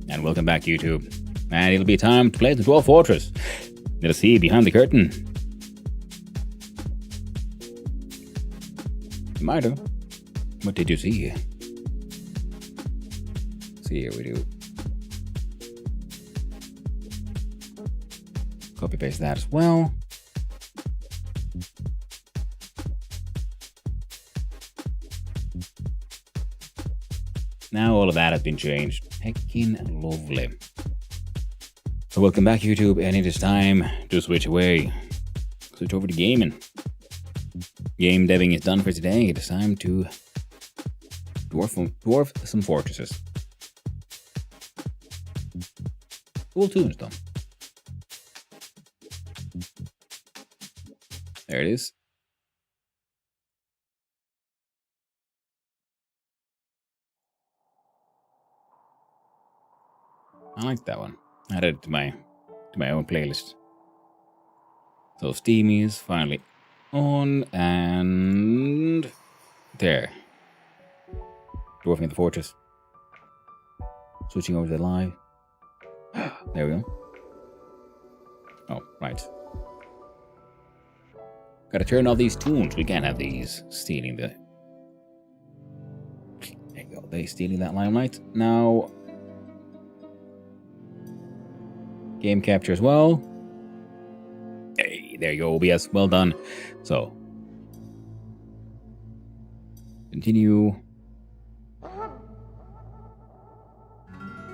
And welcome back, YouTube. And it'll be time to play the Dwarf Fortress. Let us see behind the curtain. Might. What did you see? See, here we do. Copy paste that as well. Now all of that has been changed. Heckin' lovely. So welcome back, YouTube, and it is time to switch away. Switch over to gaming. Game deving is done for today. It is time to dwarf some fortresses. Cool tunes, though. There it is. I like that one. I added it to my own playlist. So Steam is finally on, and there. Dwarfing the fortress. Switching over to live. There we go. Oh, right. Gotta turn off these tunes. We can't have these stealing the... There you go. They stealing that limelight. Now... Game capture as well. Hey, there you go, OBS. Well done. So, continue. Oh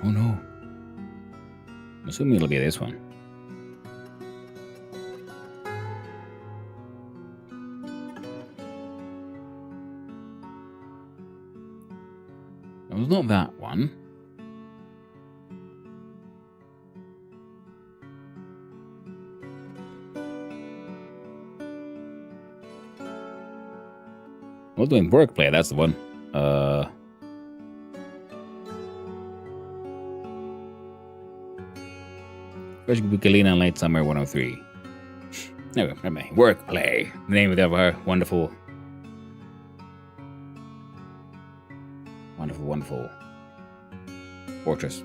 no. I'm assuming it'll be this one. No, it's not that one. We're doing work play, that's the one. First could be Galena Late Summer 103. Anyway, work play. The name of our wonderful fortress.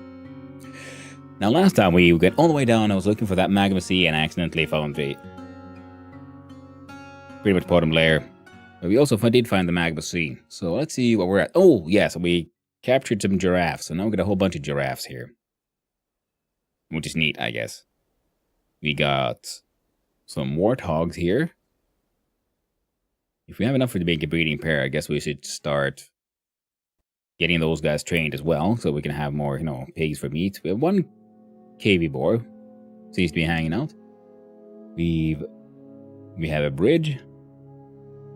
Now last time we got all the way down, I was looking for that magma sea and accidentally found the pretty much bottom layer. But we also did find the magma sea. So let's see what we're at. Oh, yes, we captured some giraffes. So now we got a whole bunch of giraffes here. Which is neat, I guess. We got some warthogs here. If we have enough for the big breeding pair, I guess we should start getting those guys trained as well. So we can have more, pigs for meat. We have one cavy boar. Seems to be hanging out. We have a bridge.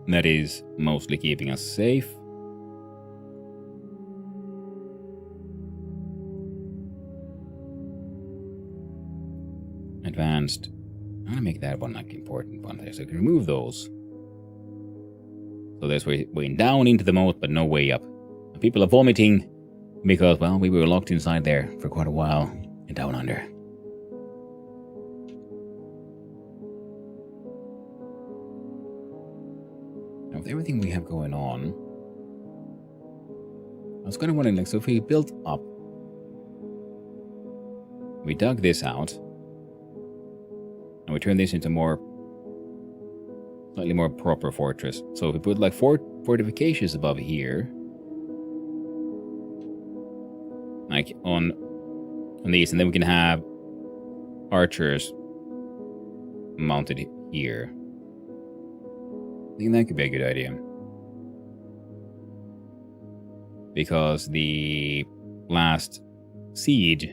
That is mostly keeping us safe. Advanced. I'm going to make that one like important one there, so we can remove those. So there's way down into the moat, but no way up. And people are vomiting because, well, we were locked inside there for quite a while and down under. With everything we have going on, I was kind of wondering, so if we built up, we dug this out, and we turned this into slightly more proper fortress. So if we put like fortifications above here, like on these, and then we can have archers mounted here. I think that could be a good idea. Because the last siege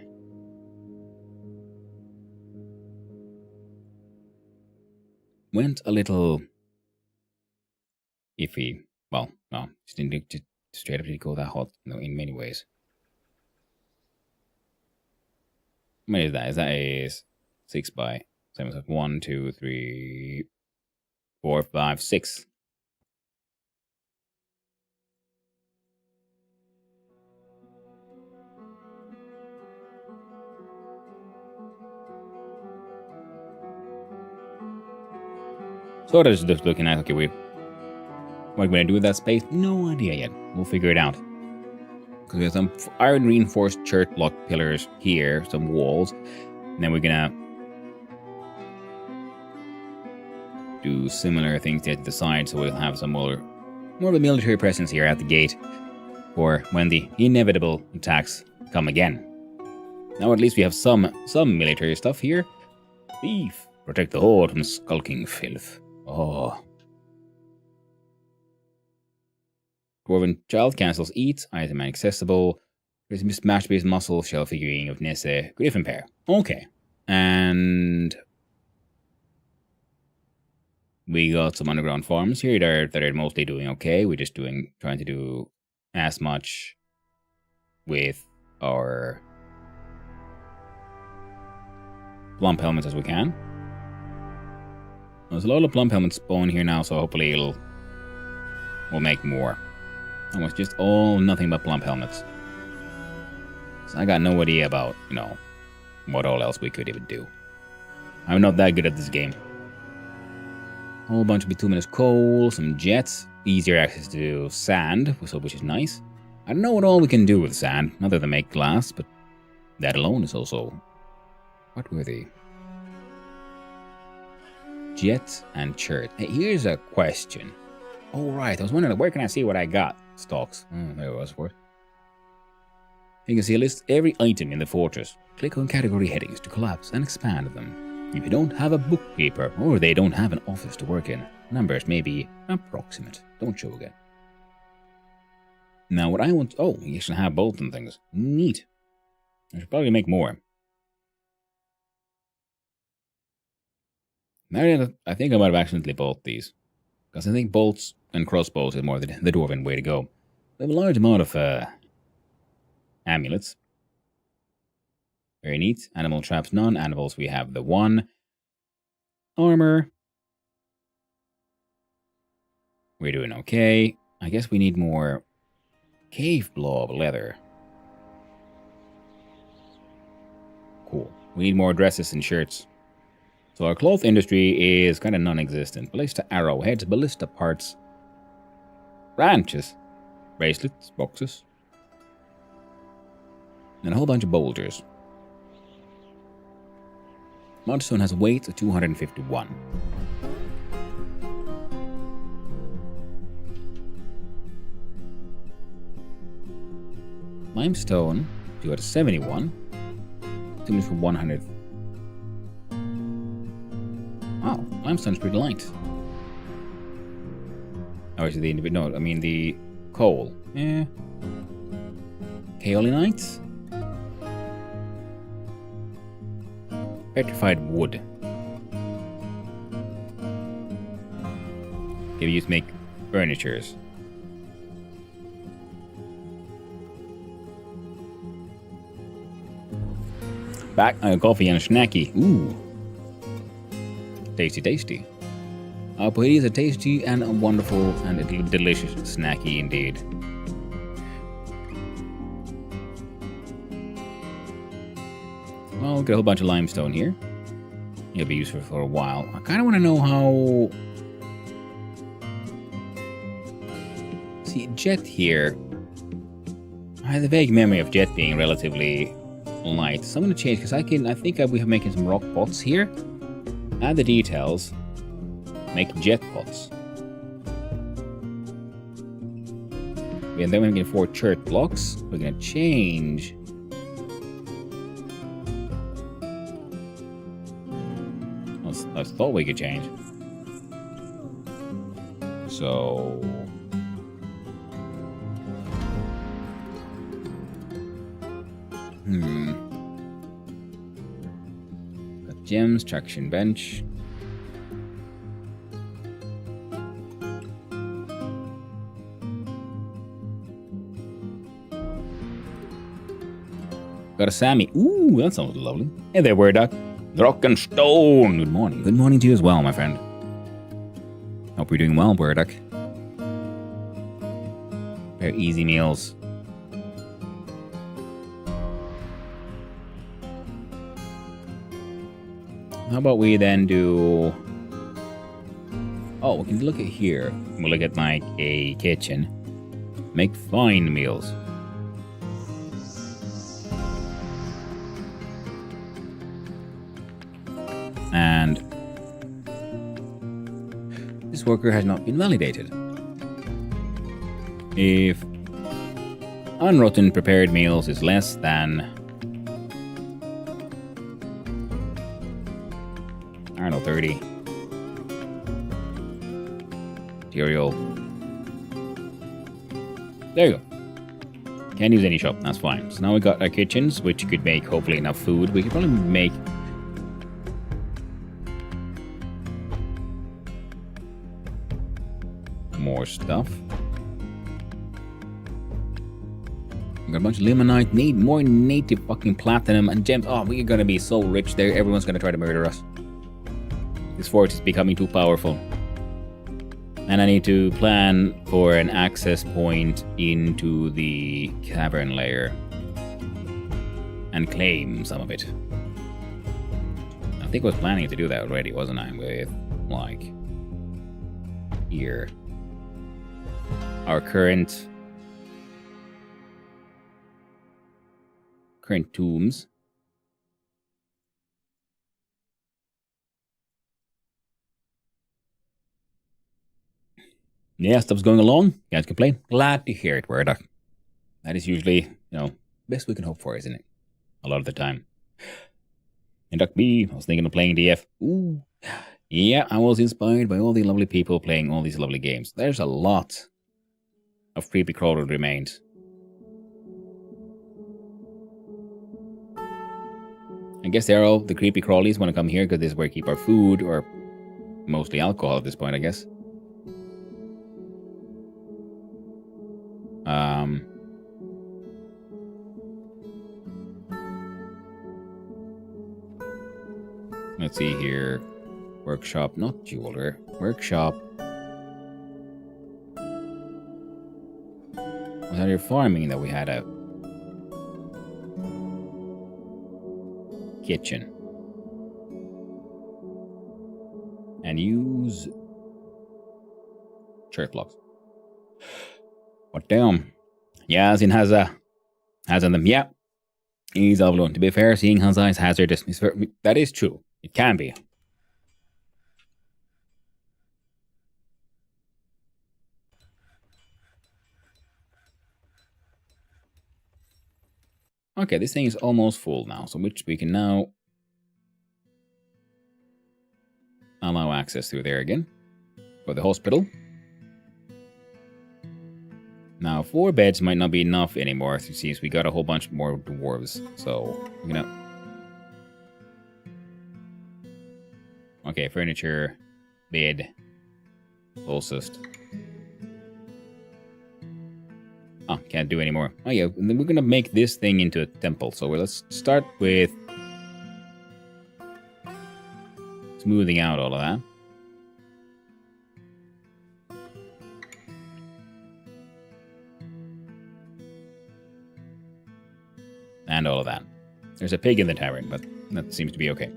went a little iffy. Well, no, just didn't straight up go that hot, in many ways. How many is that? Is that 6 by 7? So 1, 2, 3, 4, 5, 6. So what is this looking at? Okay, what are we going to do with that space? No idea yet. We'll figure it out. Because we have some iron reinforced church block pillars here, some walls. And then we're gonna do similar things at the side, so we'll have some more of a military presence here at the gate for when the inevitable attacks come again. Now at least we have some military stuff here. Beef. Protect the horde from skulking filth. Oh. Dwarven child cancels eat. Item inaccessible. There's masterpiece muscle shell figurine of Nisse. Griffin pair. Okay. And we got some underground farms here that are mostly doing okay. We're just trying to do as much with our plump helmets as we can. There's a lot of plump helmets spawn here now, so hopefully we'll make more. Almost just all nothing but plump helmets. So I got no idea about, what all else we could even do. I'm not that good at this game. A whole bunch of bituminous coal, some jets, easier access to sand, which is nice. I don't know what all we can do with sand, other than make glass, but that alone is also... What were they? Jet and church. Hey, here's a question. Oh, right. I was wondering, where can I see what I got? Stocks. There it was for it. You can see a list of every item in the fortress. Click on category headings to collapse and expand them. If you don't have a bookkeeper, or they don't have an office to work in, numbers may be approximate. Don't show again. Now, what I want... Oh, you should have both and things. Neat. I should probably make more. I think I might have accidentally bought these. Because I think bolts and crossbows is more the dwarven way to go. We have a large amount of amulets. Very neat. Animal traps, none. Animals, we have the one. Armor. We're doing okay. I guess we need more cave blob leather. Cool. We need more dresses and shirts. So our cloth industry is kind of non-existent. Ballista arrowheads, ballista parts, branches, bracelets, boxes, and a whole bunch of boulders. Mudstone has a weight of 251. Limestone, 271. Too much for 100. Oh, limestone's pretty light. Oh, is it the coal. Eh. Kaolinite? Petrified wood. Can be used to make furnitures. Back coffee and a snacky. Ooh. Tasty, tasty. But it is a tasty and a wonderful and a delicious snacky indeed. Well, get a whole bunch of limestone here. It'll be useful for a while. I kind of want to know how... See, Jet here... I have a vague memory of Jet being relatively light. So I'm going to change, because I think we have making some rock pots here. Add the details. Make jet pots. And then we're going to get 4 church blocks. We're going to change... I thought we could change. So... Got gems, traction bench. Got a Sammy. Ooh, that sounds lovely. Hey there, Word Duck. Drockenstone. Good morning. Good morning to you as well, my friend. Hope you're doing well, Word Duck. Very easy meals. How about we then do... Oh, we can look at here. We'll look at like a kitchen. Make fine meals. This worker has not been validated. If unrotten prepared meals is less than, I don't know, 30. Material. There you go. Can't use any shop, that's fine. So now we got our kitchens, which could make hopefully enough food. We could probably make more stuff. We got a bunch of limonite, need more native fucking platinum and gems. Oh, we're gonna be so rich there. Everyone's gonna try to murder us. This fort is becoming too powerful. And I need to plan for an access point into the cavern layer. And claim some of it. I think I was planning to do that already, wasn't I? With, like, here. Our current tombs. Yeah, stuff's going along. Can't complain. Glad to hear it, Werda. That is usually, best we can hope for, isn't it? A lot of the time. And Duck B, I was thinking of playing DF. Ooh. Yeah, I was inspired by all the lovely people playing all these lovely games. There's a lot of creepy crawler remains. I guess they're all the creepy crawlies want to come here because this is where we keep our food, or mostly alcohol at this point, I guess. Let's see here. Workshop, not jeweler. Workshop. Was that your farming that we had a kitchen? And use church blocks. What damn? Yeah, Zin has on them. Yeah. He's alone. To be fair, seeing Hansa is hazardous. That is true. It can be. Okay, this thing is almost full now, so which we can now allow access through there again for the hospital. Now, 4 beds might not be enough anymore, since we got a whole bunch more dwarves. So, we're gonna... Okay, furniture, bed, closest. Oh, can't do anymore. Oh yeah, and then we're gonna make this thing into a temple. So let's start with smoothing out all of that. And all of that. There's a pig in the tavern, but that seems to be okay.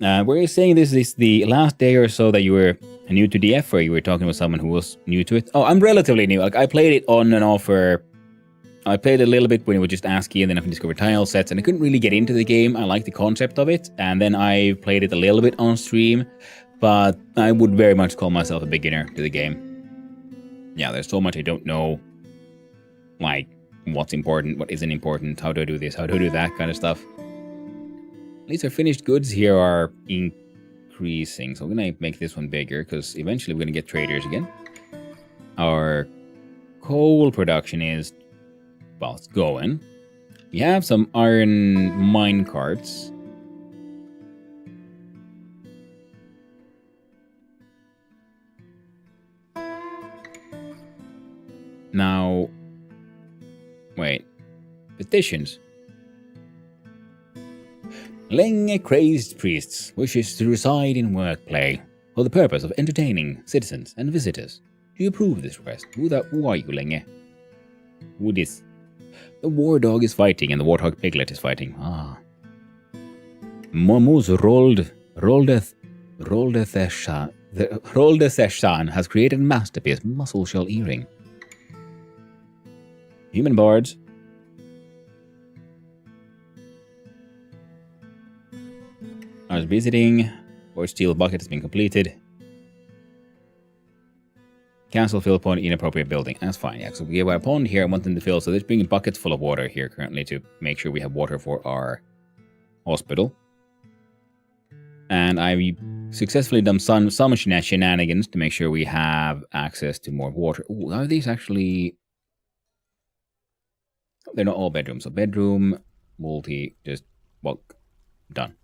Were you saying this is the last day or so that you were new to DF, or you were talking with someone who was new to it? Oh, I'm relatively new. Like, I played it on and off for... I played it a little bit when it was just ASCII, and then I discovered tile sets, and I couldn't really get into the game. I like the concept of it, and then I played it a little bit on stream, but I would very much call myself a beginner to the game. Yeah, there's so much I don't know. Like, what's important, what isn't important, how do I do this, how do I do that kind of stuff. At least our finished goods here are increasing. So we're going to make this one bigger, because eventually we're going to get traders again. Our coal production is, well, it's going. We have some iron mine carts. Now, wait, petitions. Lenge crazed priests wishes to reside in workplay for the purpose of entertaining citizens and visitors. Do you approve this request? Who are you, Lenge? Who this? The war dog is fighting and the warthog piglet is fighting. Ah. Momus Roldetheshan has created a masterpiece, muscle shell earring. Human bards. I was visiting Or steel bucket has been completed. Cancel fill pond, inappropriate building. That's fine, yeah. So we have a pond here. I want them to fill. So let's bring buckets full of water here currently to make sure we have water for our hospital. And I've successfully done some shenanigans to make sure we have access to more water. Ooh, are these actually... They're not all bedrooms. So bedroom, multi, just bulk. Done.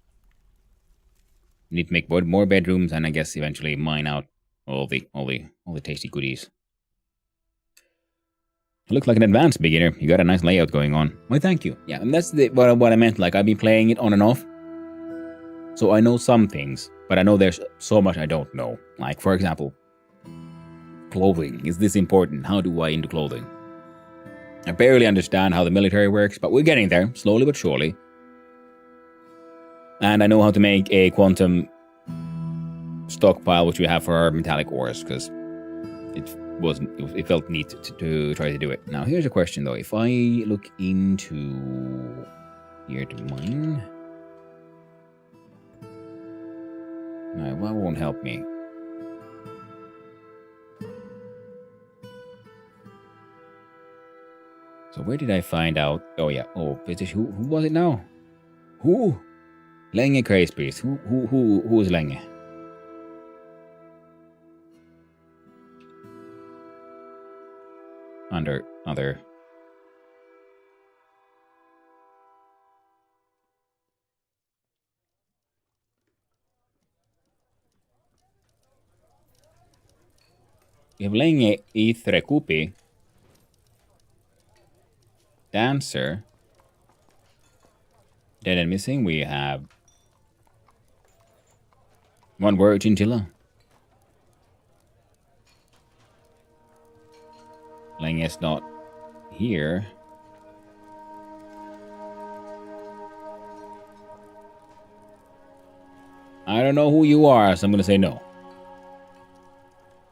Need to make more bedrooms and I guess eventually mine out all the tasty goodies. You look like an advanced beginner. You got a nice layout going on. Why, thank you. Yeah, and that's what I meant. Like, I've been playing it on and off. So I know some things, but I know there's so much I don't know. Like, for example, clothing. Is this important? How do I into clothing? I barely understand how the military works, but we're getting there, slowly but surely. And I know how to make a quantum stockpile, which we have for our metallic ores, because it felt neat to try to do it. Now, here's a question, though. If I look into here to mine... No, that won't help me. So where did I find out? Oh, yeah. Oh, British. Who was it now? Who? Lenge Craze Priest. Who is Lenge? Under other. We have Lenge Ithrekupi. Dancer. Dead and missing. We have one word Chinchilla. Lenge is not here. I don't know who you are, so I'm going to say no.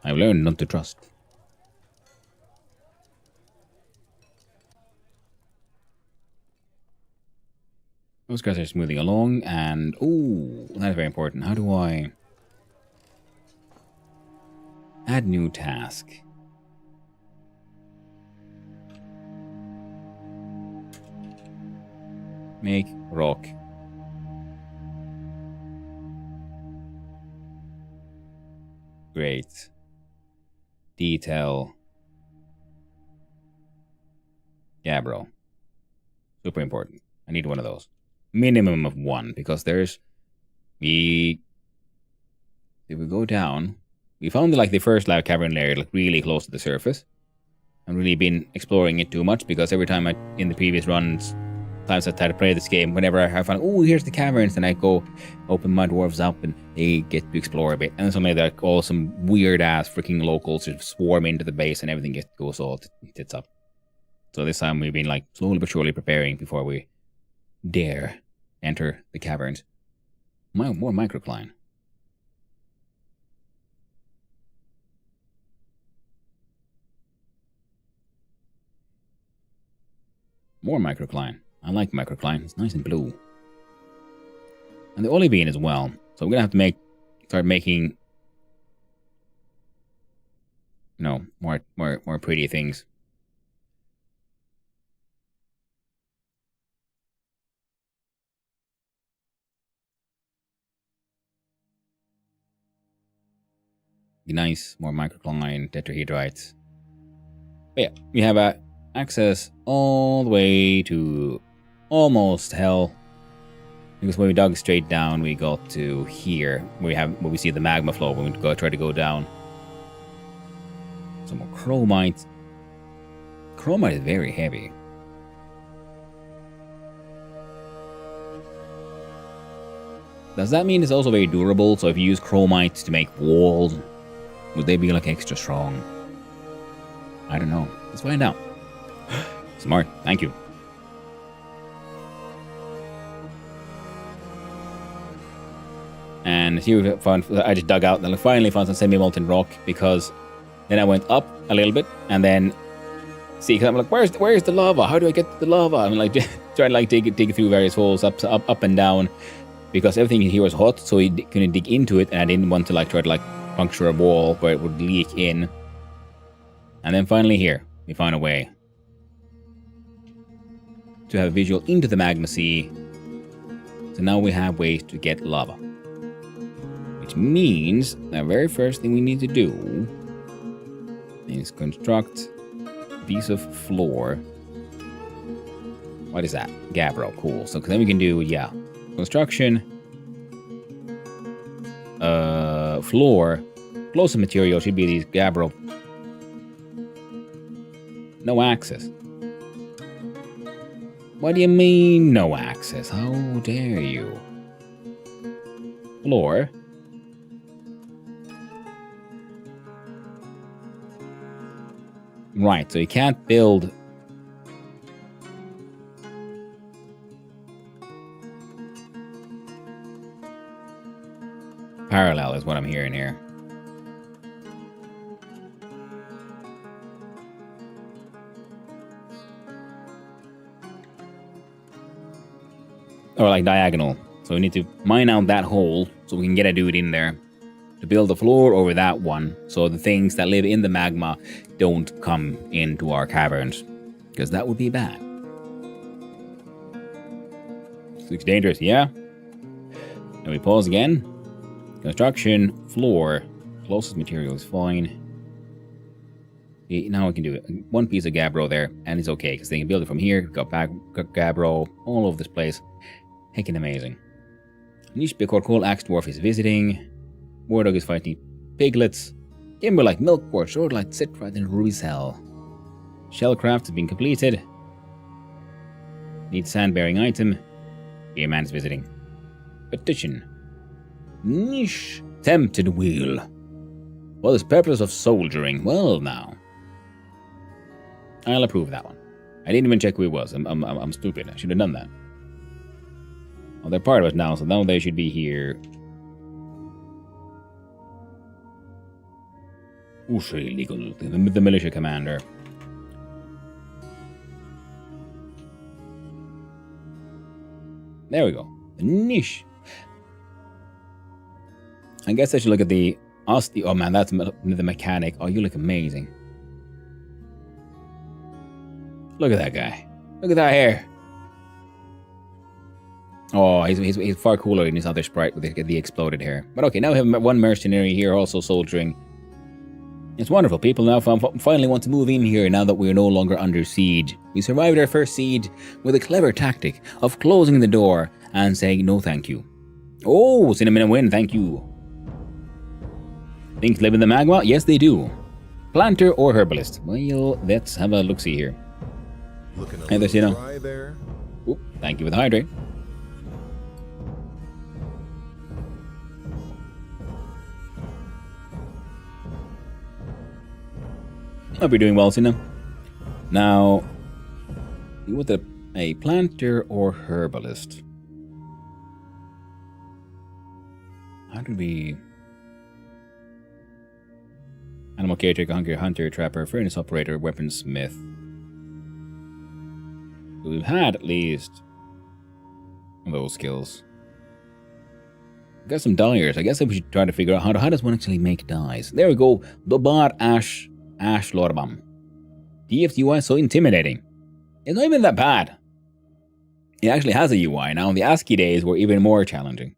I've learned not to trust. Those guys are just moving along, and... Ooh, that's very important. How do I... Add new task. Make rock. Great. Detail. Gabbro. Super important. I need one of those. Minimum of one, because there's... If we go down... We found like the first lava cavern layer like really close to the surface. I've really been exploring it too much, because every time in the previous runs... Times I try to play this game, whenever I find, oh, here's the caverns, and I go open my dwarves up and they get to explore a bit. And suddenly like all some weird ass freaking locals just swarm into the base and everything goes all tits up. So this time we've been like slowly but surely preparing before we dare enter the caverns. More microcline. More microcline. I like microcline. It's nice and blue. And the olivine as well. So we're gonna have to start making, you know, more pretty things. Be nice, more microcline, tetrahedrites. But yeah, we have access all the way to almost hell, because when we dug straight down we got to here where we see the magma flow when we try to go down. Some more chromite. Chromite is very heavy. Does that mean it's also very durable? So if you use chromite to make walls, would they be like extra strong? I don't know. Let's find out. Smart. Thank you. And here we found, I just dug out and I finally found some semi-molten rock, because then I went up a little bit and then see, because I'm like, where's the lava? How do I get to the lava? I'm like trying to like dig through various holes up and down, because everything in here was hot, so he couldn't dig into it, and I didn't want to like try to like puncture a wall where it would leak in. And then finally here, we found a way to have a visual into the magma sea. So now we have ways to get lava. Which means the very first thing we need to do is construct a piece of floor. What is that? Gabbro, cool. So then we can do, yeah, construction, floor, explosive material should be these Gabbro. No access. What do you mean, no access? How dare you? Floor. Right, so you can't build... Parallel is what I'm hearing here. Or like diagonal. So we need to mine out that hole so we can get a dude in there to build the floor over that one, so the things that live in the magma don't come into our caverns, because that would be bad. Looks dangerous, yeah? And we pause again. Construction, floor, closest material is fine. Now we can do it. One piece of Gabbro there, and it's okay, because they can build it from here, got back, got Gabbro all over this place. Heckin' amazing. Niche Bicorcoal Axe Dwarf is visiting. Wardog is fighting piglets. Kimberlite Milkport, Swordlight Citrite, and Ruby Cell. Shellcraft has been completed. Need sand-bearing item. Game man is visiting. Petition. Niche Tempted Wheel. What is the purpose of soldiering? Well, now. I'll approve that one. I didn't even check who it was. I'm stupid. I should have done that. Well, they're part of it now, so now they should be here. The militia commander. There we go. The niche. I guess I should look at the Osti. Oh man, that's the mechanic. Oh, you look amazing. Look at that guy. Look at that hair. Oh, he's far cooler than his other sprite with the exploded hair. But okay, now we have one mercenary here also soldiering. It's wonderful. People now finally want to move in here now that we are no longer under siege. We survived our first siege with a clever tactic of closing the door and saying no thank you. Oh, Cinnamon win, thank you. Things live in the magma? Yes, they do. Planter or herbalist? Well, let's have a look-see here. Looking a Hey, little dry there. Oop, thank you for the hydrate. Hope you're doing well, Sina. Now, you want a planter or herbalist? How do we... Animal caretaker, hunter, trapper, furnace operator, weaponsmith. So we've had at least those skills. Got some dyers. I guess we should try to figure out how does one actually make dyes. There we go. Dobar Ash Lorbam. DF's UI is so intimidating. It's not even that bad. It actually has a UI now. The ASCII days were even more challenging.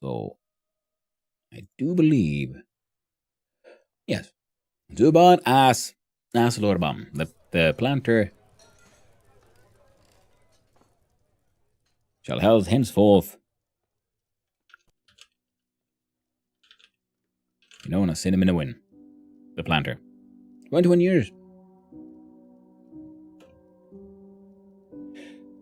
So, I do believe... Yes. Zuban As Lorbam. The planter shall held henceforth known as Cinnamon Win. The planter. 21 years.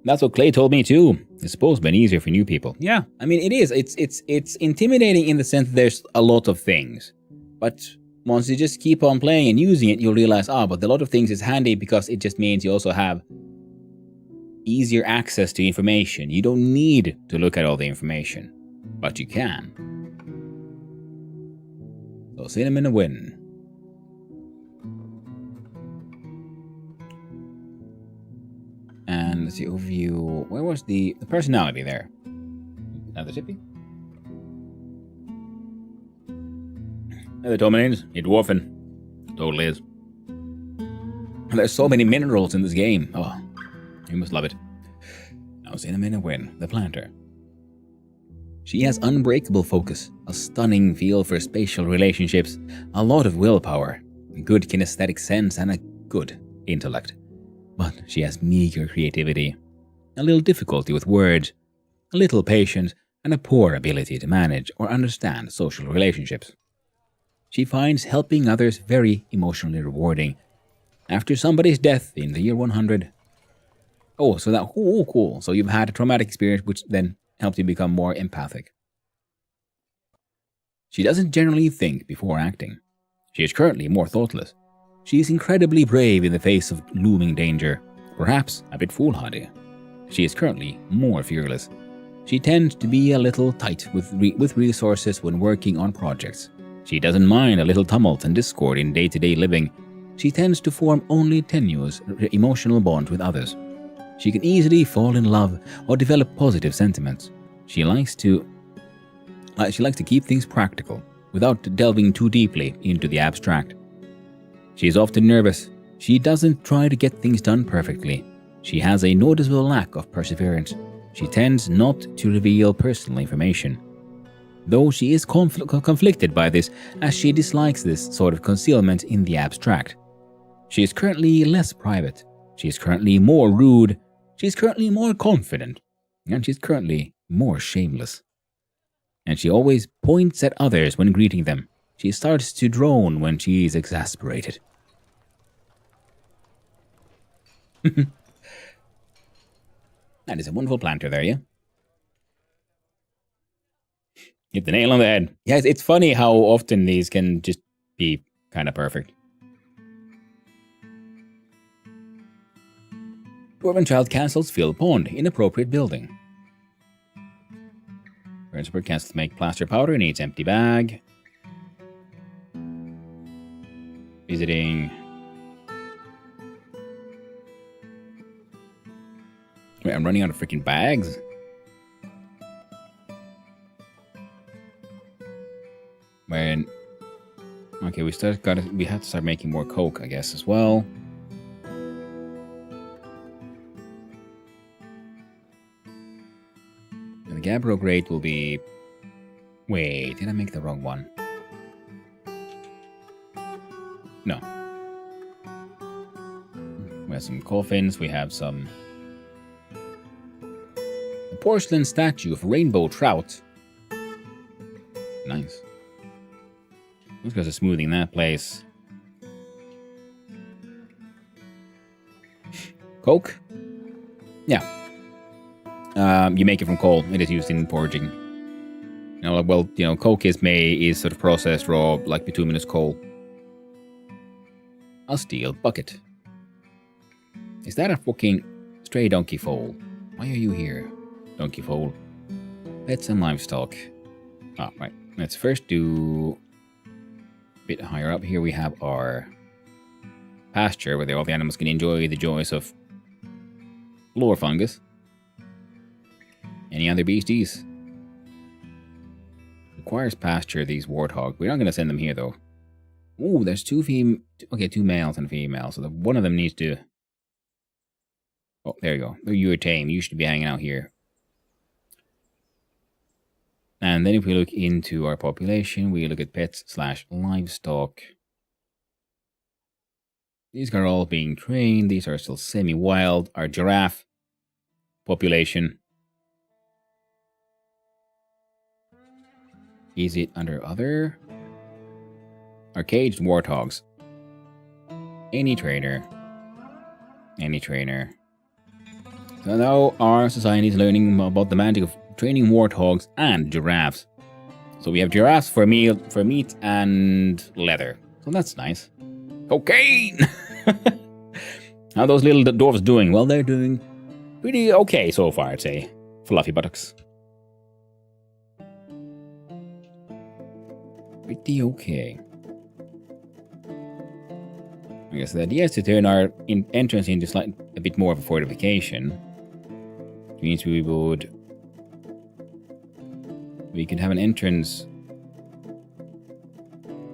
That's what Clay told me too. It's supposed to be easier for new people. Yeah, I mean it is. It's intimidating in the sense that there's a lot of things. But once you just keep on playing and using it, you'll realize, but a lot of things is handy because it just means you also have easier access to information. You don't need to look at all the information, but you can. So Cinnamon Win. And Let's see, overview. Where was the personality there? Another tippy? The Dominators, a dwarfin. Totally is. And there's so many minerals in this game. Oh, you must love it. Now Cinnamon Win, the planter. She has unbreakable focus, a stunning feel for spatial relationships, a lot of willpower, good kinesthetic sense, and a good intellect. But she has meager creativity, a little difficulty with words, a little patience, and a poor ability to manage or understand social relationships. She finds helping others very emotionally rewarding. After somebody's death in the year 100. Oh, so that, cool. So you've had a traumatic experience which then helps you become more empathic. She doesn't generally think before acting. She is currently more thoughtless. She is incredibly brave in the face of looming danger, perhaps a bit foolhardy. She is currently more fearless. She tends to be a little tight with resources when working on projects. She doesn't mind a little tumult and discord in day-to-day living. She tends to form only tenuous emotional bonds with others. She can easily fall in love or develop positive sentiments. She likes to keep things practical without delving too deeply into the abstract. She is often nervous. She doesn't try to get things done perfectly. She has a noticeable lack of perseverance. She tends not to reveal personal information. Though she is conflicted by this, as she dislikes this sort of concealment in the abstract. She is currently less private. She is currently more rude. She is currently more confident. And she is currently more shameless. And she always points at others when greeting them. She starts to drone when she is exasperated. That is a wonderful planter there, yeah? Hit the nail on the head. Yes, it's funny how often these can just be kind of perfect. Dwarven child castles fill pond, inappropriate building. Principal castles make plaster powder, needs empty bag. Visiting. Wait, I'm running out of freaking bags. When okay, we have to start making more coke, I guess, as well. And the Gabbro grate will be. Wait, did I make the wrong one? No. We have some coffins. We have some. A porcelain statue of rainbow trout. Nice. Let's go to smoothing that place. Coke? Yeah. You make it from coal. It is used in foraging. Coke is sort of processed raw, like bituminous coal. A steel bucket. Is that a fucking stray donkey foal? Why are you here, donkey foal? Pets and livestock. Oh, right. Let's first do... A bit higher up here we have our pasture, where all the animals can enjoy the joys of floor fungus. Any other beasties? Requires pasture, these warthog. We're not going to send them here, though. Ooh, there's two males and a female, so one of them needs to... Oh, there you go. You're tame. You should be hanging out here. And then if we look into our population, we look at pets/livestock. These are all being trained. These are still semi-wild. Our giraffe population. Is it under other? Our caged warthogs. Any trainer. Any trainer. So now our society is learning about the magic of training warthogs and giraffes. So we have giraffes for meat and leather. So that's nice. Cocaine! How are those little dwarves doing? Well, they're doing pretty okay so far, I'd say. Fluffy buttocks. Pretty okay. I guess the idea is to turn our entrance into a bit more of a fortification. Means we could have an entrance,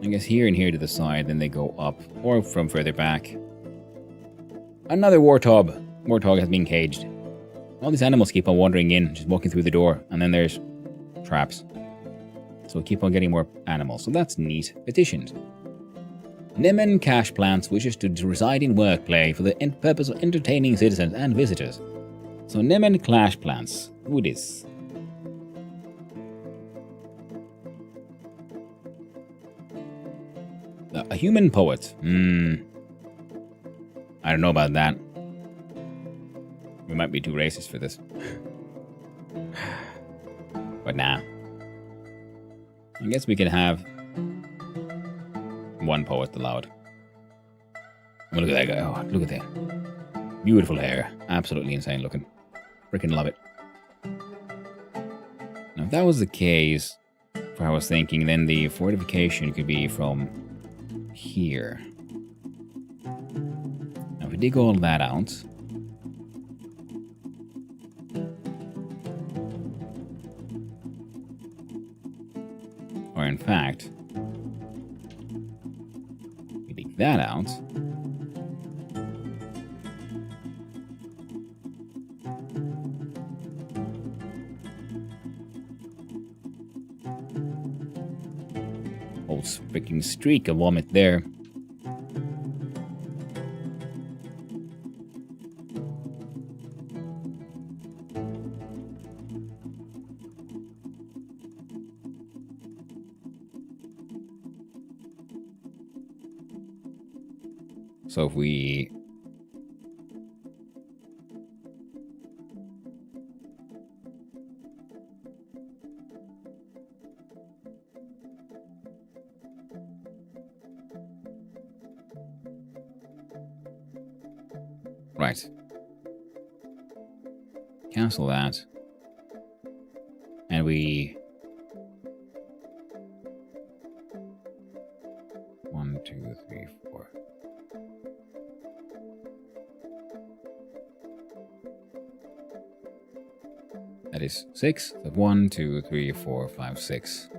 I guess, here and here to the side, then they go up, or from further back. Another warthog. Warthog has been caged. All these animals keep on wandering in, just walking through the door, and then there's traps. So we keep on getting more animals, so that's neat. Petitioned. Nemen Cash Plants wishes to reside in workplay for the purpose of entertaining citizens and visitors. So Nemen Cash Plants. Who this? A human poet. I don't know about that. We might be too racist for this. But nah. I guess we can have one poet allowed. Oh, look at that guy. Oh, look at that. Beautiful hair. Absolutely insane looking. Freaking love it. Now, if that was the case, for I was thinking, then the fortification could be from here. Now, if we dig all that out, or in fact, we dig that out, whole freaking streak of vomit there. So if we right, cancel that, and we 1, 2, 3, 4. That is 6. So 1, 2, 3, 4, 5, 6.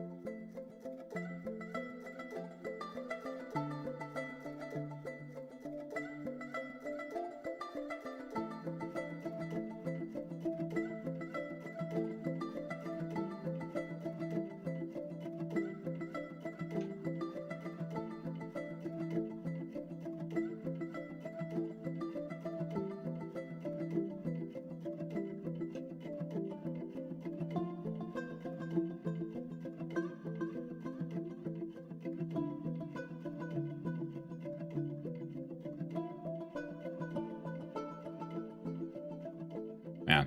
Yeah.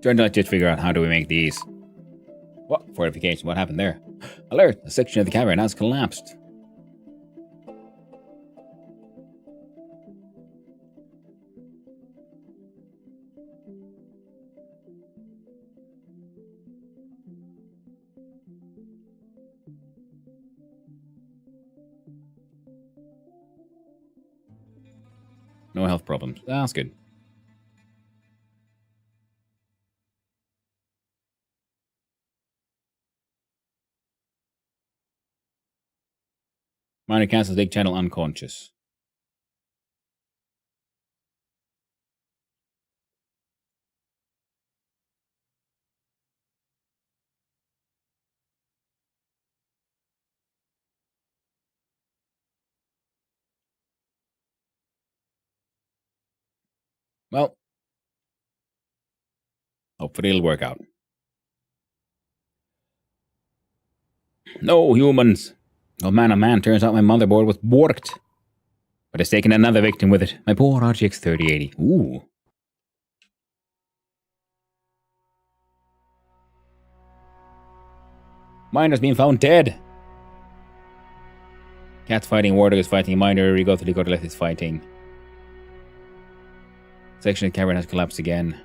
Trying to just figure out how do we make these. What? Fortification. What happened there? Alert! A section of the cavern has collapsed. No health problems. That's good. Minor cancels big channel unconscious. Well, hopefully it'll work out. No humans. Oh man, turns out my motherboard was borked. But it's taken another victim with it. My poor RGX 3080. Ooh. Miner's been found dead. Cat's fighting, Warthog is fighting, Miner, Rigo to Rigo is fighting. Section of the cavern has collapsed again.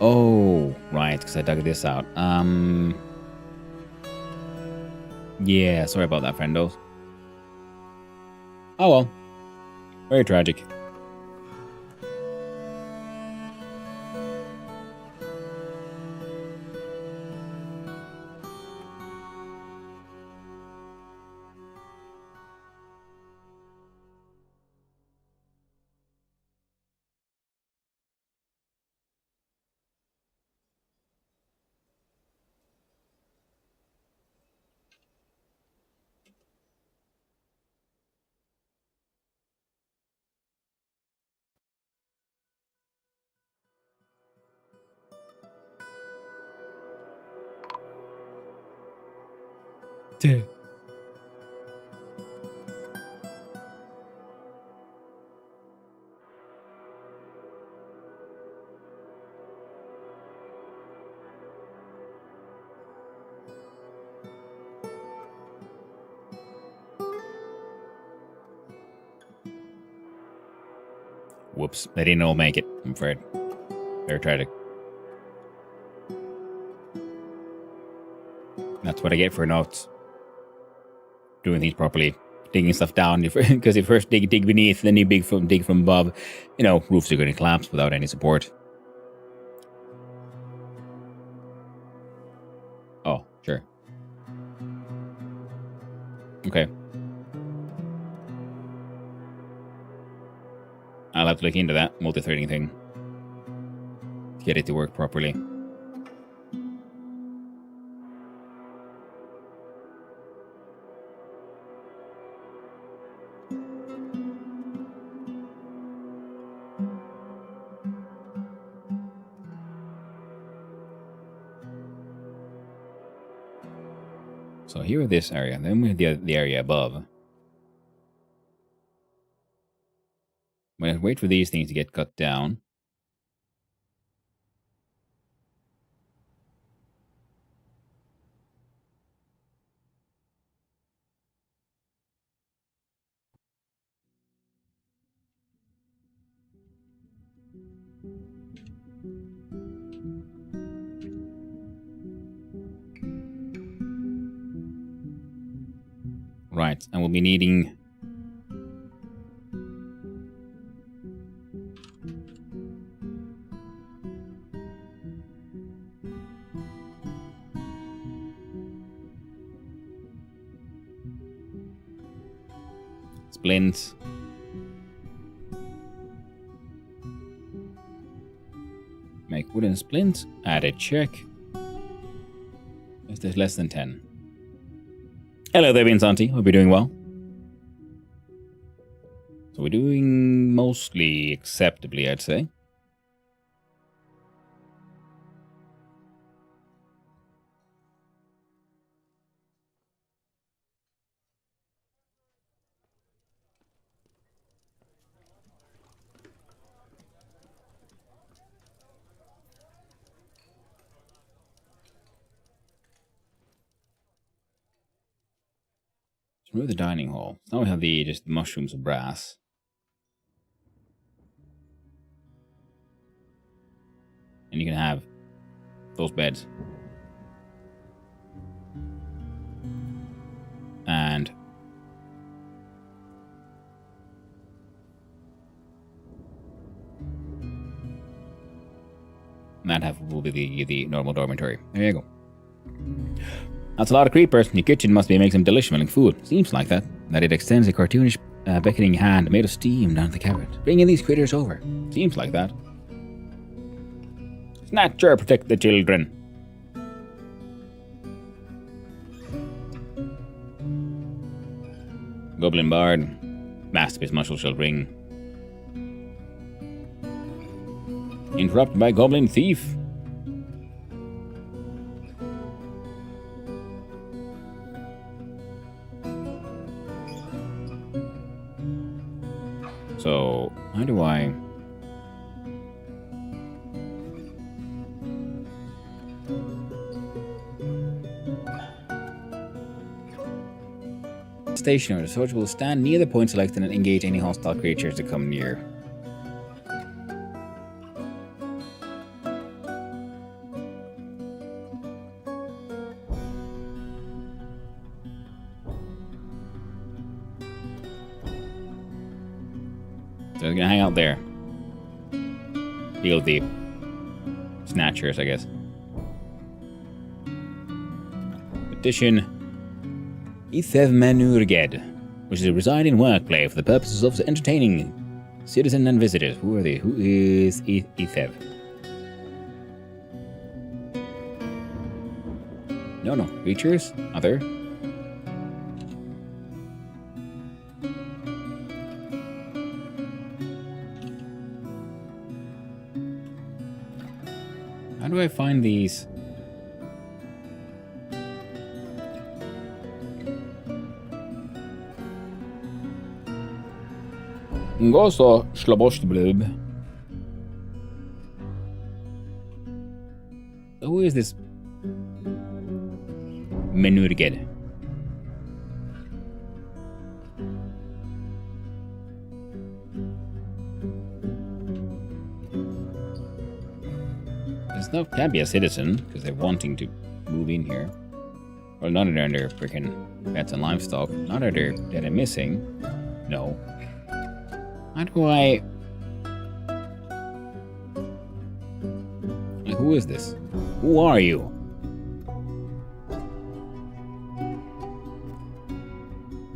Oh, right, because I dug this out. Yeah, sorry about that, friendos. Oh well. Very tragic. Duh. Whoops, they didn't all make it, I'm afraid. Very tragic. That's what I get for not doing things properly. Digging stuff down, because if first dig beneath, then you dig from above, you know, roofs are going to collapse without any support. Oh, sure. Okay. I'll have to look into that multi-threading thing to get it to work properly. So here is this area, then we have the area above. I'm going to wait for these things to get cut down. Right, and we'll be needing... splints. Make wooden splints. Add a check. If there's less than 10. Hello there, Vincenti. Hope you're doing well. So we're doing mostly acceptably, I'd say. Remove the dining hall. Now we have just the mushrooms of brass. And you can have those beds. And that will be the normal dormitory. There you go. That's a lot of creepers. Your kitchen must be making some delicious smelling food. Seems like that. That it extends a cartoonish beckoning hand made of steam down the cabinet. Bringing these critters over. Seems like that. Snatcher, protect the children. Goblin Bard. Masterpiece muscle shall ring. Interrupted by Goblin Thief. So, how do I... Stationary. The soldier will stand near the point selected and engage any hostile creatures that come near. So they're gonna hang out there. Filthy snatchers, I guess. Petition Ithev Manurged, which is a residing workplace for the purposes of entertaining citizens and visitors. Who are they? Who is Ithev? No. Creatures? Other? How do I find these? Ngoso Schlabostblub. Who is this Menurged? This no can't be a citizen because they're wanting to move in here. Well, none of them are freaking pets and livestock. None of them that are missing. No. How do I? Like, who is this? Who are you?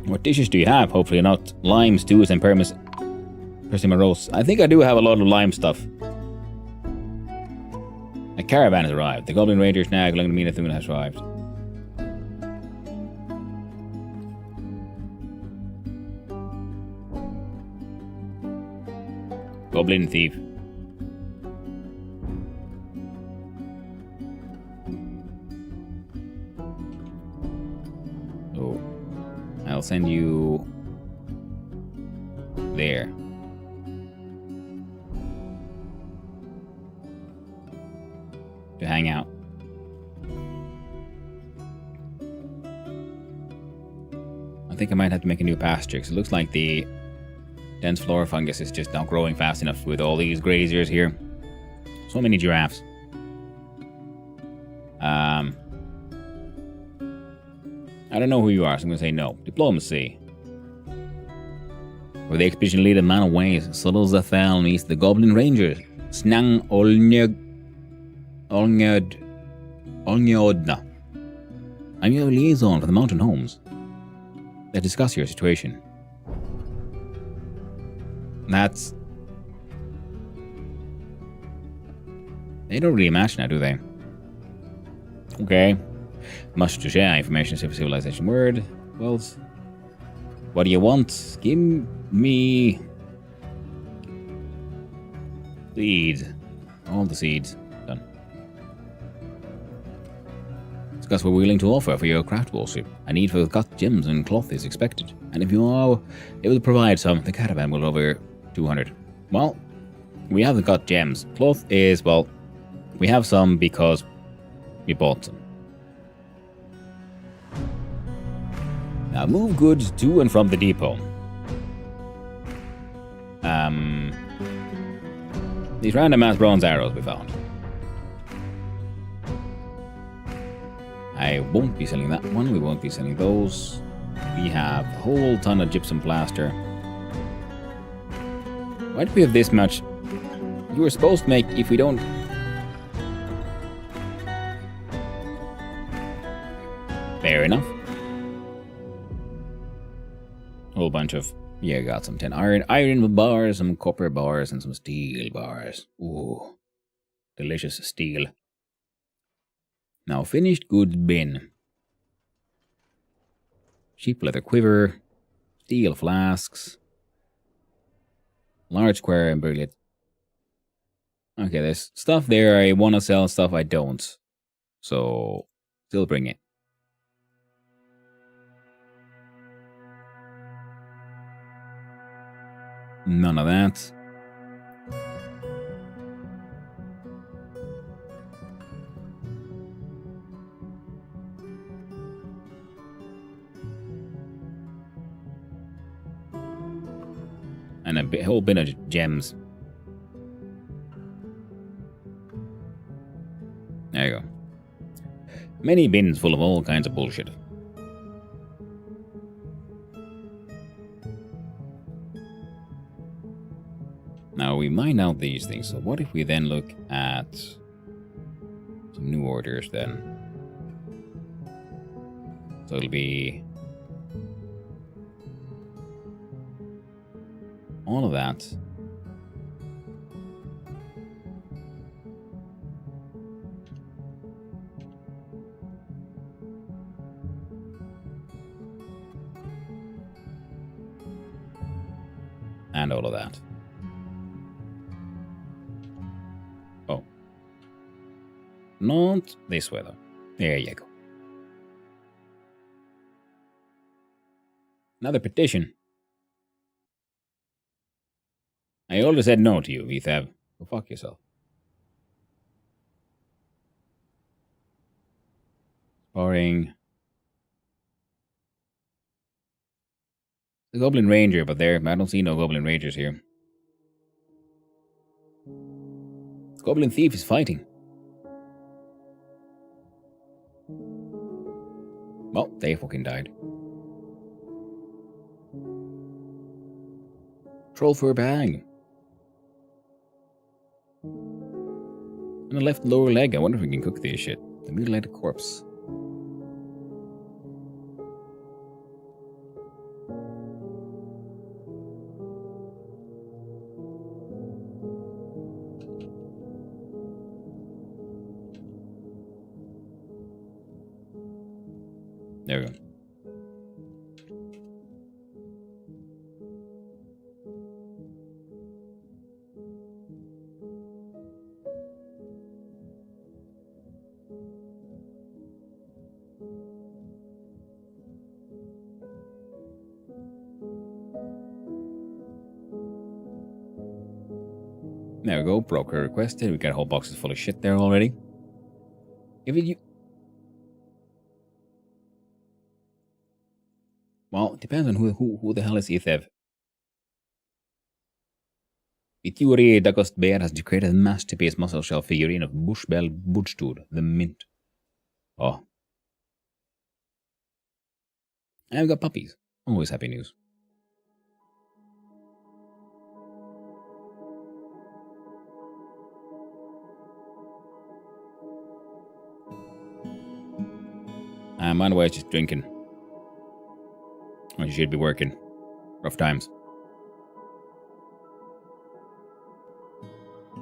What dishes do you have? Hopefully not lime stews and persimmon roasts. I think I do have a lot of lime stuff. A caravan has arrived. The Goblin Ranger Snag Lungamina Thune has arrived. Goblin Thief. Oh. I'll send you there. To hang out. I think I might have to make a new pasture because it looks like the dense flora fungus is just not growing fast enough with all these graziers here. So many giraffes. I don't know who you are, so I'm going to say no. Diplomacy. For the expedition leader, man of ways, subtle Zathal meets the Goblin Rangers. Snang Olnyodna. I'm your liaison for the mountain homes. Let's discuss your situation. That's... They don't really match now, do they? Okay. Much to share information, civilization word. Well, what do you want? Give me... seeds. All the seeds. Done. Discuss what we're willing to offer for your craft worship. A need for cut gems and cloth is expected. And if you are able to provide some, the caravan will over 200. Well, we have the cut gems. Cloth is, well, we have some because we bought some. Now move goods to and from the depot. These random ass bronze arrows we found. I won't be selling that one. We won't be selling those. We have a whole ton of gypsum plaster. Why do we have this much? You were supposed to make, if we don't... Fair enough. A whole bunch of... Yeah, got some 10 iron bars, some copper bars, and some steel bars. Ooh. Delicious steel. Now, finished goods bin. Sheep leather quiver. Steel flasks. Large square and brilliant. Okay, there's stuff there I want to sell, stuff I don't. So, still bring it. None of that. And a whole bin of gems. There you go. Many bins full of all kinds of bullshit. Now we mine out these things. So what if we then look at some new orders then? So it'll be all of that. And all of that. Oh. Not this way though. There you go. Another petition. I already said no to you, Ethav. Go fuck yourself. Sparring. The Goblin Ranger, but there, I don't see no Goblin Rangers here. The Goblin Thief is fighting. Well, they fucking died. Troll for a bag. And a left lower leg. I wonder if we can cook this shit. The mutilated corpse. There we go. There we go. Broker requested. We got a whole box full of shit there already. If it, well, it depends on who the hell is Ethav. Vituri Dagost Bear has created a masterpiece muscle shell figurine of Bushbell Budstad, the mint. Oh. And we've got puppies. Always happy news. Mine was just drinking. Or you should be working. Rough times.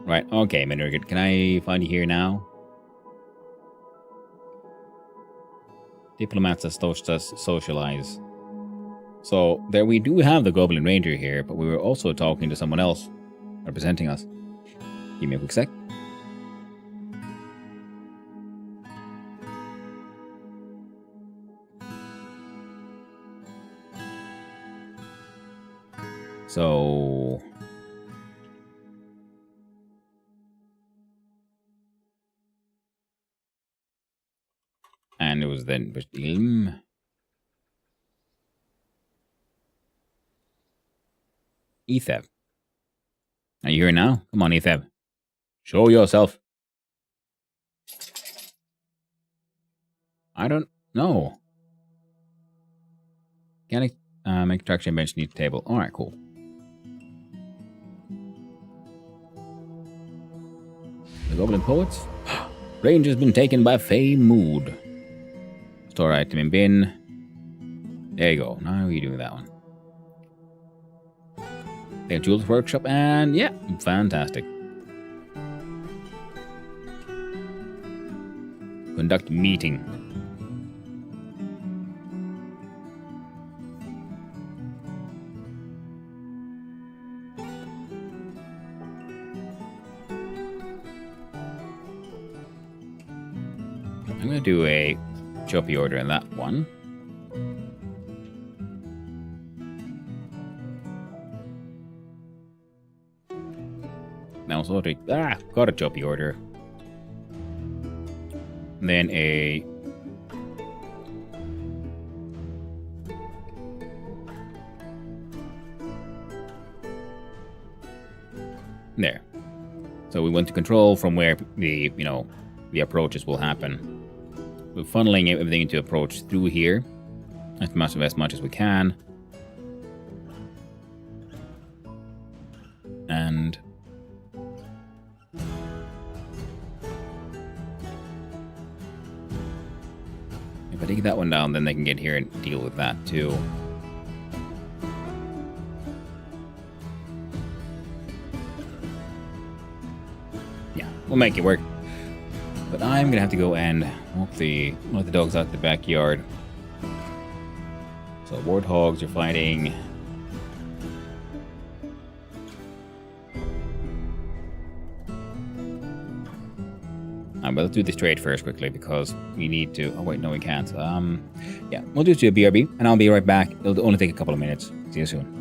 Right, okay, Minurgit. Can I find you here now? Diplomats are supposed to socialize. So, there we do have the Goblin Ranger here, but we were also talking to someone else representing us. Give me a quick sec. So... and it was then Ilm. Ethav. Are you here now? Come on, Ethav. Show yourself. I don't know. Can I make traction bench need table? Alright, cool. The Goblin Poets? Range has been taken by Fey Mood. Store item in bin. There you go. Now we do that one. They have Jules Workshop and yeah, fantastic. Conduct meeting. I'm going to do a choppy order in that one. Now, so got a choppy order. And then a there. So we want to control from where the the approaches will happen. We're funneling everything into approach through here as much as we can. And and if I take that one down, then they can get here and deal with that too. Yeah, we'll make it work. But I'm gonna have to go and let the dogs out the backyard. So warthogs are fighting. But let's do this trade first quickly because we need to. Oh wait, no, we can't. Yeah, we'll just do a BRB, and I'll be right back. It'll only take a couple of minutes. See you soon.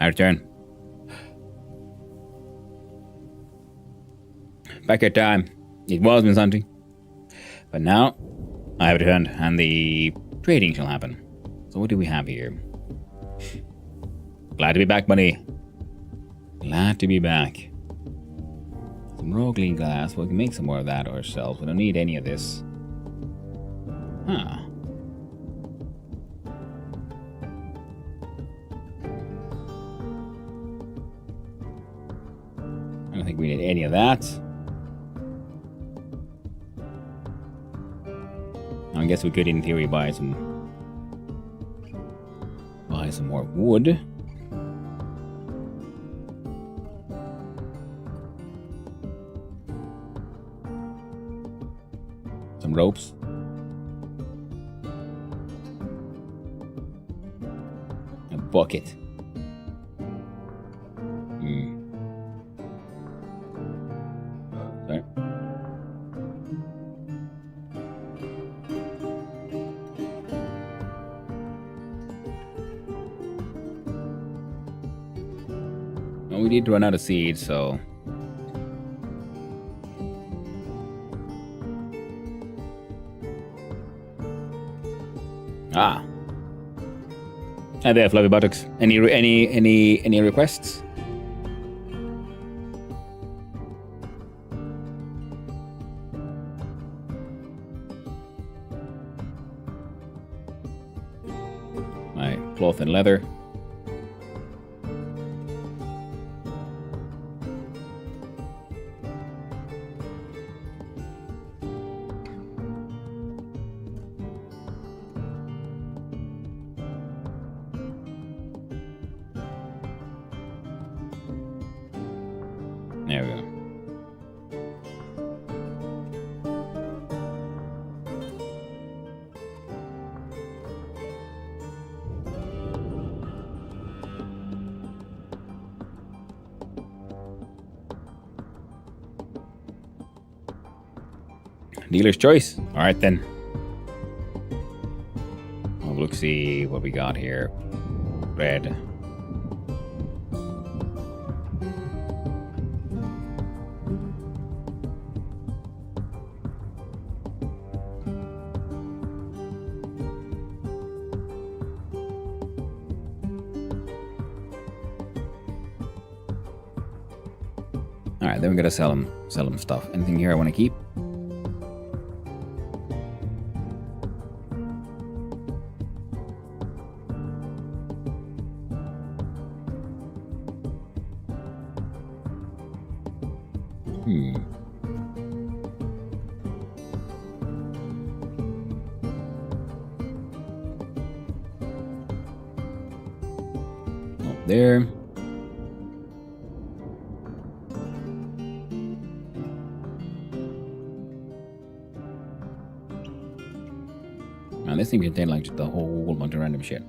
I return. Back at time. It was Miss Hunting. But now, I have returned, and the trading shall happen. So what do we have here? Glad to be back, buddy. Glad to be back. Some roguely glass. Well, we can make some more of that ourselves. We don't need any of this. Huh. I don't think we need any of that. I guess we could, in theory, buy some more wood. Some ropes. A bucket. Sorry. Well, we need to run out of seeds, so... Ah. Hi there, Fluffy Buttocks. Any requests? My cloth and leather. There we go. Dealer's choice. All right, then. Well, let's see what we got here. Red. All right, then we gotta sell them stuff. Anything here I want to keep? Up there. Man, this thing contains like just a whole bunch of random shit.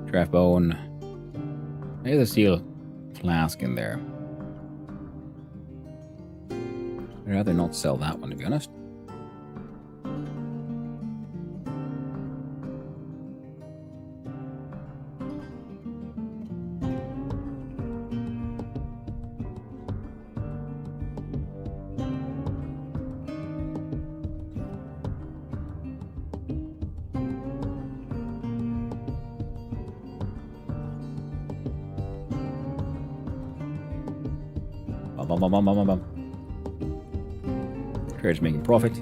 Draft bone. There's a steel flask in there. I'd rather not sell that one, to be honest. Trader's making profit.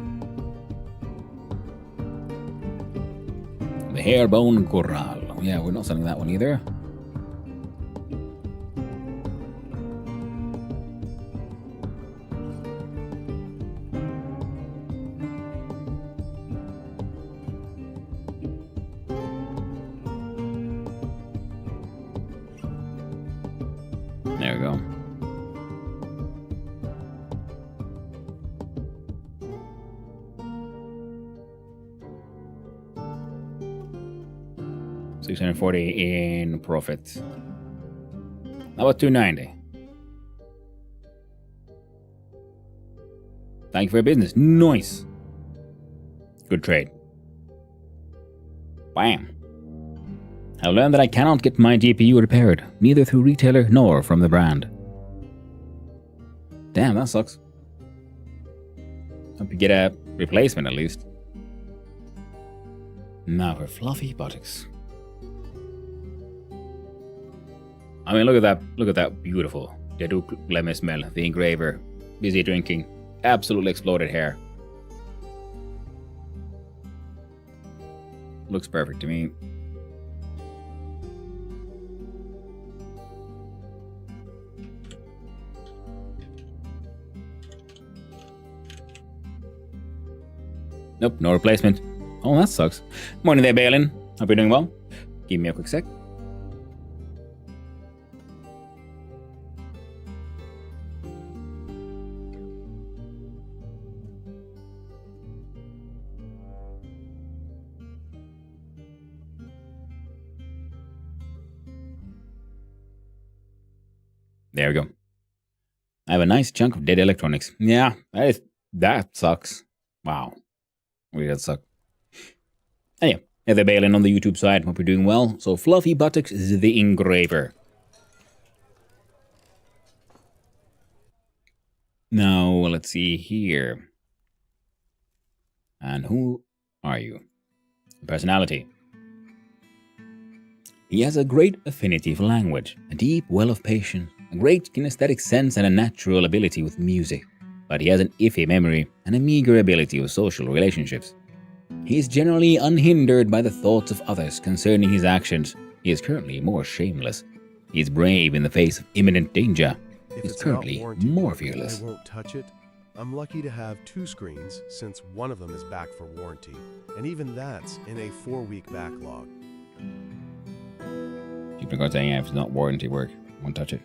The Hairbone Corral. Yeah, we're not selling that one either. There we go. $640 in profit. How about $290? Thank you for your business. Nice. Good trade. Bam. I learned that I cannot get my GPU repaired, neither through retailer nor from the brand. Damn, that sucks. Hope you get a replacement at least. Now for fluffy buttocks. I mean, look at that beautiful Deduk lemon smell. The engraver, busy drinking, absolutely exploded hair. Looks perfect to me. Nope, no replacement. Oh, that sucks. Morning there, Balin. Hope you're doing well. Give me a quick sec. There we go. I have a nice chunk of dead electronics. Yeah, that sucks. Wow. Really, that sucks. Anyway, Heather Balin on the YouTube side. Hope you're doing well. So, Fluffy Buttocks is the engraver. Now, let's see here. And who are you? Personality. He has a great affinity for language, a deep well of patience, a great kinesthetic sense and a natural ability with music. But he has an iffy memory and a meager ability with social relationships. He is generally unhindered by the thoughts of others concerning his actions. He is currently more shameless. He is brave in the face of imminent danger. He is currently more fearless. I won't touch it. I'm lucky to have 2 screens since one of them is back for warranty, and even that's in a 4-week backlog. Keep regard saying if it's not warranty work, won't touch it.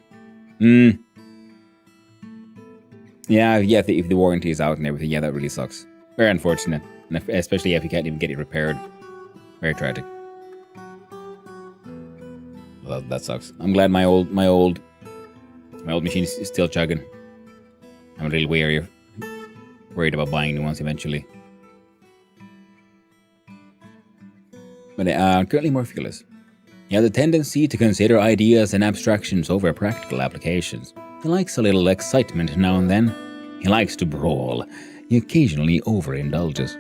Yeah, if the warranty is out and everything, yeah, that really sucks. Very unfortunate, and especially if you can't even get it repaired. Very tragic. Well, that sucks. I'm glad my old machine is still chugging. I'm really worried about buying new ones eventually. But currently more fearless. He has a tendency to consider ideas and abstractions over practical applications. He likes a little excitement now and then. He likes to brawl. He occasionally overindulges.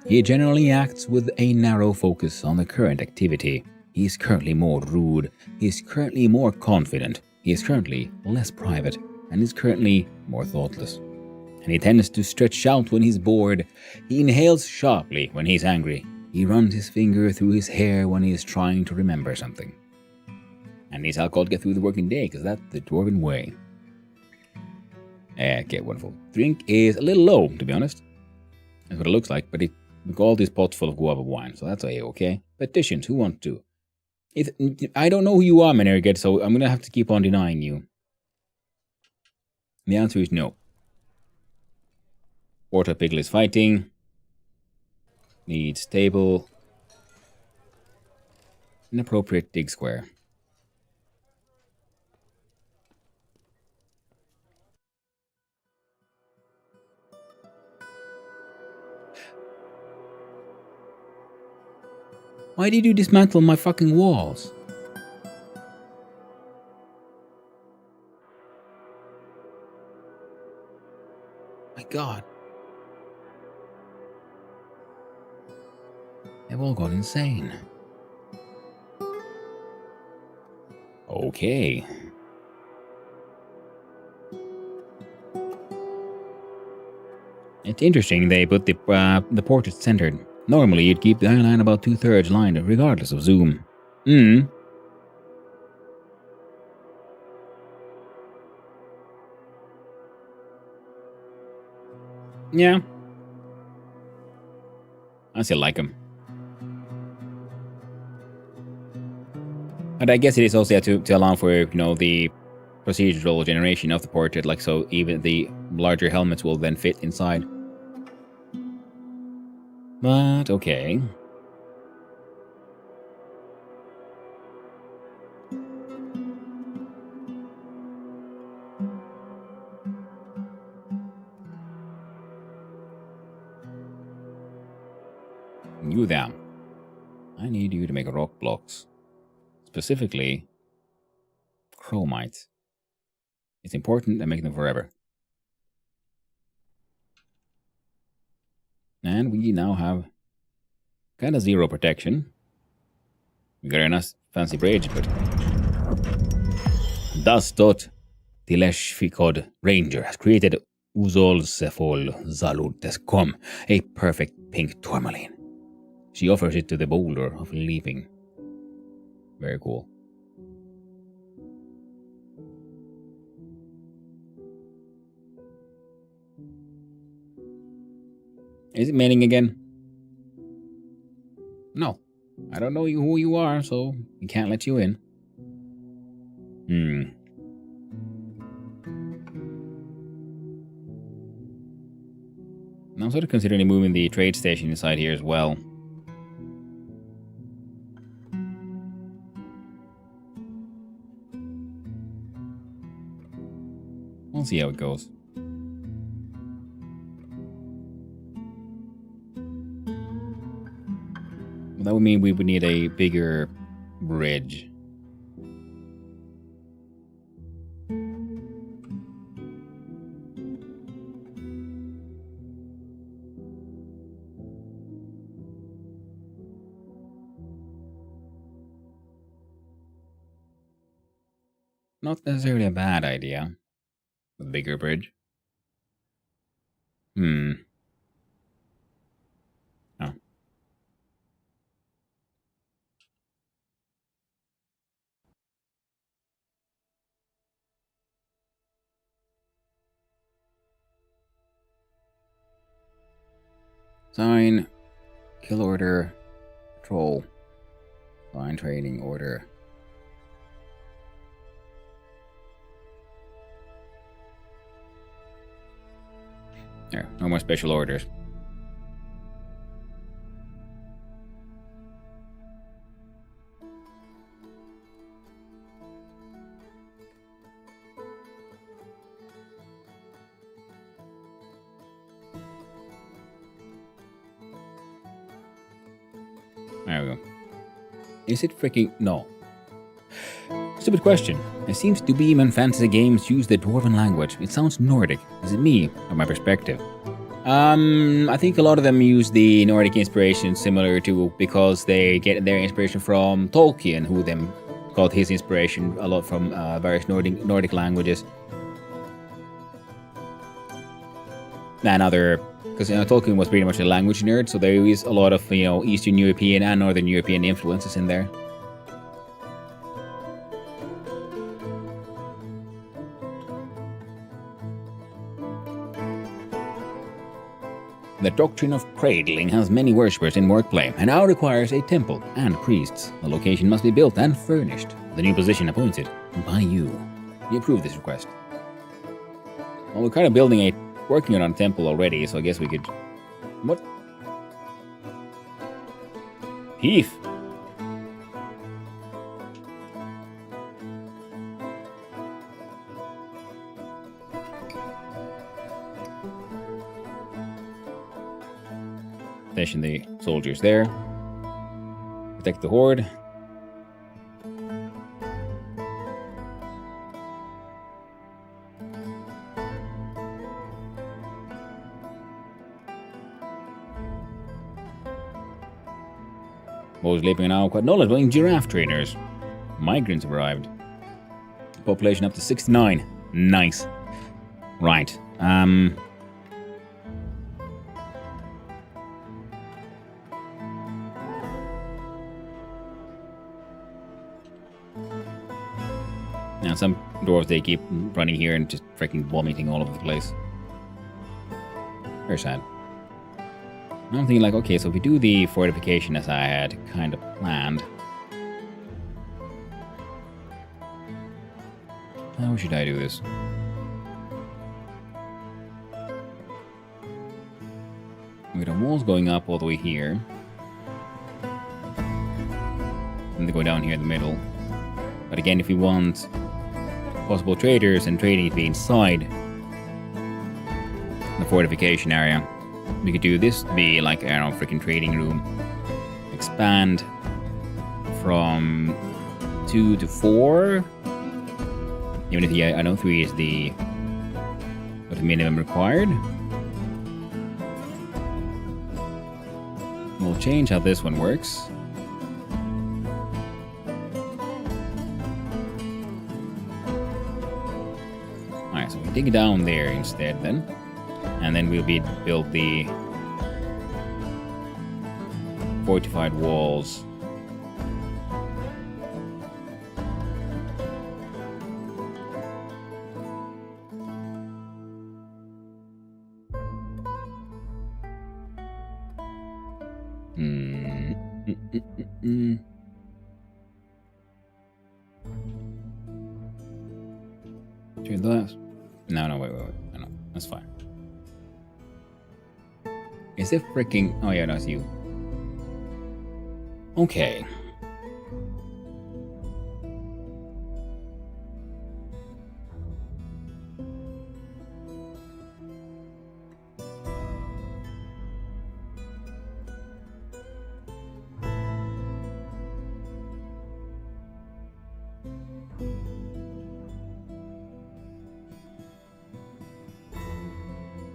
He generally acts with a narrow focus on the current activity. He is currently more rude. He is currently more confident. He is currently less private. And is currently more thoughtless. And he tends to stretch out when he's bored. He inhales sharply when he's angry. He runs his finger through his hair when he is trying to remember something. And needs alcohol to get through the working day, because that's the dwarven way. Okay, wonderful. Drink is a little low, to be honest. That's what it looks like, but we've got all these pots full of guava wine, so that's okay. Petitions, who want to? I don't know who you are, Menerged, so I'm going to have to keep on denying you. The answer is no. Water Pickle is fighting. Needs stable. An appropriate dig square. Why did you dismantle my fucking walls? My God. They've all gone insane. Okay. It's interesting they put the portrait centered. Normally you'd keep the eyeline about 2/3 lined regardless of zoom. Yeah. I still like them. And I guess it is also to allow for, the procedural generation of the portrait, like so even the larger helmets will then fit inside. But, okay. You there. I need you to make rock blocks. specifically chromites. It's important and make them forever. And we now have kind of zero protection. We got a nice fancy bridge, but thus dot Tileshfikod Ranger has created Uzolsefol Zalutescom, a perfect pink tourmaline. She offers it to the boulder of leaping. Very cool. Is it maining again? No. I don't know who you are, so we can't let you in. I'm sort of considering moving the trade station inside here as well. We'll see how it goes. Well, that would mean we would need a bigger bridge. Not necessarily a bad idea. A bigger bridge. Oh. Sign. Kill order. Patrol. Line training order. There, no more special orders. There we go. Is it freaking... No. Stupid question. It seems to be when fantasy games use the Dwarven language. It sounds Nordic. Is it me, or my perspective? I think a lot of them use the Nordic inspiration similar to because they get their inspiration from Tolkien, who then got his inspiration a lot from various Nordic languages. And other... Because Tolkien was pretty much a language nerd, so there is a lot of Eastern European and Northern European influences in there. The doctrine of cradling has many worshippers in Workplay, and now requires a temple and priests. The location must be built and furnished. The new position appointed by you. You approve this request. Well, we're kind of working on a temple already, so I guess we could... What? Heath! Station the soldiers there. Protect the horde. Those sleeping now quite knowledgeable giraffe trainers. Migrants have arrived. Population up to 69. Nice. Right. Now some dwarves, they keep running here and just freaking vomiting all over the place. Very sad. I'm thinking like, okay, so if we do the fortification as I had kind of planned, how should I do this? We got walls going up all the way here. And they go down here in the middle. But again, if we want possible traders and trading to be inside the fortification area, we could do this to be like, I don't know, freaking trading room. Expand from 2 to 4. Even if I know 3 is the minimum required. We'll change how this one works. Alright, so we dig down there instead then. And then we'll build the fortified walls. Turn that. No, wait. No, that's fine. Is it freaking? Oh yeah, that's you. Okay.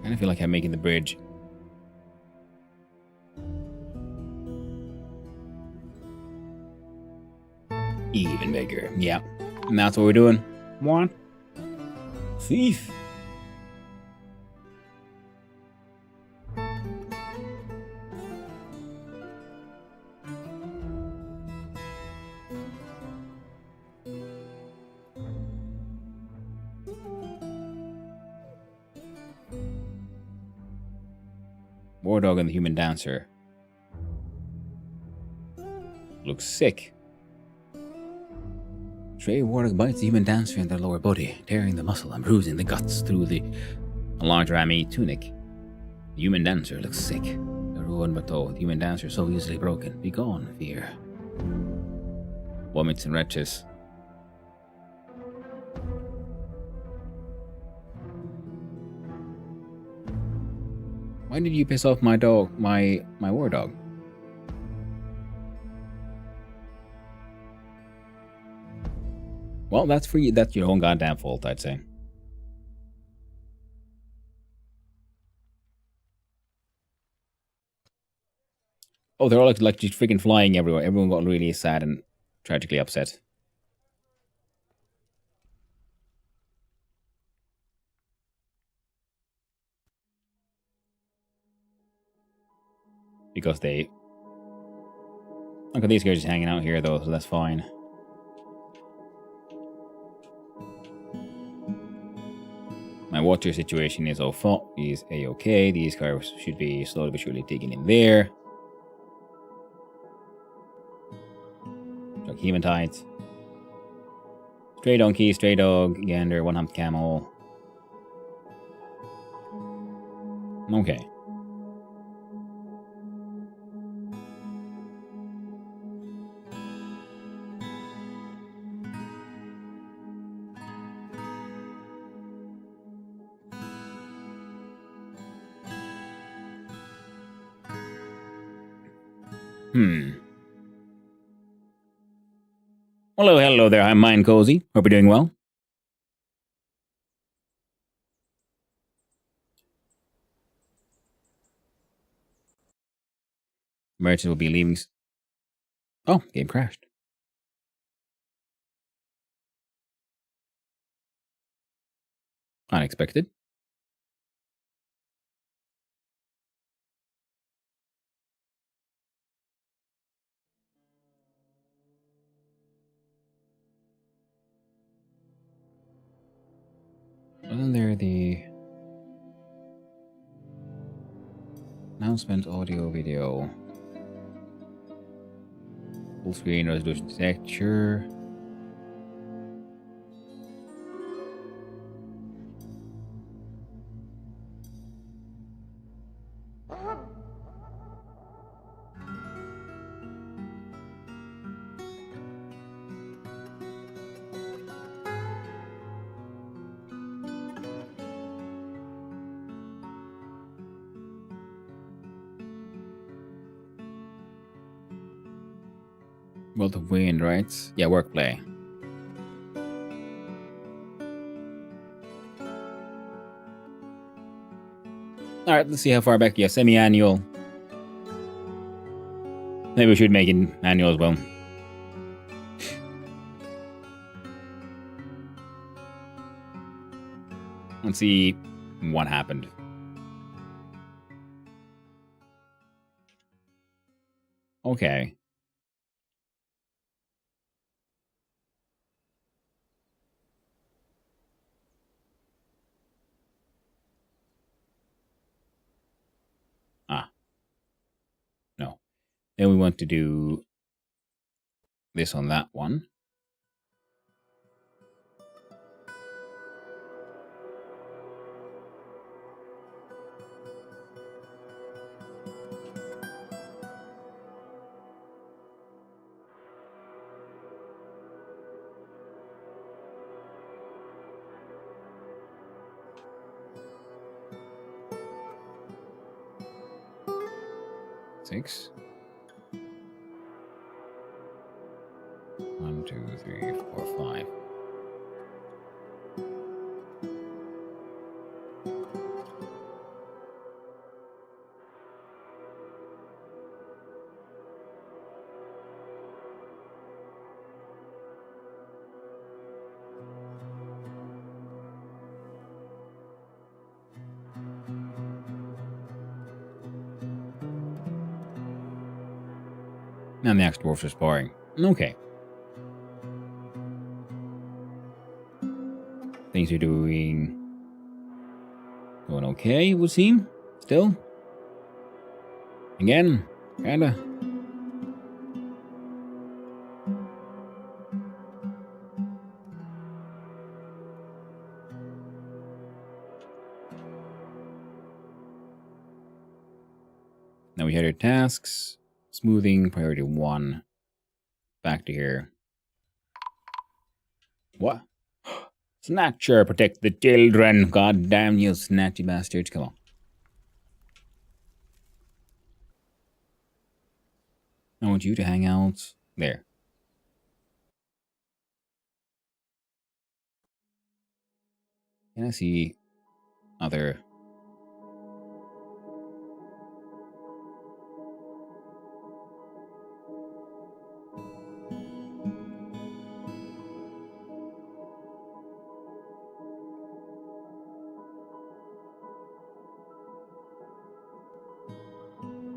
I feel like I'm making the bridge. Even bigger. Yeah. And that's what we're doing. One. Thief. War Dog and the Human Dancer. Looks sick. Stray War Dog bites the Human Dancer in their lower body, tearing the muscle and bruising the guts through the large rammy tunic. The Human Dancer looks sick. The ruined bateau, the Human Dancer so easily broken. Be gone, fear. Vomits and retches. Why did you piss off my dog, my war dog? Well, that's for you. That's your own goddamn fault, I'd say. Oh, they're all like just freaking flying everywhere. Everyone got really sad and tragically upset. Because they... Look at these guys just hanging out here, though, so that's fine. My water situation is a-okay. These guys should be slowly but surely digging in there. Like Hematite. Stray donkey, stray dog, gander, one-humped camel. Okay. Hello there. I'm Mind Cozy. Hope you're doing well. Merchants will be leaving. Oh, game crashed. Unexpected. Wasn't there the announcement audio video? Full screen resolution texture. World of Wind, right? Yeah, Workplay. Alright, let's see how far back. Yeah, semi-annual. Maybe we should make it annual as well. Let's see what happened. Okay. No. Then we want to do this on that one. Six. 1, 2, 3, 4, 5. Now the next dwarfs are sparring. Okay. Things are going okay, it would seem. Still. Again, kinda. Now we had our tasks. Smoothing, priority 1. Back to here. What? Snatcher, protect the children. God damn you, snatchy bastards. Come on. I want you to hang out there. Can I see other...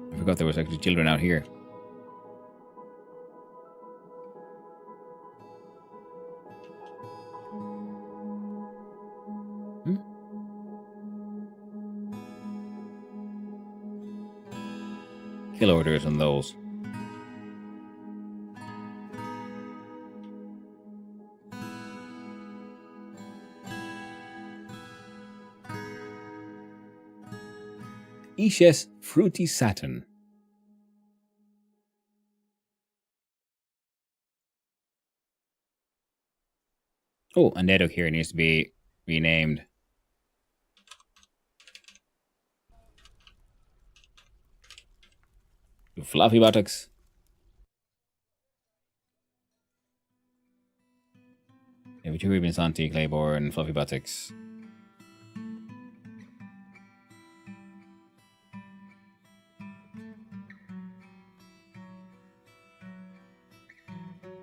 I forgot there was actually children out here. Kill orders on those. Ishes fruity satin. Oh, and Nedok here needs to be renamed. Fluffy buttocks. Maybe 2 ribbons, Santi, Claiborne, Fluffy buttocks.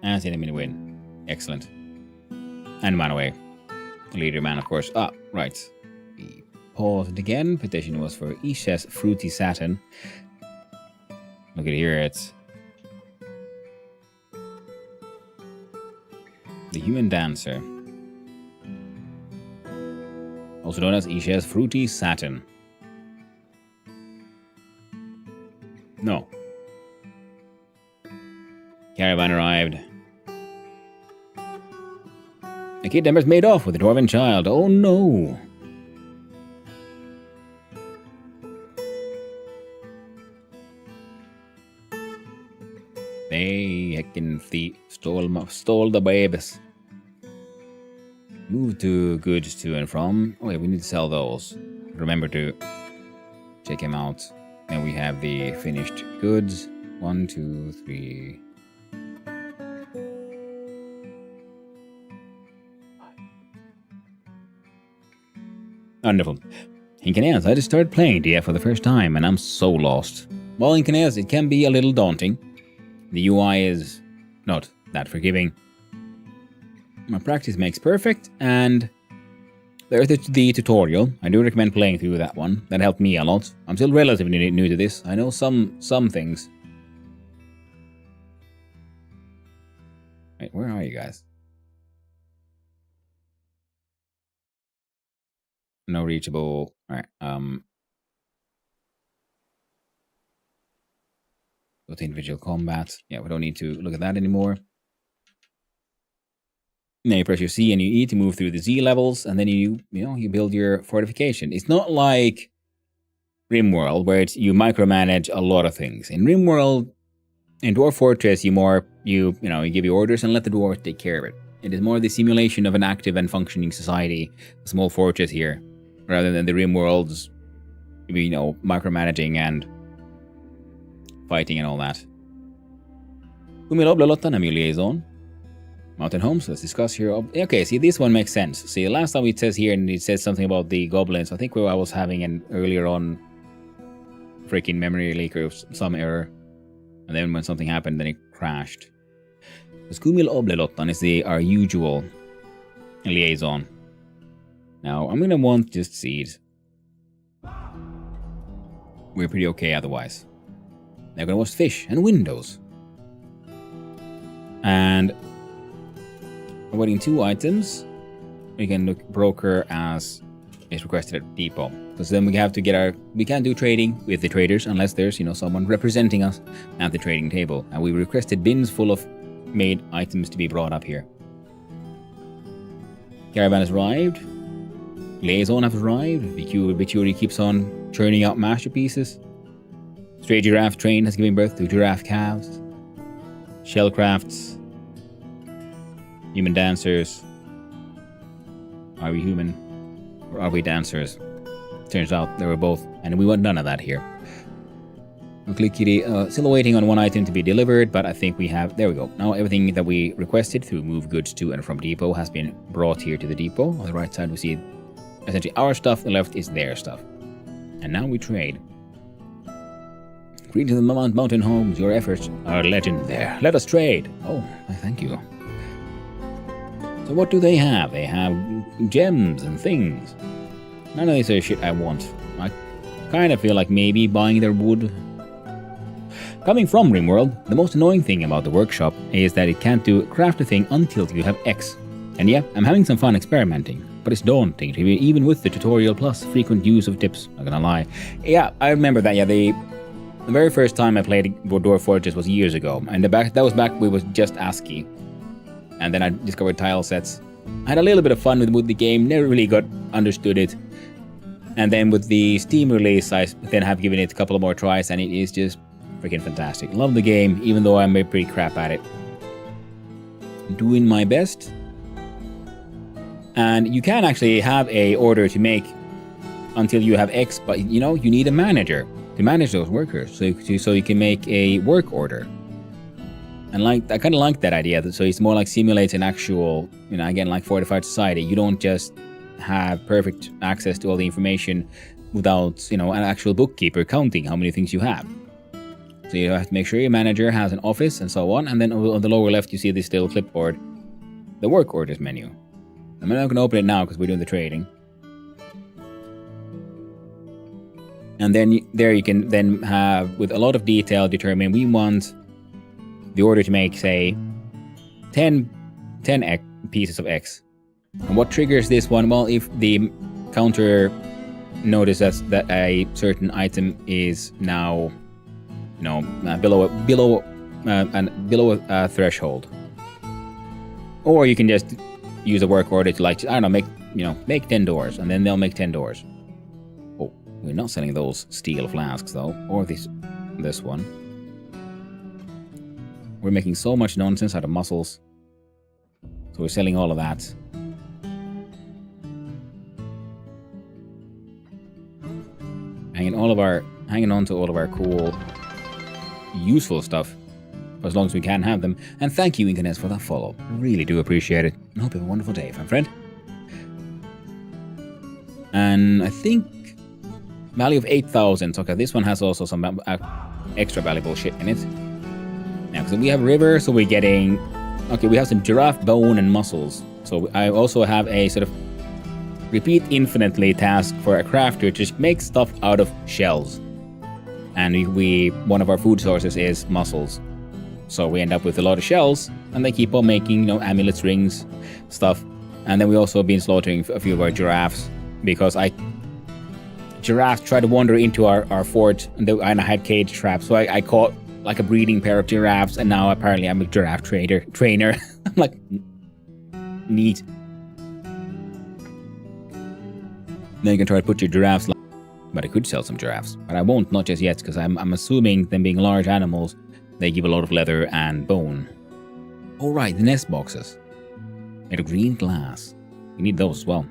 And see enemy win. Excellent. And man away. Leader man, of course. Ah, right. We paused again. Petition was for Ishes fruity satin. Look at here, it's the human dancer. Also known as Ishes fruity satin. No. Caravan arrived. The kidnappers made off with the dwarven child. Oh no! They heckin' thief stole the babies. Move to goods to and from. Oh yeah, we need to sell those. Remember to check him out. Then we have the finished goods. 1, 2, 3, Wonderful. Incaneas, I just started playing DF for the first time and I'm so lost. Well, Incaneas, it can be a little daunting. The UI is not that forgiving. My practice makes perfect, and there's the tutorial. I do recommend playing through that one. That helped me a lot. I'm still relatively new to this. I know some things. Wait, where are you guys? No reachable. Alright, go to individual combat. Yeah, we don't need to look at that anymore. Now you press your C and your E to move through the Z levels, and then you build your fortification. It's not like RimWorld, where you micromanage a lot of things. In RimWorld, in Dwarf Fortress, you give your orders and let the dwarves take care of it. It is more the simulation of an active and functioning society, a small fortress here, rather than the RimWorld's, micromanaging and fighting and all that. I'm your liaison. Mountain homes, let's discuss here. Okay, see, this one makes sense. See, last time it says here, and it says something about the goblins. I think I was having an earlier on freaking memory leak or some error. And then when something happened, then it crashed. Skumil Oblelottan is our usual liaison. Now, I'm going to want just seeds. We're pretty okay otherwise. They're going to want fish and windows. And awaiting 2 items. We can look broker as is requested at depot. Because then we have to we can't do trading with the traders unless there's, someone representing us at the trading table. And we requested bins full of made items to be brought up here. Caravan has arrived. Liaison has arrived. Vicuri keeps on churning out masterpieces. Stray giraffe train has given birth to giraffe calves. Shellcrafts. Human dancers. Are we human? Or are we dancers? Turns out they were both, and we want none of that here. Clickety, still waiting on one item to be delivered, but I think we have. There we go. Now everything that we requested to move goods to and from depot has been brought here to the depot. On the right side, we see essentially our stuff. The left is their stuff. And now we trade. Greetings to the mountain homes. Your efforts are legend there. Let us trade. Oh, thank you. So what do they have? They have gems and things. None of this is shit I want. I kind of feel like maybe buying their wood. Coming from RimWorld, the most annoying thing about the workshop is that it can't do craft a thing until you have X. And yeah, I'm having some fun experimenting, but it's daunting, even with the tutorial plus frequent use of tips, not gonna lie. Yeah, I remember that, the very first time I played Dwarf Fortress was years ago, and that was back when it was just ASCII. And then I discovered tile sets. I had a little bit of fun with the game, never really understood it. And then with the Steam release, I then have given it a couple of more tries, and it is just freaking fantastic. Love the game, even though I'm pretty crap at it. Doing my best. And you can actually have a order to make until you have X, but you need a manager to manage those workers, so you can make a work order. And I kind of like that idea. So it's more like simulates an actual, again, like fortified society. You don't just have perfect access to all the information without, an actual bookkeeper counting how many things you have. So you have to make sure your manager has an office and so on. And then on the lower left, you see this little clipboard, the work orders menu. I'm not going to open it now because we're doing the trading. And then there you can then have, with a lot of detail, determine we want the order to make, say, 10 pieces of X. And what triggers this one? Well, if the counter notices that a certain item is now, below a threshold, or you can just use a work order to make 10 doors, and then they'll make 10 doors. Oh, we're not selling those steel flasks though, or this one. We're making so much nonsense out of muscles. So we're selling all of that. Hanging on to all of our cool, useful stuff. For as long as we can have them. And thank you, Incanes, for that follow. I really do appreciate it. I hope you have a wonderful day, my friend. And I think value of 8,000. Okay, this one has also some extra valuable shit in it. Now, so we have river, so we're getting... Okay, we have some giraffe bone and muscles. So I also have a sort of repeat infinitely task for a crafter to just make stuff out of shells. And one of our food sources is mussels. So we end up with a lot of shells, and they keep on making, amulets, rings, stuff. And then we also been slaughtering a few of our giraffes, because giraffes tried to wander into our fort, and I had cage traps, so I caught like a breeding pair of giraffes, and now apparently I'm a giraffe trainer. I'm like, neat. Then you can try to put your giraffes, but I could sell some giraffes, but I won't, not just yet, because I'm assuming them being large animals, they give a lot of leather and bone. Oh right, the nest boxes. Made of green glass. We need those as well,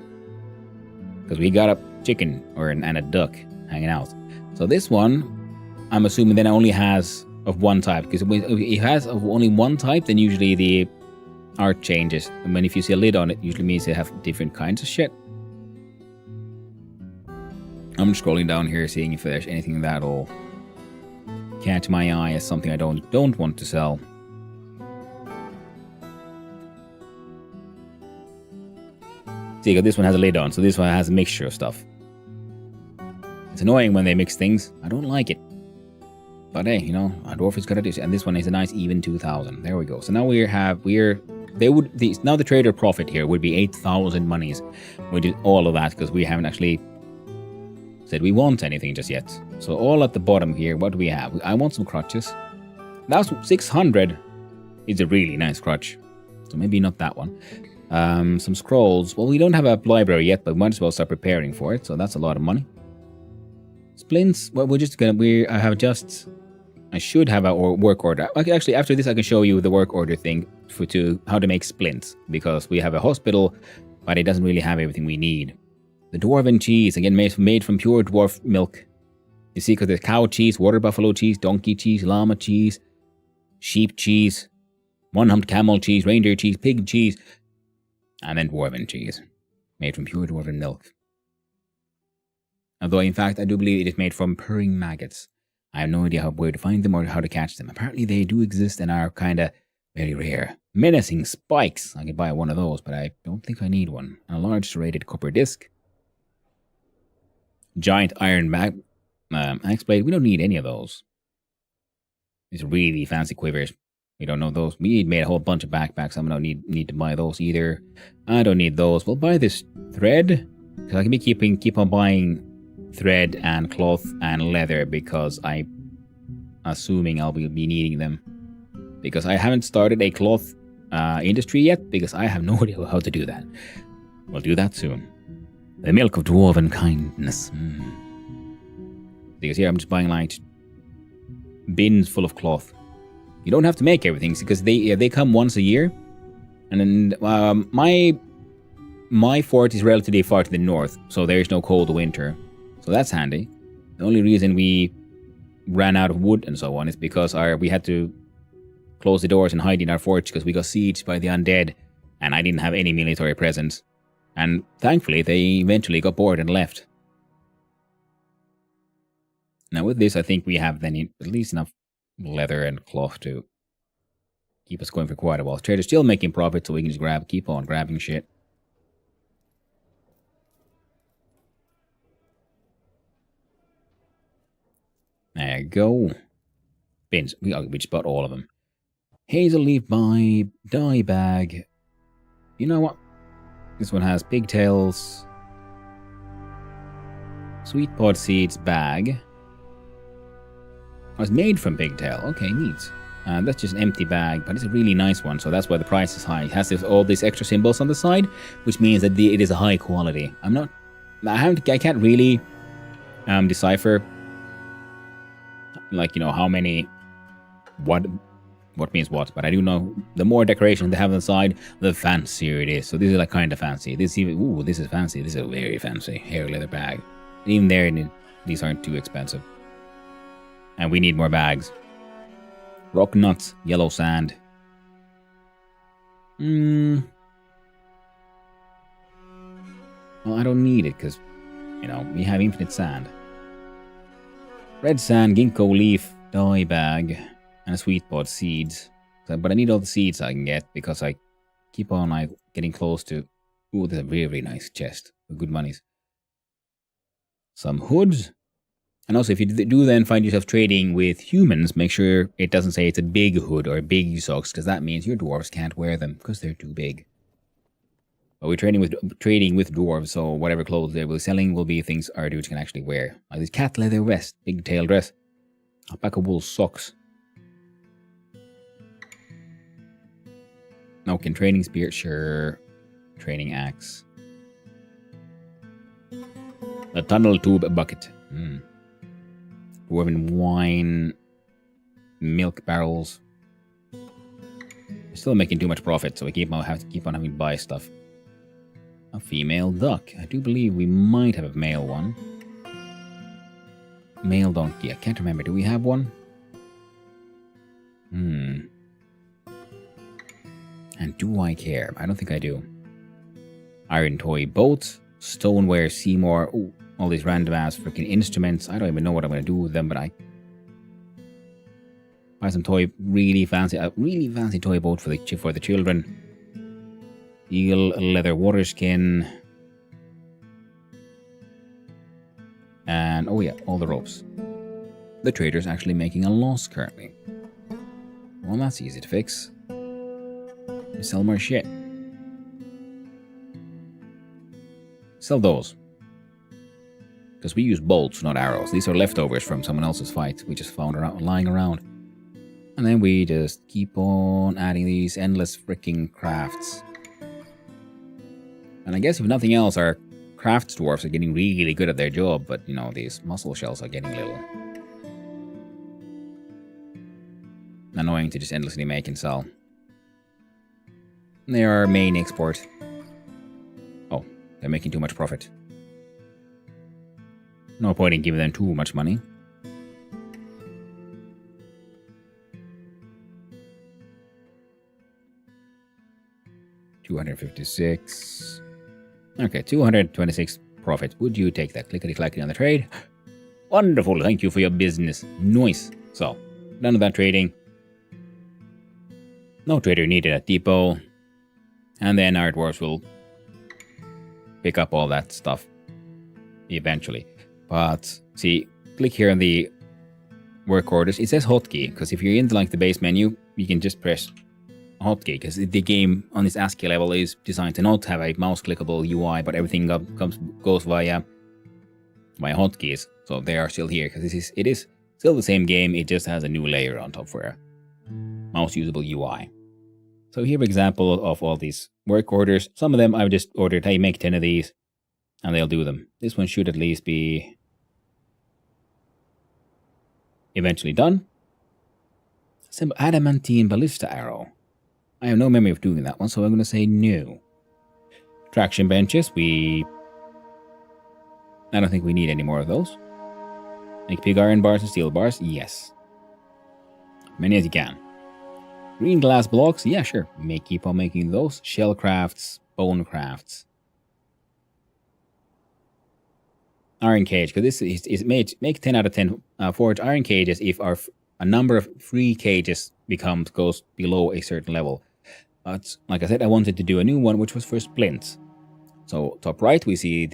because we got a chicken and a duck hanging out. So this one, I'm assuming then only has of one type, because if it has of only one type, then usually the art changes. And when if you see a lid on it, usually means they have different kinds of shit. I'm scrolling down here, seeing if there's anything that'll catch my eye as something I don't want to sell. See, this one has a lid on, so this one has a mixture of stuff. It's annoying when they mix things. I don't like it. But hey, a dwarf has got to do it. And this one is a nice even 2,000. There we go. So now now the trader profit here would be 8,000 monies. We did all of that because we haven't actually said we want anything just yet. So all at the bottom here, what do we have? I want some crutches. That's 600 is a really nice crutch. So maybe not that one. Some scrolls. Well, we don't have a library yet, but we might as well start preparing for it. So that's a lot of money. Splints. Well, I should have a work order. Actually, after this, I can show you the work order thing how to make splints, because we have a hospital, but it doesn't really have everything we need. The dwarven cheese, again, made from pure dwarf milk. You see, because there's cow cheese, water buffalo cheese, donkey cheese, llama cheese, sheep cheese, one-humped camel cheese, reindeer cheese, pig cheese, and then dwarven cheese, made from pure dwarven milk. Although, in fact, I do believe it is made from purring maggots. I have no idea where to find them or how to catch them. Apparently, they do exist and are kind of very rare. Menacing spikes. I could buy one of those, but I don't think I need one. A large serrated copper disc. Giant iron axe blade. We don't need any of those. These really fancy quivers. We don't know those. We made a whole bunch of backpacks. I don't need to buy those either. I don't need those. We'll buy this thread, because I can keep on buying thread and cloth and leather, because I'm assuming I'll be needing them. Because I haven't started a cloth industry yet, because I have no idea how to do that. We'll do that soon. The milk of dwarven kindness. Because here I'm just buying like bins full of cloth. You don't have to make everything, because they come once a year. And then my fort is relatively far to the north, so there is no cold winter. So that's handy. The only reason we ran out of wood and so on is because we had to close the doors and hide in our fort because we got sieged by the undead, and I didn't have any military presence. And thankfully, they eventually got bored and left. Now with this, I think we have then at least enough leather and cloth to keep us going for quite a while. Trader's still making profit, so we can just keep on grabbing shit. There you go. Bins. We just bought all of them. Hazel leaf dye bag. You know what? This one has pigtails. Sweet pod seeds bag. Oh, it's made from pigtail. Okay, neat. That's just an empty bag, but it's a really nice one, so that's why the price is high. It has all these extra symbols on the side, which means that it is a high quality. I can't really decipher, like, how many, what means what, but I do know the more decoration they have on the side, the fancier it is. So this is like kind of fancy. This is fancy. This is a very fancy hair leather bag. Even there, these aren't too expensive. And we need more bags. Rock nuts, yellow sand. Well, I don't need it because You know, we have infinite sand. Red sand, ginkgo leaf, dye bag, and a sweet pod seeds. But I need all the seeds I can get because I keep on like getting close to. Ooh, there's a very, very nice chest for good monies. Some hoods. And also, if you do then find yourself trading with humans, make sure it doesn't say it's a big hood or big socks, because that means your dwarves can't wear them because they're too big. But we're trading with dwarves, so whatever clothes they will be selling will be things our dudes can actually wear. Like this cat leather vest, big tail dress, alpaca wool socks. Okay, training spear, sure. Training axe. A tunnel tube bucket. Dwarven wine. Milk barrels. We're still making too much profit, so we have to keep on having to buy stuff. A female duck. I do believe we might have a male one. Male donkey. I can't remember. Do we have one? And do I care? I don't think I do. Iron toy boat. Stoneware Seymour. Ooh, all these random ass freaking instruments. I don't even know what I'm going to do with them, but I buy some toy, really fancy toy boat for the children. Eel leather water skin. And oh yeah, all the ropes. The trader's actually making a loss currently. Well, that's easy to fix. We sell more shit. Sell those. Because we use bolts, not arrows. These are leftovers from someone else's fight we just found lying around. And then we just keep on adding these endless freaking crafts. And I guess if nothing else, our crafts dwarfs are getting really good at their job, but you know, these muscle shells are getting a little annoying to just endlessly make and sell. And they are our main export. Oh, they're making too much profit. No point in giving them too much money. $256. Okay, 226 profit. Would you take that? Clickety-clackety on the trade. Wonderful. Thank you for your business. Nice. So, none of that trading. No trader needed at depot. And then our dwarves will pick up all that stuff eventually. But, see, click here on the work orders. It says hotkey, because if you're in like the base menu, you can just press hotkey, because the game on this ASCII level is designed to not have a mouse clickable UI, but everything goes via hotkeys. So they are still here, because it is still the same game, it just has a new layer on top for a mouse usable UI. So here, for example, of all these work orders. Some of them I've just ordered, hey, make 10 of these, and they'll do them. This one should at least be eventually done. Adamantine ballista arrow. I have no memory of doing that one, so I'm going to say no. Traction benches, I don't think we need any more of those. Make pig iron bars and steel bars, yes. Many as you can. Green glass blocks, yeah, sure. Keep on making those. Shell crafts, bone crafts. Iron cage, because this is make 10 out of 10 forge iron cages if a number of free cages goes below a certain level. But like I said, I wanted to do a new one, which was for splints. So top right, we see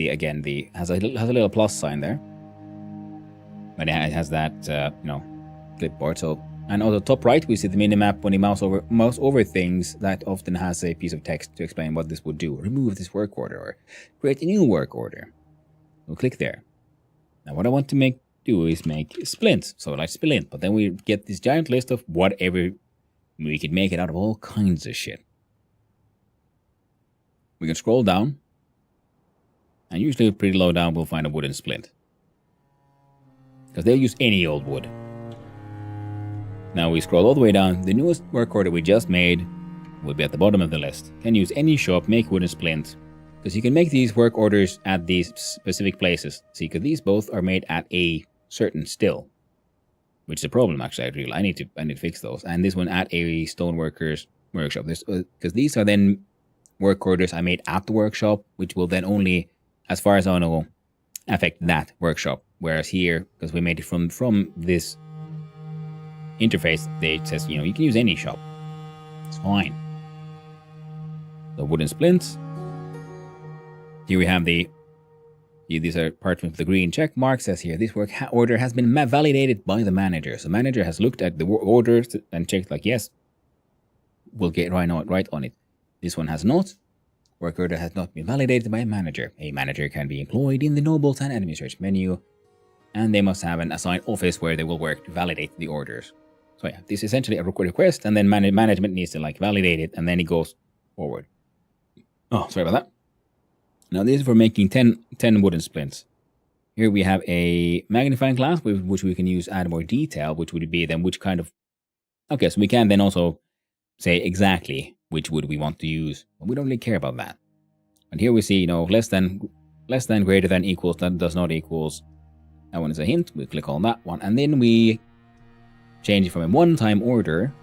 has a little plus sign there, but it has that clipboard. So, and also top right, we see the minimap. When you mouse over things, that often has a piece of text to explain what this would do. Remove this work order or create a new work order. We'll click there. Now what I want to do is make splints. So like splint, but then we get this giant list of whatever we could make it out of all kinds of shit. We can scroll down, and usually pretty low down we'll find a wooden splint, because they'll use any old wood. Now we scroll all the way down. The newest work order we just made will be at the bottom of the list. Can use any shop, make wooden splint. Because you can make these work orders at these specific places. See, because these both are made at a certain still, which is a problem actually. I need to fix those. And this one at a stoneworker's workshop. Because these are then work orders I made at the workshop, which will then only, as far as I know, affect that workshop. Whereas here, because we made it from this interface, it says, you can use any shop. It's fine. The wooden splints. Here we have these are parts with the green check mark. Says here, this work order has been validated by the manager. So manager has looked at the orders and checked like, yes, we'll get right on it. This one has not. Work order has not been validated by a manager. A manager can be employed in the nobles and administration menu, and they must have an assigned office where they will work to validate the orders. So yeah, this is essentially a request, and then management needs to validate it, and then it goes forward. Oh, sorry about that. Now this is for making 10 wooden splints. Here we have a magnifying glass, which we can use add more detail, which would be then which kind of... Okay, so we can then also say exactly which wood we want to use, but we don't really care about that. And here we see, less than, greater than, equals, that does not equals. That one is a hint. We click on that one, and then we change it from a one-time order.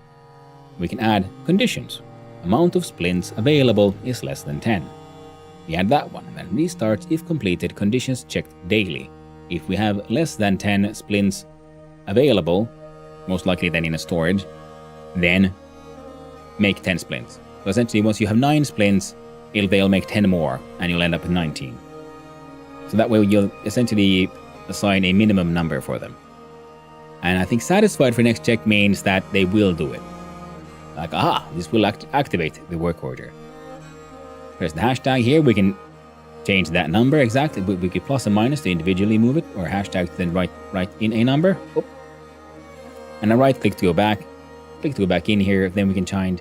We can add conditions. Amount of splints available is less than 10. We add that one, and then restarts if completed. Conditions checked daily. If we have less than 10 splints available, most likely then in a storage, then make 10 splints. So essentially, once you have 9 splints, they'll make 10 more, and you'll end up with 19. So that way you'll essentially assign a minimum number for them. And I think satisfied for next check means that they will do it. Like, aha, this will activate the work order. Press the hashtag here, we can change that number exactly. We could plus and minus to individually move it, or hashtag to then write in a number. Oop. And I right click to go back. Click to go back in here, then we can change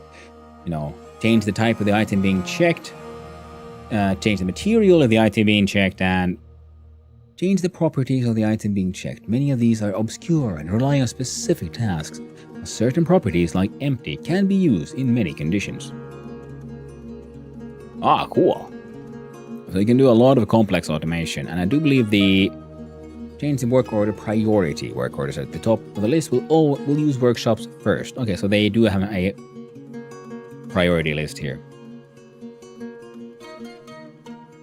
the type of the item being checked, change the material of the item being checked, and change the properties of the item being checked. Many of these are obscure and rely on specific tasks. Certain properties, like empty, can be used in many conditions. Ah, cool. So you can do a lot of complex automation, and I do believe the change the work order priority work orders at the top of the list will use workshops first. Okay, so they do have a priority list here.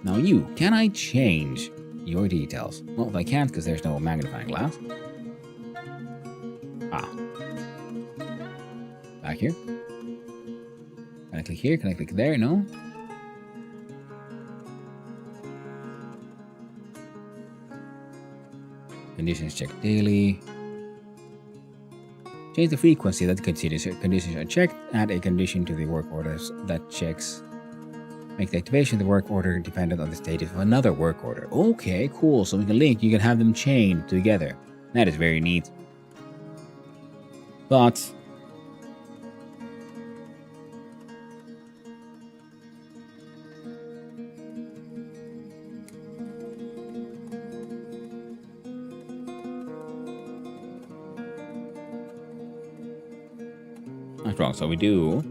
Now can I change your details? Well, I can't because there's no magnifying glass. Back here. Can I click here? Can I click there? No. Conditions checked daily. Change the frequency that conditions are checked. Add a condition to the work orders that checks. Make the activation of the work order dependent on the status of another work order. Okay, cool. So we can link. You can have them chained together. That is very neat. But that's wrong. So we do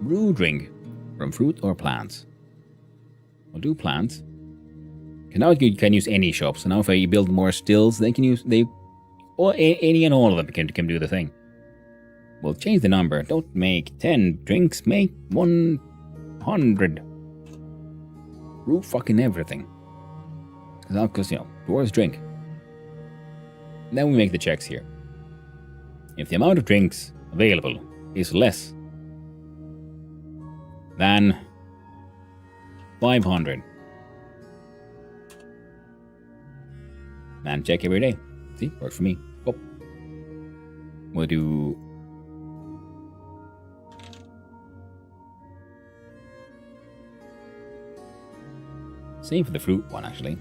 brew drink from fruit or plants. We'll do plants. And now you can use any shop. So now if I build more stills, they can use any and all of them can do the thing. We'll change the number. Don't make 10 drinks, make 100. Brew fucking everything. Because dwarves drink. Then we make the checks here. If the amount of drinks available is less than 500, then check every day. See, works for me. Oh. We'll do same for the fruit one, actually.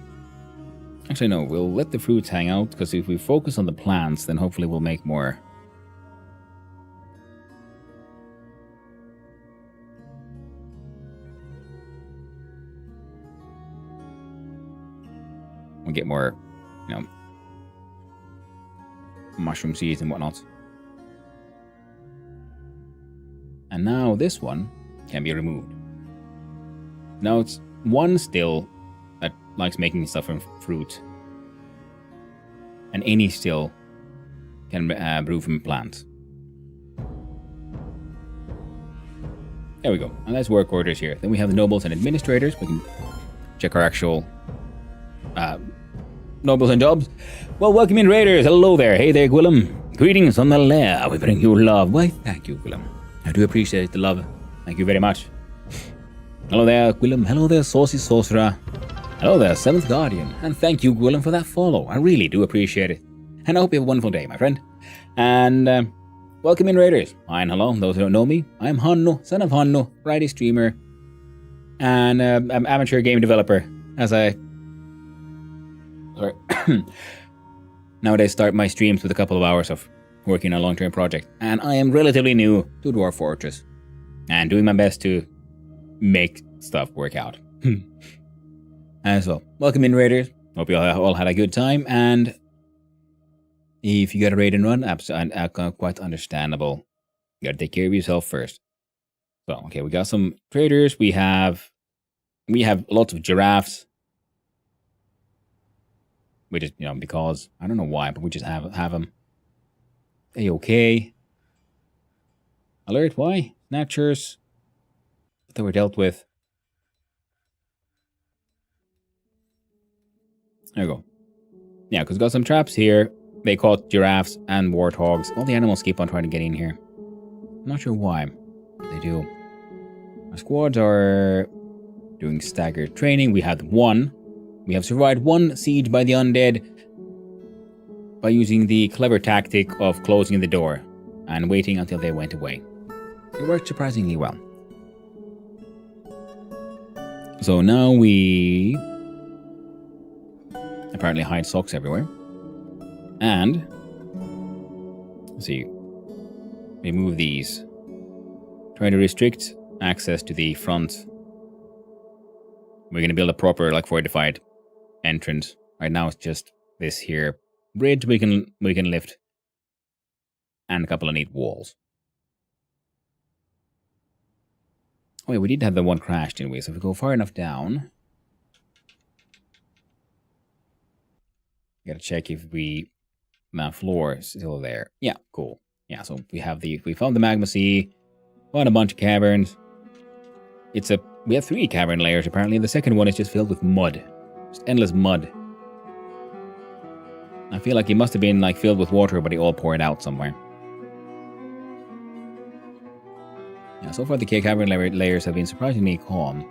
Actually, no, we'll let the fruits hang out, because if we focus on the plants, then hopefully we'll make more. We'll get more, mushroom seeds and whatnot. And now this one can be removed. Now it's one still that likes making stuff from fruit. And any still can brew from plants. There we go. And that's work orders here. Then we have the nobles and administrators. We can check our actual nobles and jobs. Well, welcome in, raiders. Hello there. Hey there, Gwillem. Greetings on the lair. We bring you love. Why, thank you, Gwillem. I do appreciate the love. Thank you very much. Hello there, Gwillem. Hello there, Saucy Sorcerer. Hello there, Seventh Guardian. And thank you, Gwillem, for that follow. I really do appreciate it. And I hope you have a wonderful day, my friend. And welcome in, raiders. Hi and hello. Those who don't know me, I'm Hanno, son of Hanno, variety streamer, and I'm amateur game developer. Nowadays start my streams with a couple of hours of working on a long-term project. And I am relatively new to Dwarf Fortress. And doing my best to make stuff work out. As well. Welcome in, raiders. Hope you all had a good time. And if you got a raid and run, quite understandable. You gotta take care of yourself first. So, okay, we got some traders. We have lots of giraffes. We just, because, I don't know why, but we just have them. A-okay. Alert, why? Snatchers. They were dealt with. There we go. Yeah, because we've got some traps here. They caught giraffes and warthogs. All the animals keep on trying to get in here. I'm not sure why. They do. Our squads are doing staggered training. We have survived one siege by the undead by using the clever tactic of closing the door and waiting until they went away. It worked surprisingly well. So now we apparently hide socks everywhere. And let's see, remove these. Try to restrict access to the front. We're going to build a proper, fortified entrance. Right now it's just this here bridge we can lift, and a couple of neat walls. Oh yeah, we did have the one crash, didn't we? So if we go far enough down, gotta check if that floor is still there. Yeah, cool. Yeah, so we found the magma sea, found a bunch of caverns. We have 3 cavern layers apparently, and the second one is just filled with mud. Just endless mud. I feel like it must have been filled with water, but it all poured out somewhere. Yeah, so far the cavern layers have been surprisingly calm.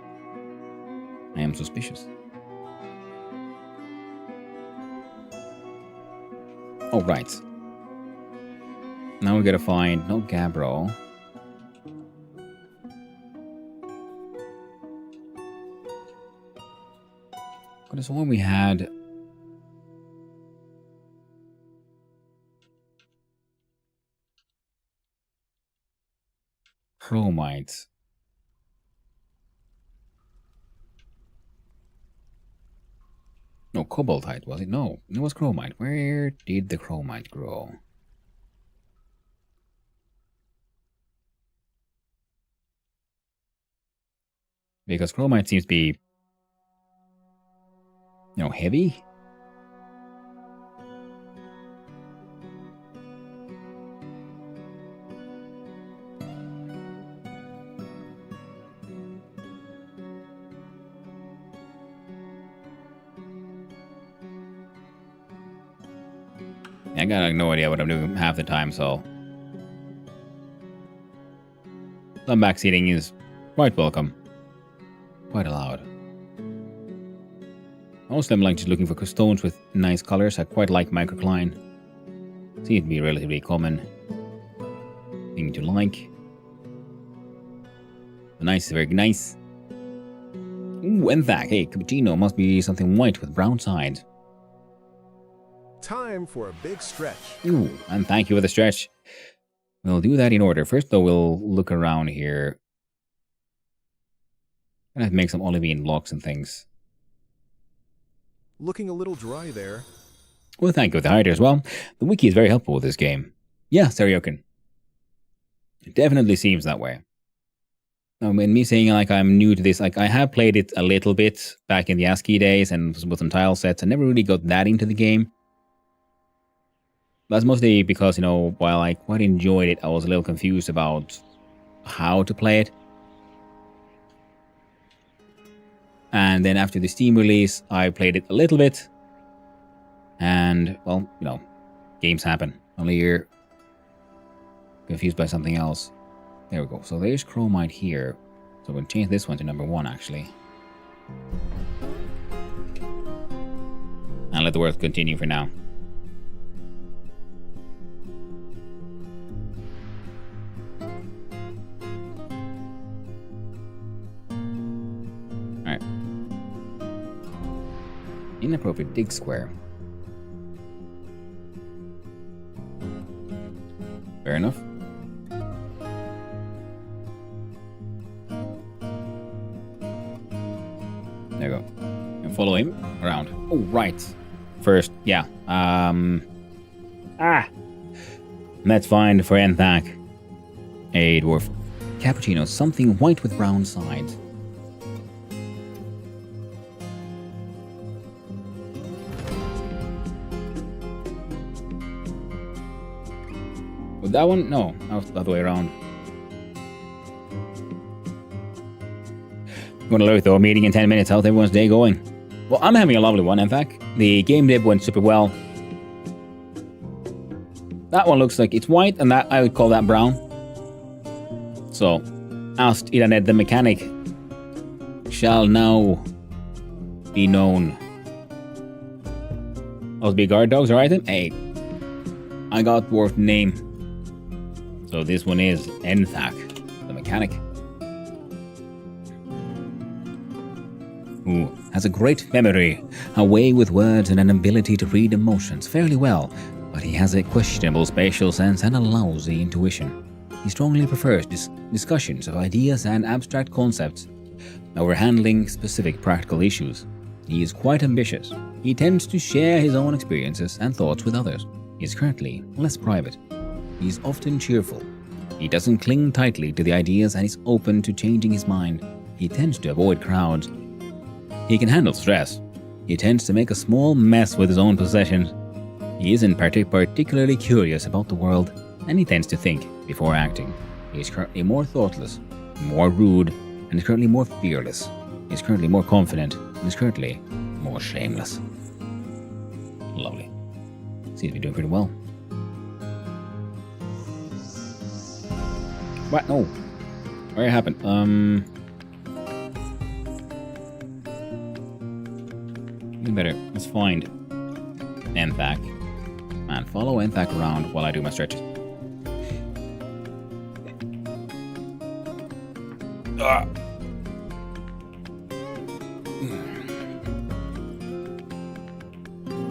I am suspicious. Oh, right. Now we gotta find no Gabbro. What is the one we had? Chromite. No, cobaltite, was it? No, it was chromite. Where did the chromite grow? Because chromite seems to be, heavy. I got no idea what I'm doing half the time, so some backseating is quite welcome. Quite allowed. Mostly I'm just looking for stones with nice colors. I quite like microcline. Seems to be a relatively common thing to like. The nice is very nice. Ooh, in fact, hey, cappuccino must be something white with brown sides. Time for a big stretch. Ooh, and thank you for the stretch. We'll do that in order. First, though, we'll look around here. I have to make some olivine blocks and things. Looking a little dry there. Well, thank you for the hider as well. The wiki is very helpful with this game. Yeah, Seriokin. It definitely seems that way. I mean, me saying I'm new to this, I have played it a little bit back in the ASCII days and with some tile sets. I never really got that into the game. That's mostly because, while I quite enjoyed it, I was a little confused about how to play it. And then after the Steam release, I played it a little bit. And, well, you know, games happen. Only you're confused by something else. There we go. So there's Chromite here. So we'll change this one to number 1, actually. And let the world continue for now. Alright. Inappropriate dig square. Fair enough. There you go. And follow him around. Oh, right. First, yeah. Let's find for Enthak a dwarf cappuccino, something white with brown sides. With that one? No, that was the other way around. Going to alert though, meeting in 10 minutes. How's everyone's day going? Well, I'm having a lovely one, in fact. The game dev went super well. That one looks like it's white, and that I would call that brown. So, asked Iranet the mechanic shall now be known. Those big guard dogs, alright then? Hey, I got dwarf name. So this one is Enthak, the mechanic. Who has a great memory, a way with words and an ability to read emotions fairly well, but he has a questionable spatial sense and a lousy intuition. He strongly prefers discussions of ideas and abstract concepts over handling specific practical issues. He is quite ambitious. He tends to share his own experiences and thoughts with others. He is currently less private. He is often cheerful. He doesn't cling tightly to the ideas and is open to changing his mind. He tends to avoid crowds. He can handle stress. He tends to make a small mess with his own possessions. He isn't particularly curious about the world, and he tends to think before acting. He is currently more thoughtless, more rude, and is currently more fearless. He is currently more confident, and is currently more shameless. Lovely. Seems to be doing pretty well. What? No. Where it happened? Better. Let's find Enthak. And follow Enthak around while I do my stretches.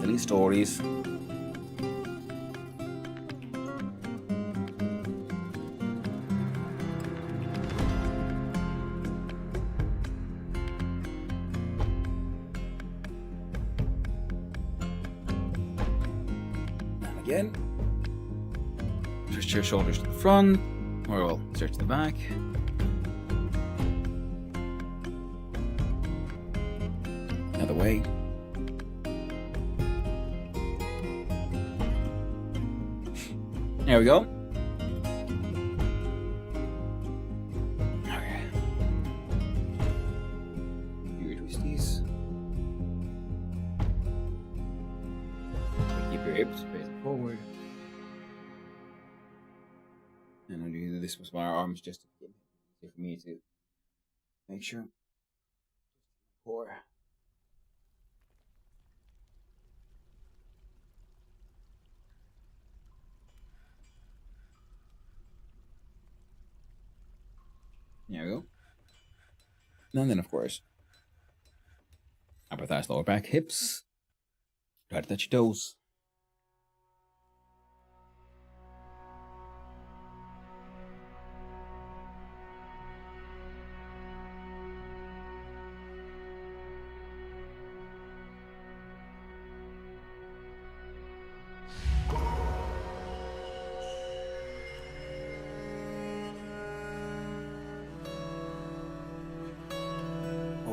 Any stories? Again. Stretch your shoulders to the front, or we'll stretch the back. Other way. There we go. Okay. You twist these. Keep your hips facing forward. And I'll do this with my arms just to get easier for me to make sure. Core. There we go. And then, of course, upper thighs, lower back, hips. Try to touch your toes.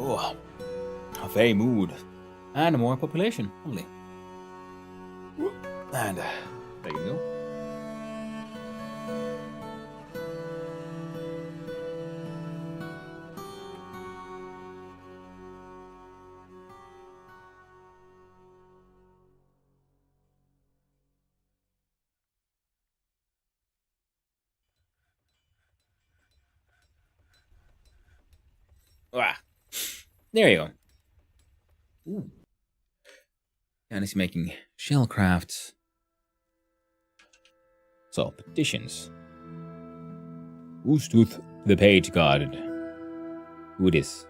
Oh, a very mood. And more population, lovely. And there you go. Ah, there you go. Ooh. And he's making shell crafts. So, petitions. Ustooth the page god. Who it is?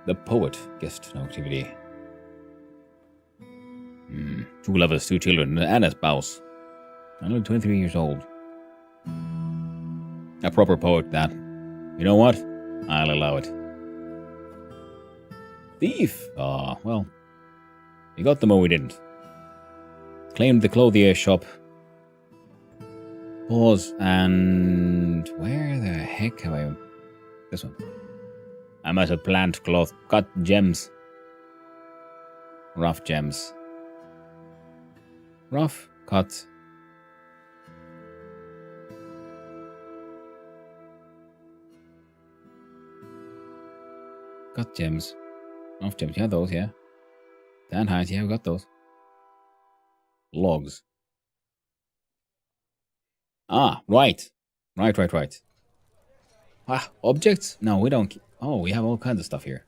The poet. Guest no activity. 2 lovers, 2 children, and a spouse. Only 23 years old. A proper poet, that. You know what? I'll allow it. Thief! Ah, well. We got them or we didn't. Claimed the clothier shop. Pause and... Where the heck have I... This one. I must have plant cloth. Cut gems. Rough gems. Rough cut. Cut gems. Rough gems. Yeah, those, yeah. Tan hides, yeah, we got those. Logs. Ah, right. Right. Ah, objects? No, we don't. Oh, we have all kinds of stuff here.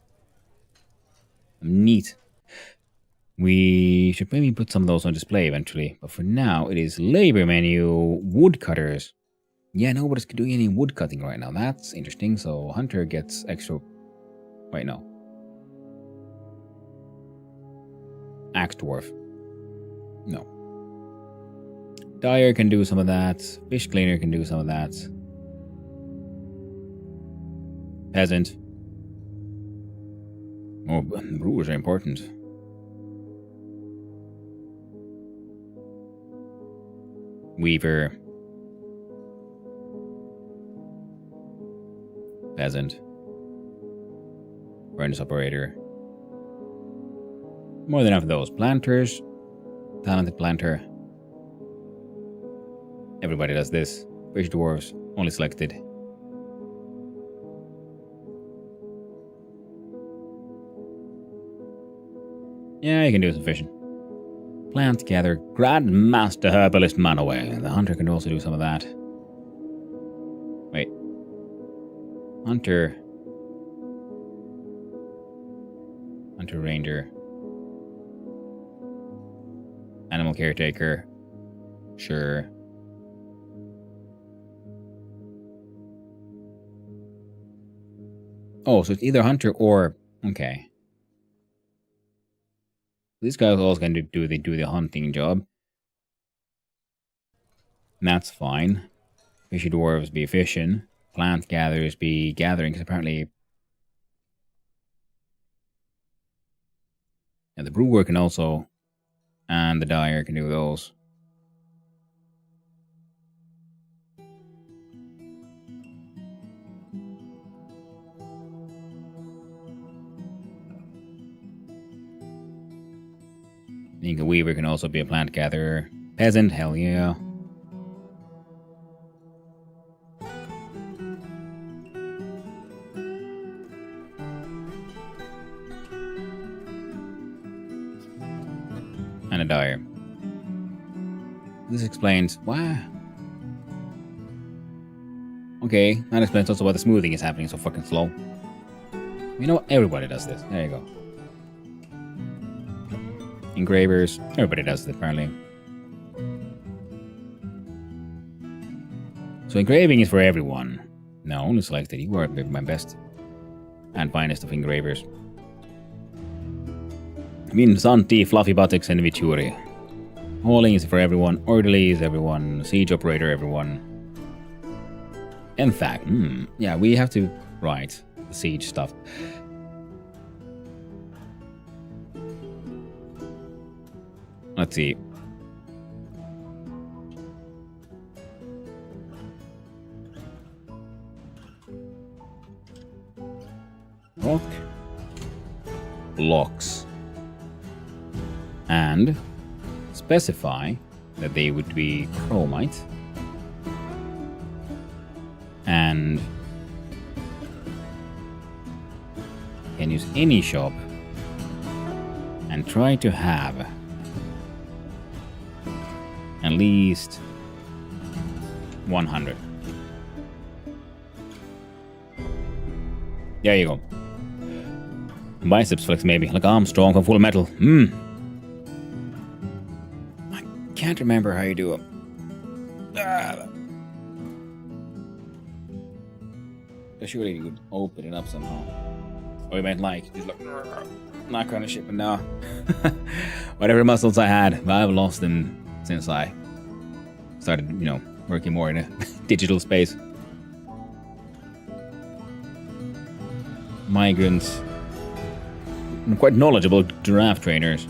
Neat. We should maybe put some of those on display eventually. But for now, it is labor menu, woodcutters. Yeah, nobody's doing any wood cutting right now. That's interesting. So Hunter gets extra... Wait, no. Axe Dwarf. No. Dyer can do some of that. Fish Cleaner can do some of that. Peasant. Oh, brewers are important. Weaver. Peasant. Furnace operator. More than enough of those. Planters. Talented planter. Everybody does this. Fish dwarves. Only selected. Yeah, you can do some fishing. Plant gather. Grandmaster Herbalist Manaway. The hunter can also do some of that. Wait. Hunter. Hunter Ranger. Animal caretaker. Sure. Oh, so it's either hunter or... Okay. These guys are also going to do the hunting job. And that's fine. Fishy dwarves be fishing. Plant gatherers be gathering, because apparently... Yeah, the brewer can also... And the dyer can do those. The weaver can also be a plant gatherer. Peasant, hell yeah. And a dyer. This explains why. Okay, that explains also why the smoothing is happening so fucking slow. You know what? Everybody does this. There you go. Engravers. Everybody does it, apparently. So engraving is for everyone. No, only selected. You are my best and finest of engravers. Santi, Fluffy Buttocks, and Vituri. Hauling is for everyone. Orderly is everyone. Siege operator, everyone. In fact, yeah, we have to write the siege stuff. Let's see. Rock. Blocks. And specify that they would be chromite. And can use any shop and try to have at least 100. There you go. Biceps flex maybe, like Armstrong from Full Metal. I can't remember how you do it. Surely you would open it up somehow. Or you might like, just like, that kind of shit, but no. Whatever muscles I had, I've lost them since I started, you know, working more in a digital space. Migrants. I'm quite knowledgeable giraffe trainers.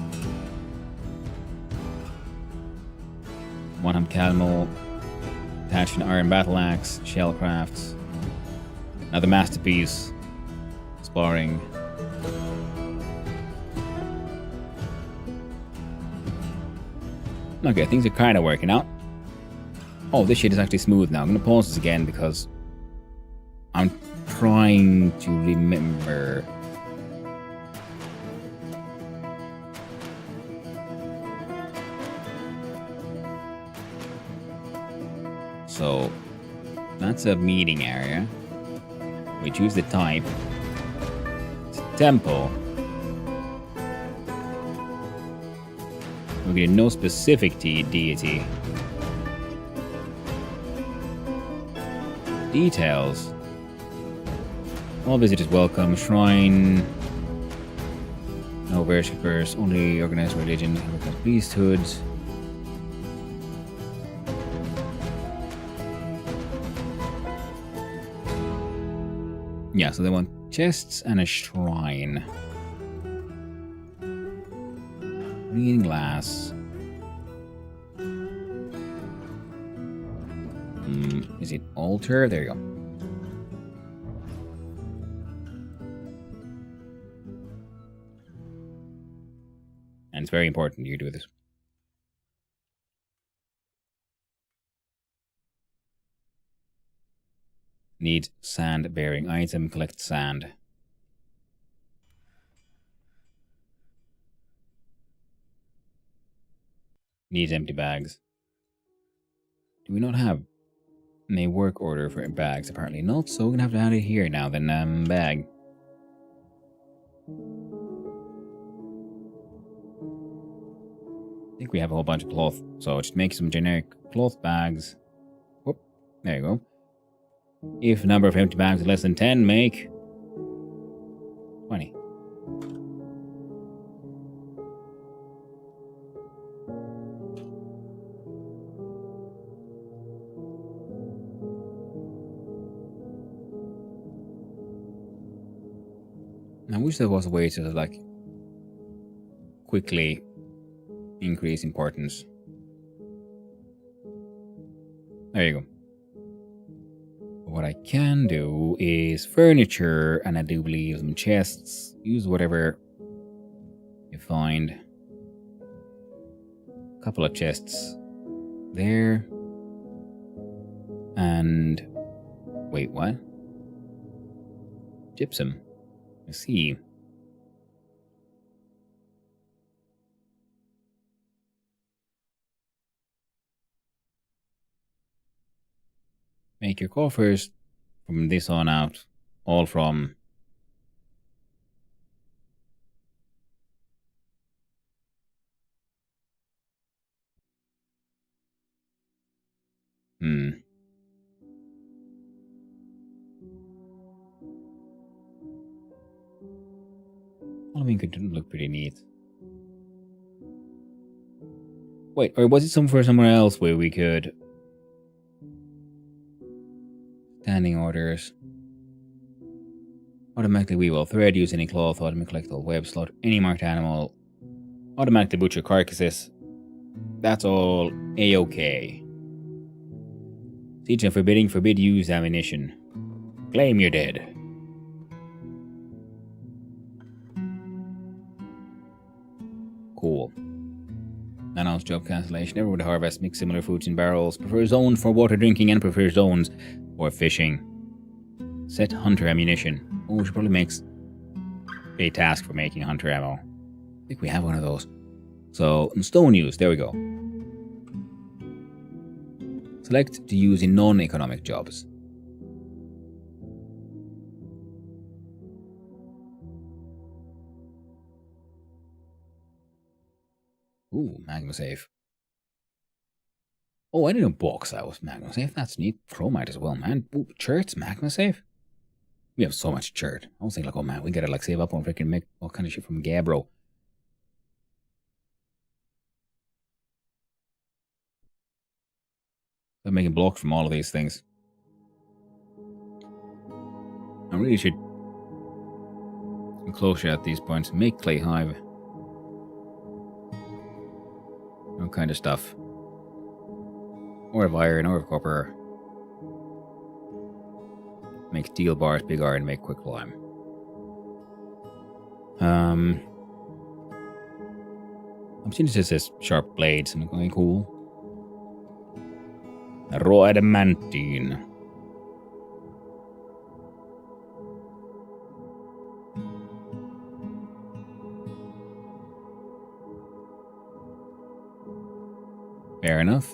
One-hand camel, attached an iron battle axe, shell crafts. Another masterpiece, sparring. Okay, things are kind of working out. Oh, this shit is actually smooth now. I'm going to pause this again because I'm trying to remember. So, that's a meeting area. We choose the type. It's a temple. We get no specific deity. Details. All visitors welcome. Shrine. No worshippers. Only organized religion. Priesthood. Yeah, so they want chests and a shrine. Green glass. Is it altar? There you go. And it's very important you do this. Need sand bearing item. Collect sand. Needs empty bags. Do we not have a work order for bags? Apparently not, so we're gonna have to add it here now then. Bag. I think we have a whole bunch of cloth, so just make some generic cloth bags. Whoop, there you go. If number of empty bags is less than 10, make 20. I wish there was a way to like quickly increase importance. There you go. What I can do is furniture, and I do believe some chests. Use whatever you find. A couple of chests there. And wait, what? Gypsum. I see. Make your coffers from this on out, all from Halloween could look pretty neat. Wait, or was it somewhere else where we could standing orders? Automatically we will thread, use any cloth, automatically collect all web, slaughter any marked animal, automatically butcher carcasses. That's all A-OK. Siege and forbidding, forbid use ammunition. Claim you're dead. Cool. Announced job cancellation. Everyone would harvest, mix similar foods in barrels. Prefer zones for water drinking and prefer zones for fishing. Set hunter ammunition. Oh, we should probably make a task for making hunter ammo. I think we have one of those. So, stone use. There we go. Select to use in non-economic jobs. Ooh, magma safe. Oh, I didn't know bauxite was magma safe. That's neat. Chromite as well, man. Ooh, churt's magma safe? We have so much chert. I was thinking like, oh man, we gotta like save up on freaking make all kind of shit from Gabbro. I'm making blocks from all of these things. I really should close at these points. Make clay hive. All kind of stuff. Ore of iron, ore of copper. Make steel bars, big iron, make quick lime. I'm seeing this says sharp blades, and I'm going cool. Raw adamantine. Fair enough.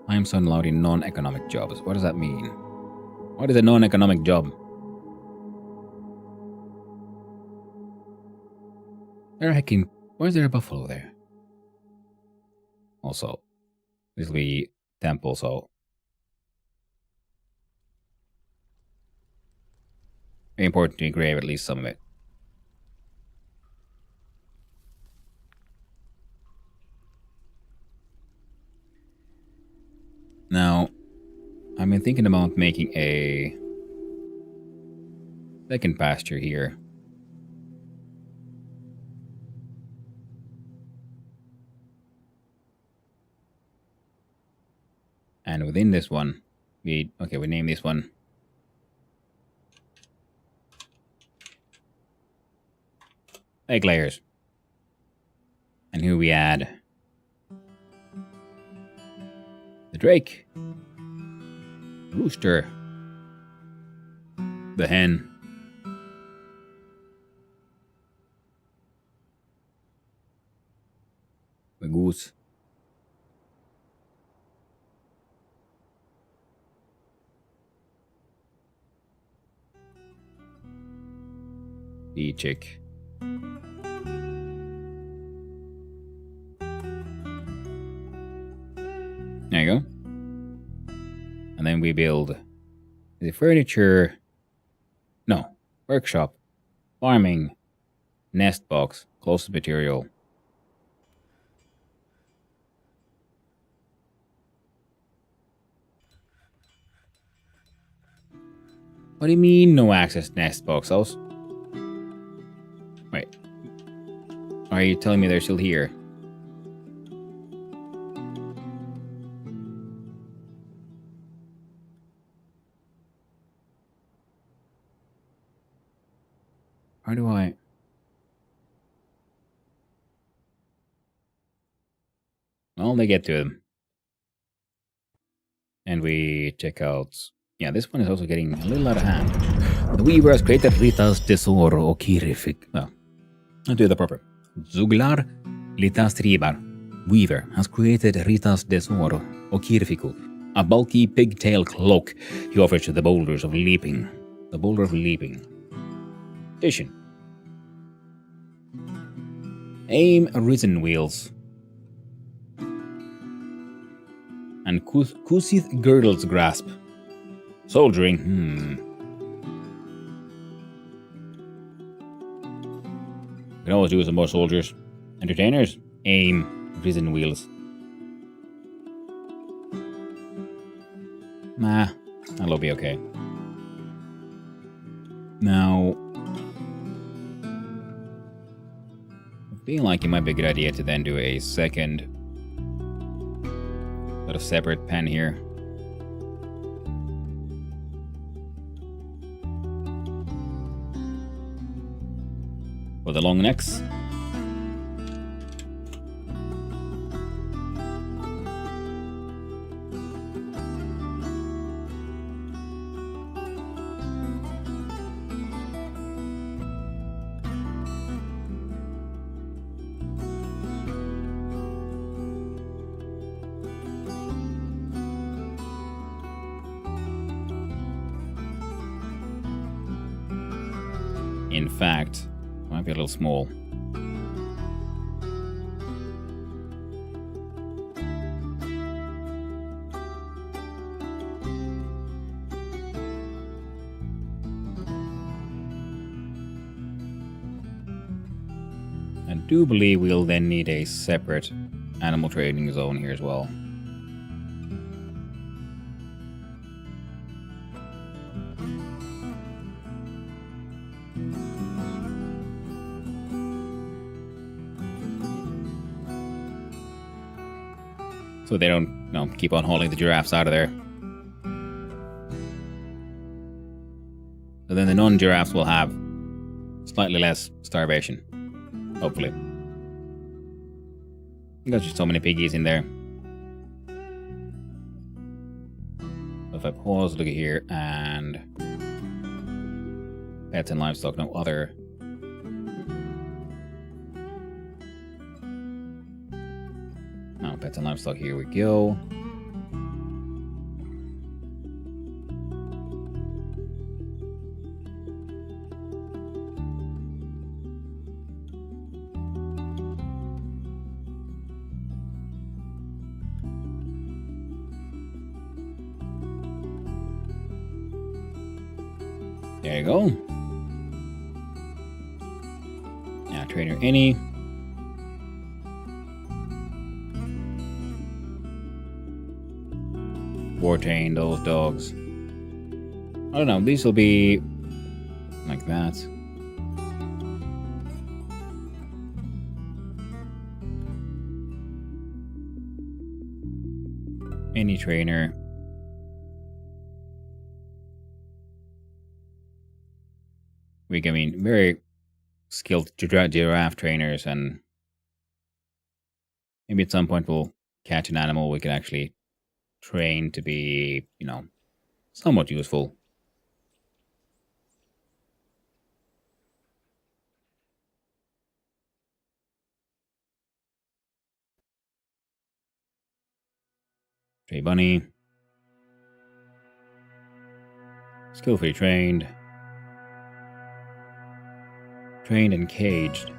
I am so allowed in non-economic jobs. What does that mean? What is a non-economic job? They're hacking. Why is there a buffalo there? Also, this will be temple, so very important to engrave at least some of it. Now, I've been thinking about making a second pasture here. And within this one, we name this one egg layers. And here we add the drake, rooster, the hen, the goose, the chick, there you go. And then we build the furniture, no, workshop, farming, nest box, closest material. What do you mean no access nest box? Wait. Are you telling me they're still here? How do I... Well, they get to them. And we check out... Yeah, this one is also getting a little out of hand. The weaver has created Rita's tesoro okirific... Oh, I'll do the proper. Zuglar litas tribar. Weaver has created Rita's tesoro okirifico. A bulky pigtail cloak he offers to the boulders of leaping. The boulder of leaping. Addition. Aim risen wheels. And Kusith girdle's grasp. Soldiering. We can always do some more soldiers. Entertainers. Aim risen wheels. Nah, that'll be okay. Now, I feel like it might be a good idea to then do a second sort of separate pen here. For the long necks. In fact, might be a little small. I do believe we'll then need a separate animal trading zone here as well. So they don't, keep on hauling the giraffes out of there. So then the non-giraffes will have slightly less starvation. Hopefully. There's just so many piggies in there. So if I pause, look at here, and pets and livestock, no other. No, pets and livestock, here we go. There you go. Now, trainer any. Wartain those dogs. I don't know, these will be like that. Any trainer. Very skilled giraffe trainers, and maybe at some point we'll catch an animal we can actually train to be, somewhat useful. Stray bunny. Skillfully trained. Trained and caged.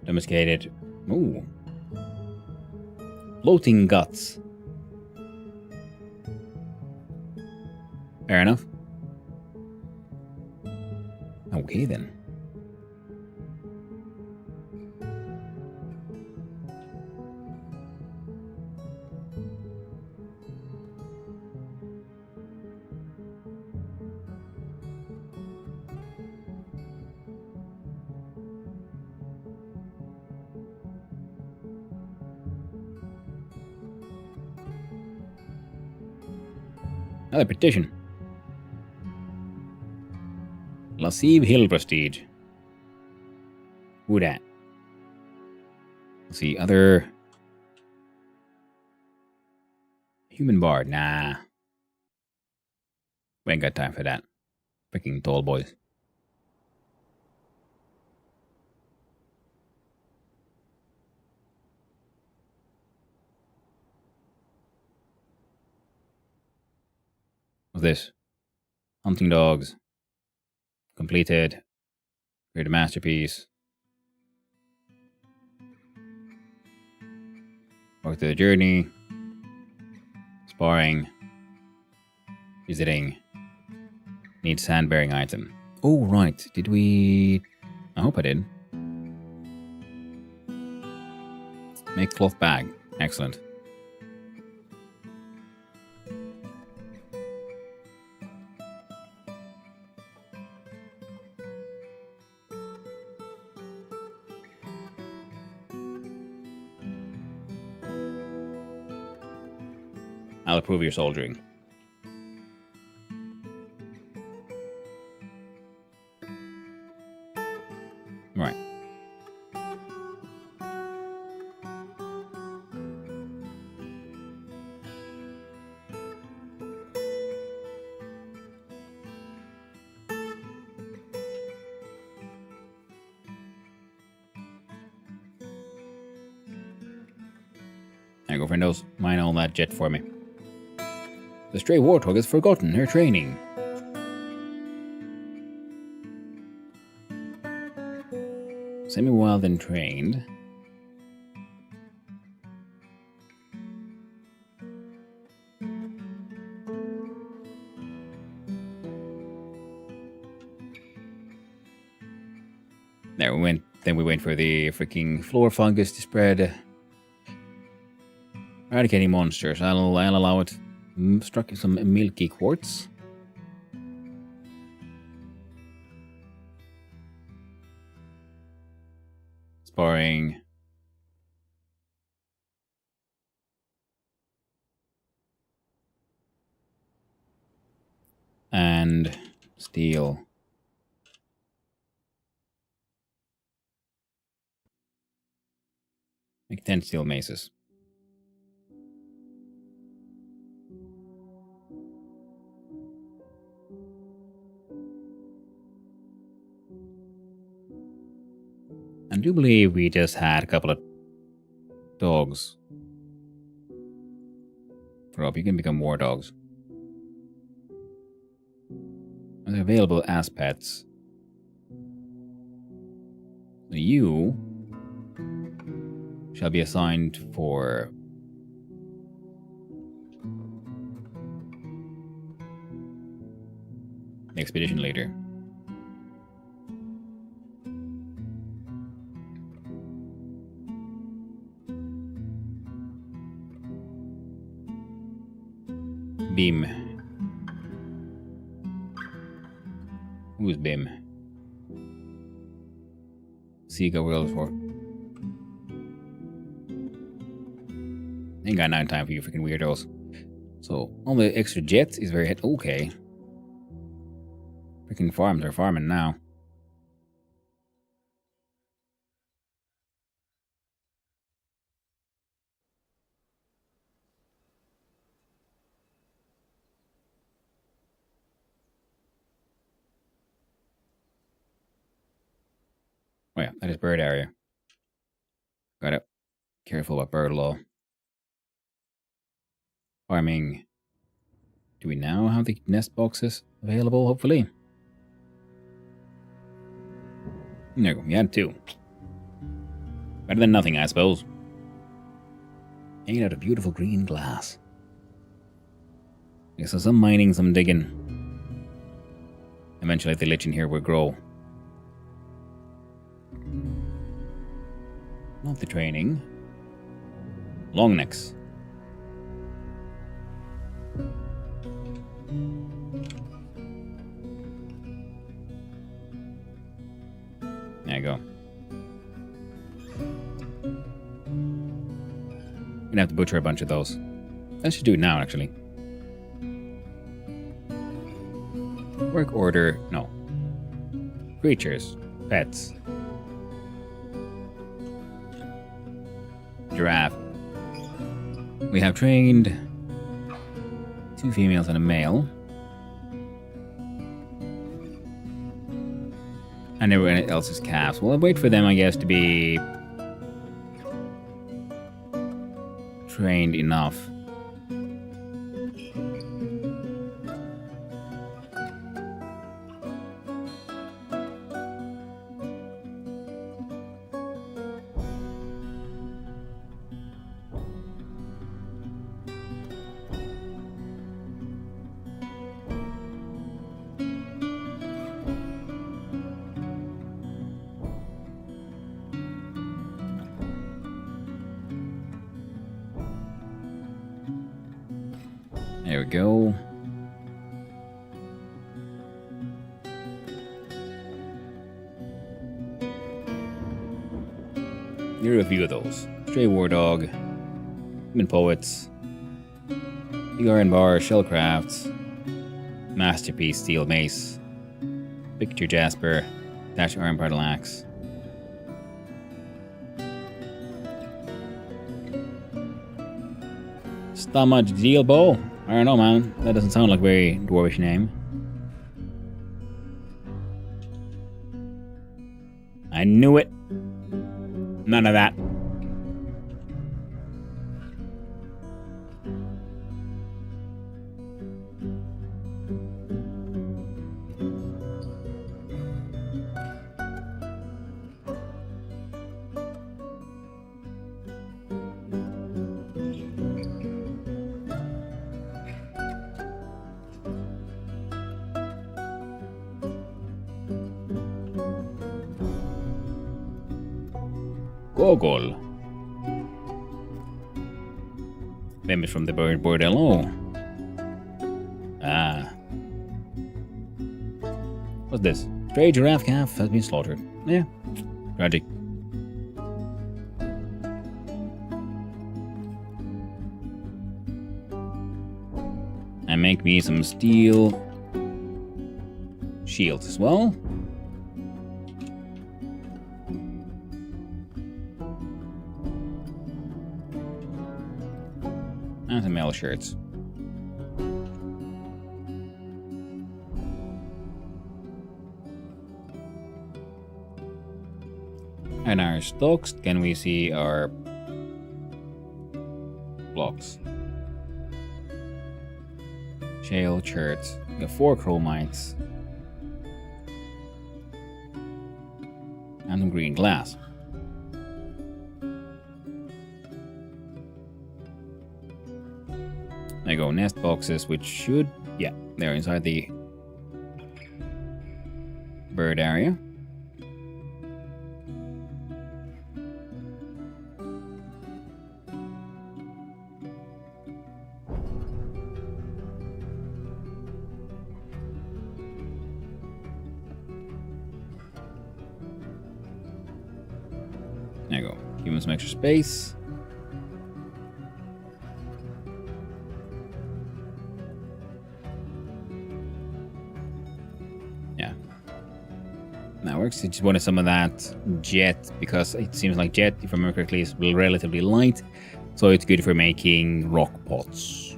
Domesticated. Ooh. Floating guts. Fair enough. Okay then. Another petition. Lascive Hill Prestige. Who dat? Let's see, other... Human Bard, nah. We ain't got time for that. Freaking tall boys. What's this? Hunting dogs. Completed. Create a masterpiece. Work through the journey. Sparring. Visiting. Need sand-bearing item. Oh, right. Did we... I hope I did. Make cloth bag. Excellent. I'll approve your soldiering. Right. There you go, friendos. Mine all that jet for me. The stray warthog has forgotten her training. Semi-wild and trained. There we went. Then we wait for the freaking floor fungus to spread. Eradicating monsters. I'll allow it. Struck some milky quartz. Sparring. And steel. Make 10 steel maces. I do believe we just had a couple of dogs. Rob, you can become war dogs. They're available as pets. You shall be assigned for the expedition leader. Beam. Who's Bim? Seagull World for. Ain't got no time for you freaking weirdos. So all the extra jets is very okay. Freaking farms are farming now. Oh yeah, that is bird area. Got it. Careful about bird law. Farming. Do we now have the nest boxes available, hopefully? There we go, we had 2. Better than nothing, I suppose. Made out of beautiful green glass. Okay, so some mining, some digging. Eventually the lich in here will grow. Not the training. Long necks. There you go. Gonna have to butcher a bunch of those. I should do it now, actually. Work order. No. Creatures. Pets. Giraffe. We have trained 2 females and a male. And everyone else is calves. Well, I'll wait for them, I guess, to be trained enough. There we go. Here are a few of those. Stray War Dog, Human Poets, Big Iron Bar, Shellcrafts, Masterpiece Steel Mace, Picture Jasper, Dash Iron Bridle Axe. Stomach Deal Bow? I don't know, man. That doesn't sound like a very dwarvish name. I knew it. None of that. Gogol. Maybe from the bird bordello. Ah. What's this? Stray giraffe calf has been slaughtered. Yeah. Tragic. And make me some steel shields as well. And some metal shirts. And our stocks, can we see our blocks? Shale shirts. We have 4 chromites. And some green glass. There you go, nest boxes, which should, yeah, they're inside the bird area. There you go, give them some extra space. That works. I just wanted some of that jet because it seems like jet, if I remember correctly, is relatively light, so it's good for making rock pots.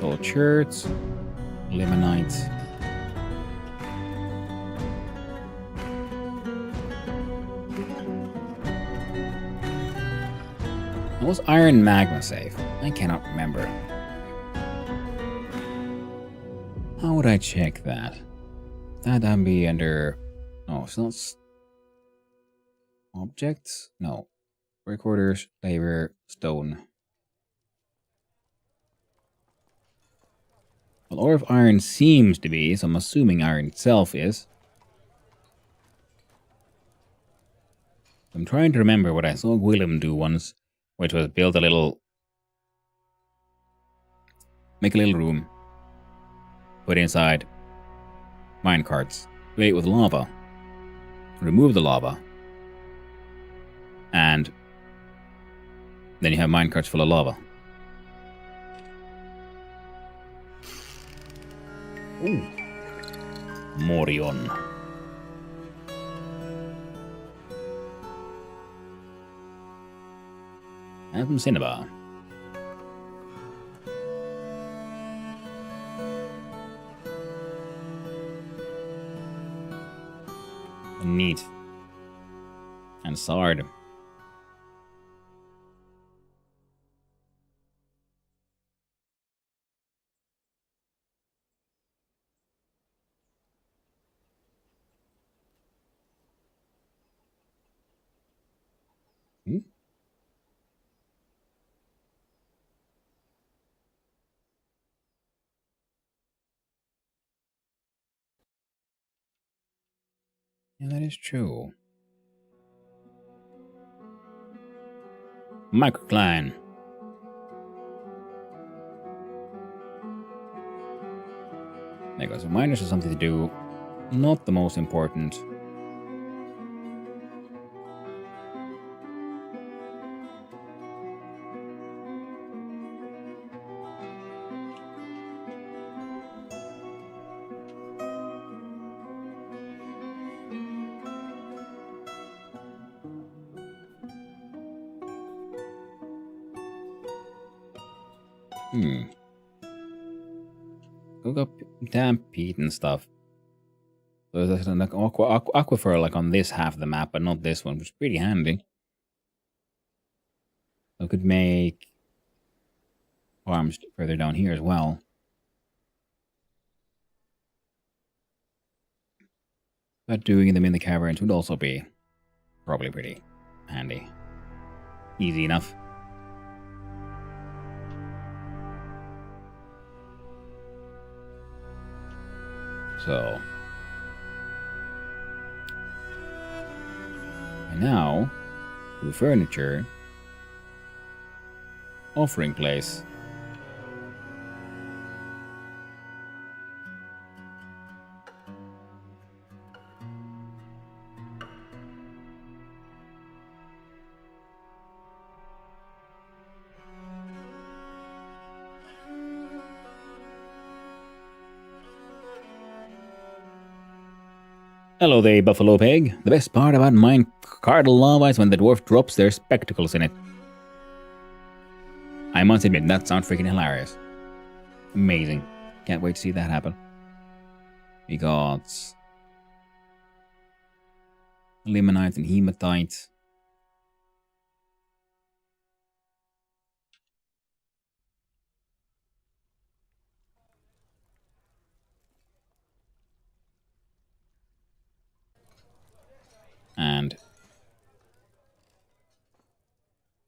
Gold shirts, limonite. What was iron magma safe? I cannot remember. How would I check that? That'd be under... Oh, it's not... Objects? No. Recorders, labor, stone. Well, ore of iron seems to be, so I'm assuming iron itself is. I'm trying to remember what I saw Willem do once, which was build a little... Make a little room. Put inside minecarts. Fill it with lava. Remove the lava. And then you have minecarts full of lava. Ooh. Morion. And some cinnabar. Neat. And sword. Hmm? Yeah, that is true. Microcline. There goes. Miners are something to do. Not the most important. Cook up damp peat and stuff. So there's an aquifer like on this half of the map, but not this one, which is pretty handy. I could make farms further down here as well. But doing them in the caverns would also be probably pretty handy. Easy enough. So and now to the furniture offering place. Hello there, Buffalo Pig. The best part about mine cardinal lava is when the dwarf drops their spectacles in it. I must admit, that sounds freaking hilarious. Amazing. Can't wait to see that happen. We got limonite and hematite. And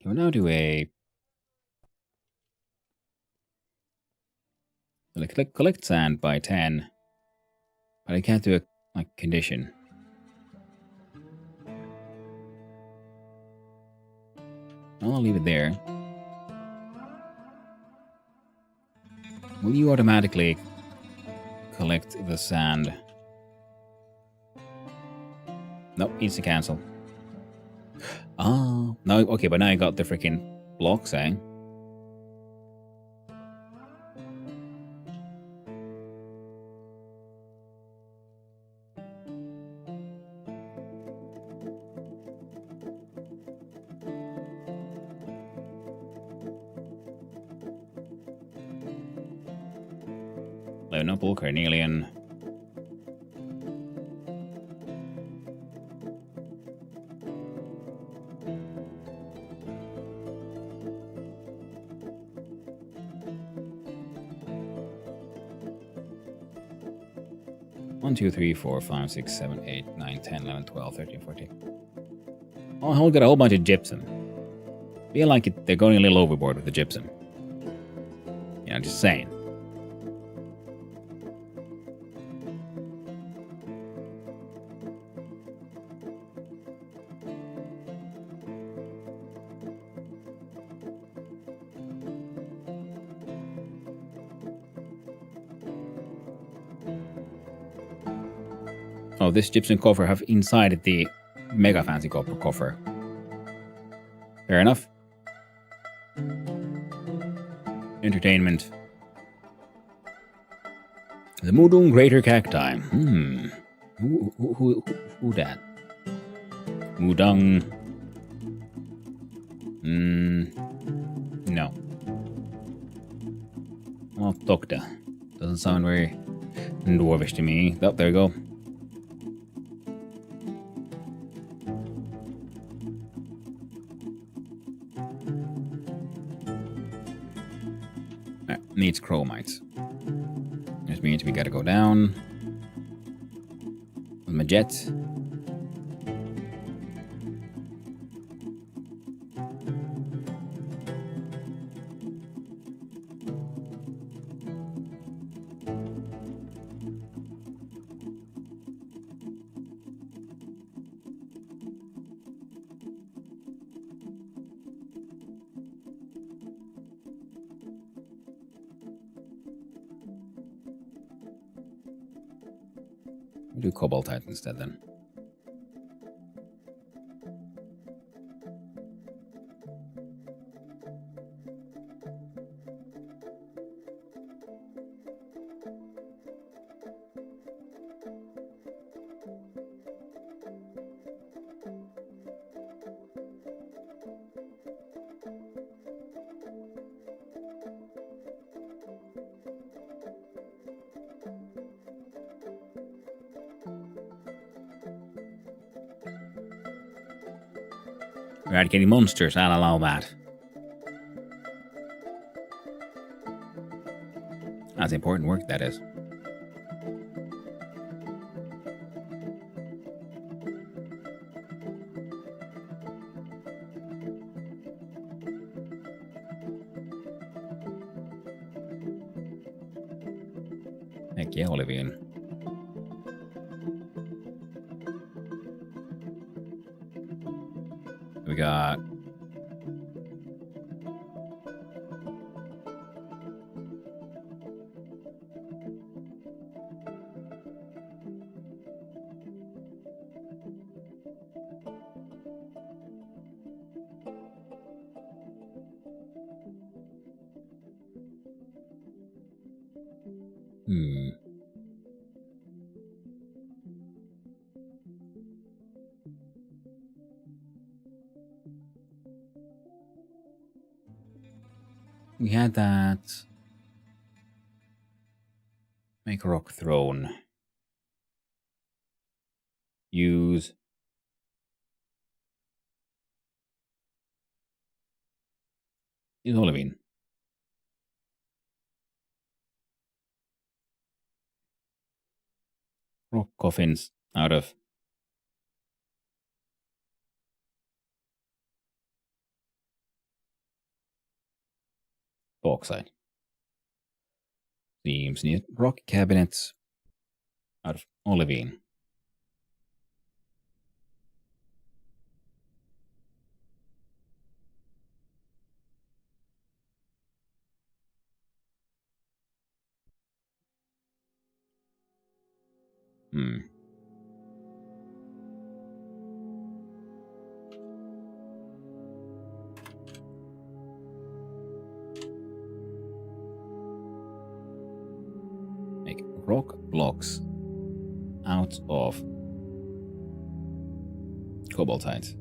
we'll now do a collect sand by 10. But I can't do a like condition. I'll leave it there. Will you automatically collect the sand? Nope, needs to cancel. Oh, no, okay, but now I got the freaking block saying. Leonopol, Carnelian. One, 2, 3, 4, 5, 6, 7, 8, 9, 10, 11, 12, 13, 14. Oh, I'll get a whole bunch of gypsum. Feel like they're going a little overboard with the gypsum. You know, just saying. Oh, this gypsum coffer have inside the mega fancy coffer. Fair enough. Entertainment. The Mudung Greater Cacti. Who that? Mudung. No. Oh, Tokta. Doesn't sound very dwarvish to me. Oh, there you go. Needs chromites. Which means we gotta go down with my jet. We'll do cobaltite instead then. Eradicating monsters, I'll allow that. That's important work, that is. Heck yeah, Olivian. We got... We had that... Make a rock throne. Use... Use Olivine. Rock coffins out of... bauxite. Seems neat. Rock cabinets out of Olivine. Make rock blocks out of cobaltite.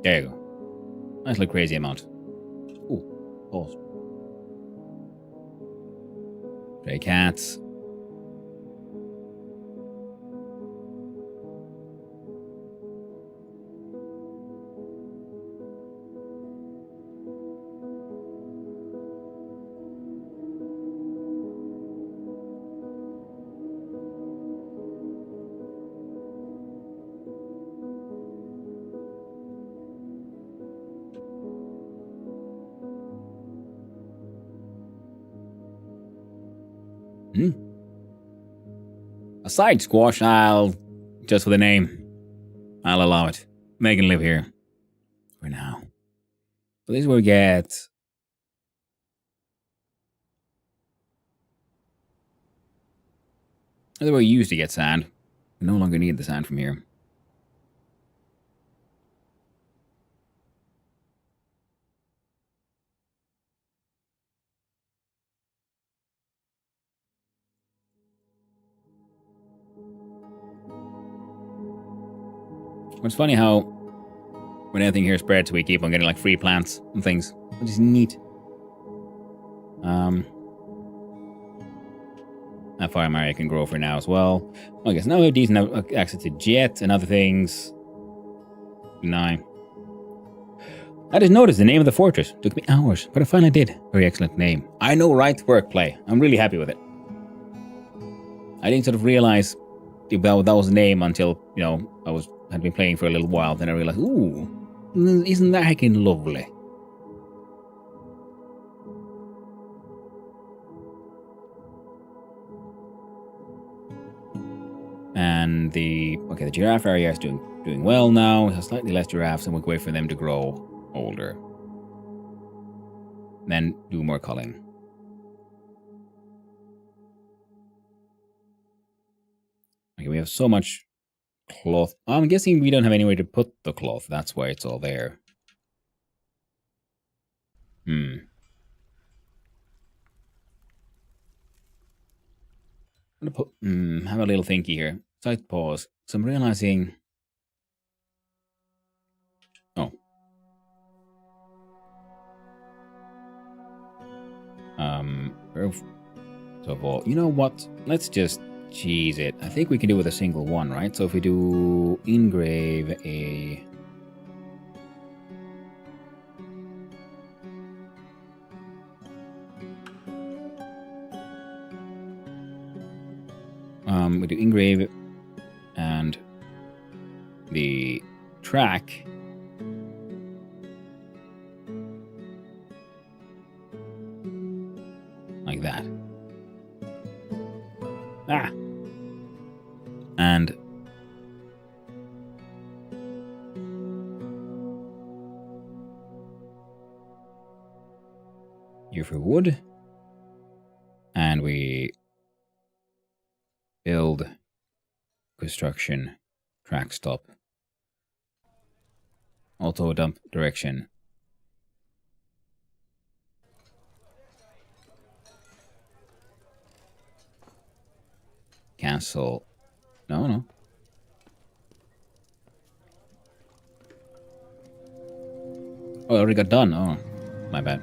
There you go. Nice little crazy amount. Ooh, pause. Stray cats. A side squash, just for the name, I'll allow it. They can live here. For now. So this is where we get... This is where we used to get sand. We no longer need the sand from here. It's funny how when anything here spreads, we keep on getting like free plants and things, which is neat. That fire area can grow for now as well. I guess now we have decent access to jet and other things. Now, I just noticed the name of the fortress. Took me hours, but I finally did. Very excellent name. I know, right? Work play. I'm really happy with it. I didn't sort of realize that was the name until, you know, had been playing for a little while. Then I realized, ooh, isn't that heckin' lovely? And the giraffe area is doing well now. It has slightly less giraffes, and we'll wait for them to grow older. Then do more culling. Okay, we have so much cloth. I'm guessing we don't have anywhere to put the cloth. That's why it's all there. I'm gonna put, have a little thinky here. Side pause. So I'm realizing... Oh. First of all, you know what? Let's just cheese it. I think we can do it with a single one, right? So if we do engrave a... we do engrave and the track. Like that. Ah! And here for wood. And we build construction track stop. Auto dump direction. Cancel. No. Oh, it already got done. Oh, my bad.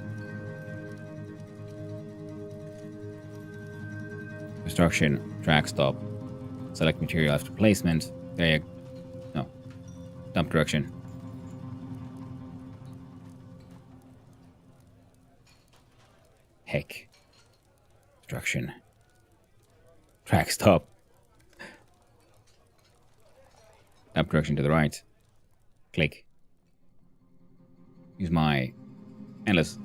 Construction track stop. Select material after placement. There you go. No. Dump direction. Heck. Construction. Track stop. Dump direction to the right. Click. Use my endless.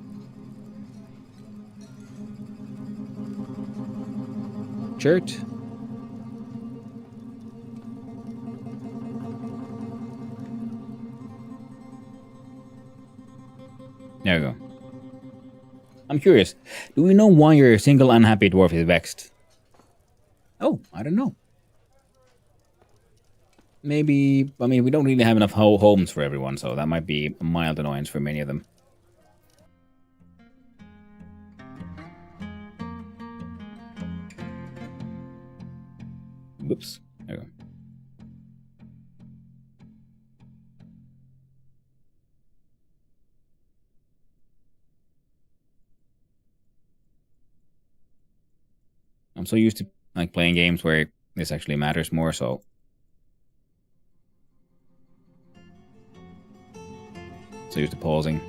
Shirt. There we go. I'm curious. Do we know why your single unhappy dwarf is vexed? Oh, I don't know. Maybe, I mean, we don't really have enough homes for everyone, so that might be a mild annoyance for many of them. Whoops. There we go. I'm so used to like playing games where this actually matters more, so used to pausing.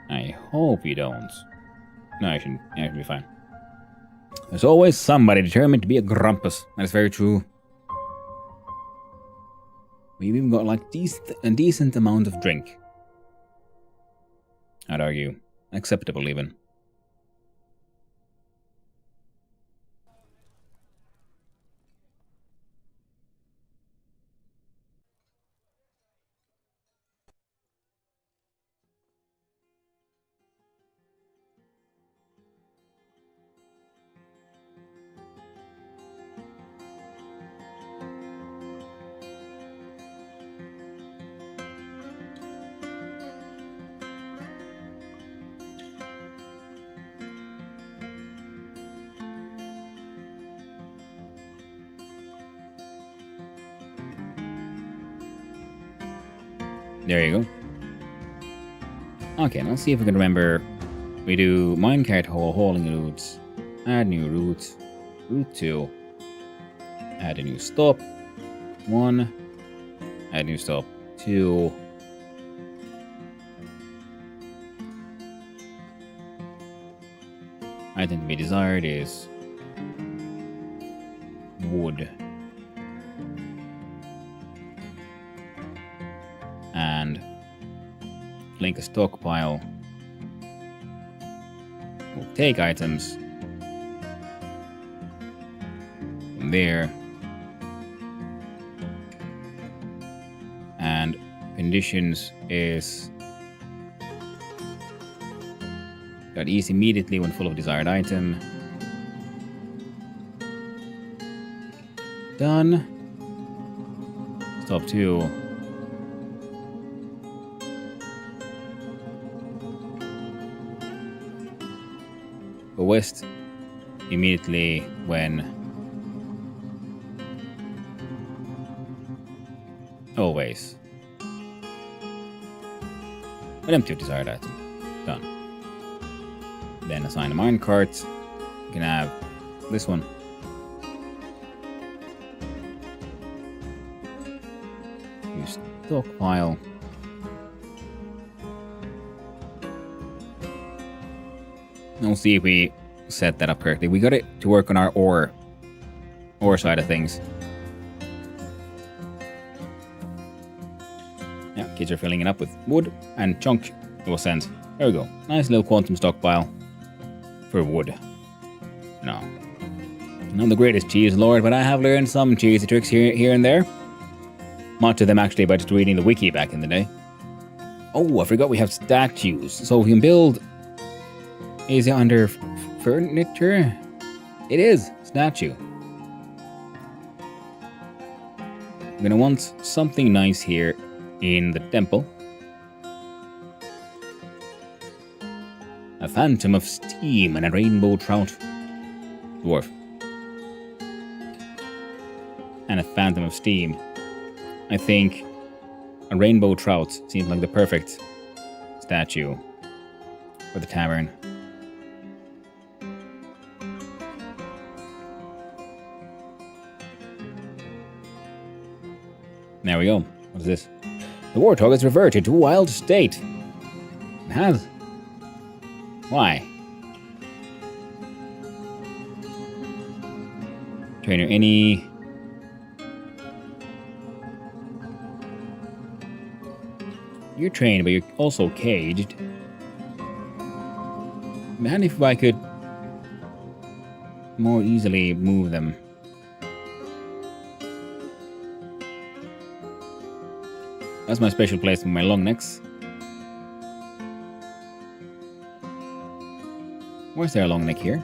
I hope you don't. No, I shouldn't. Yeah, it should be fine. There's always somebody determined to be a grumpus. That's very true. We've even got like a decent amount of drink. I'd argue. Acceptable even. There you go. Okay, let's see if we can remember. We do minecart hauling routes. Add new route. Route 2. Add a new stop. 1. Add new stop. 2. Item to be desired is wood. And link a stockpile. We'll take items from there And conditions is got ease immediately when full of desired item. Done. Stop 2. Go west immediately when always. When empty of desired item. Done. Then assign a minecart. You can have this one. Use stockpile. And we'll see if we set that up correctly. We got it to work on our ore side of things. Yeah, kids are filling it up with wood and chunk it will send. There we go. Nice little quantum stockpile for wood. No. I'm not the greatest cheese lord, but I have learned some cheesy tricks here and there. Much of them actually by just reading the wiki back in the day. Oh, I forgot we have statues. So we can build... Is it under furniture? It is. Statue. I'm gonna want something nice here in the temple. A phantom of steam and a rainbow trout. Dwarf. And a phantom of steam. I think a rainbow trout seems like the perfect statue for the tavern. There we go. What is this? The warthog has reverted to a wild state. It has. Why? Trainer, any... You're trained, but you're also caged. Man, if I could more easily move them. That's my special place for my long necks. Where's there a long neck here?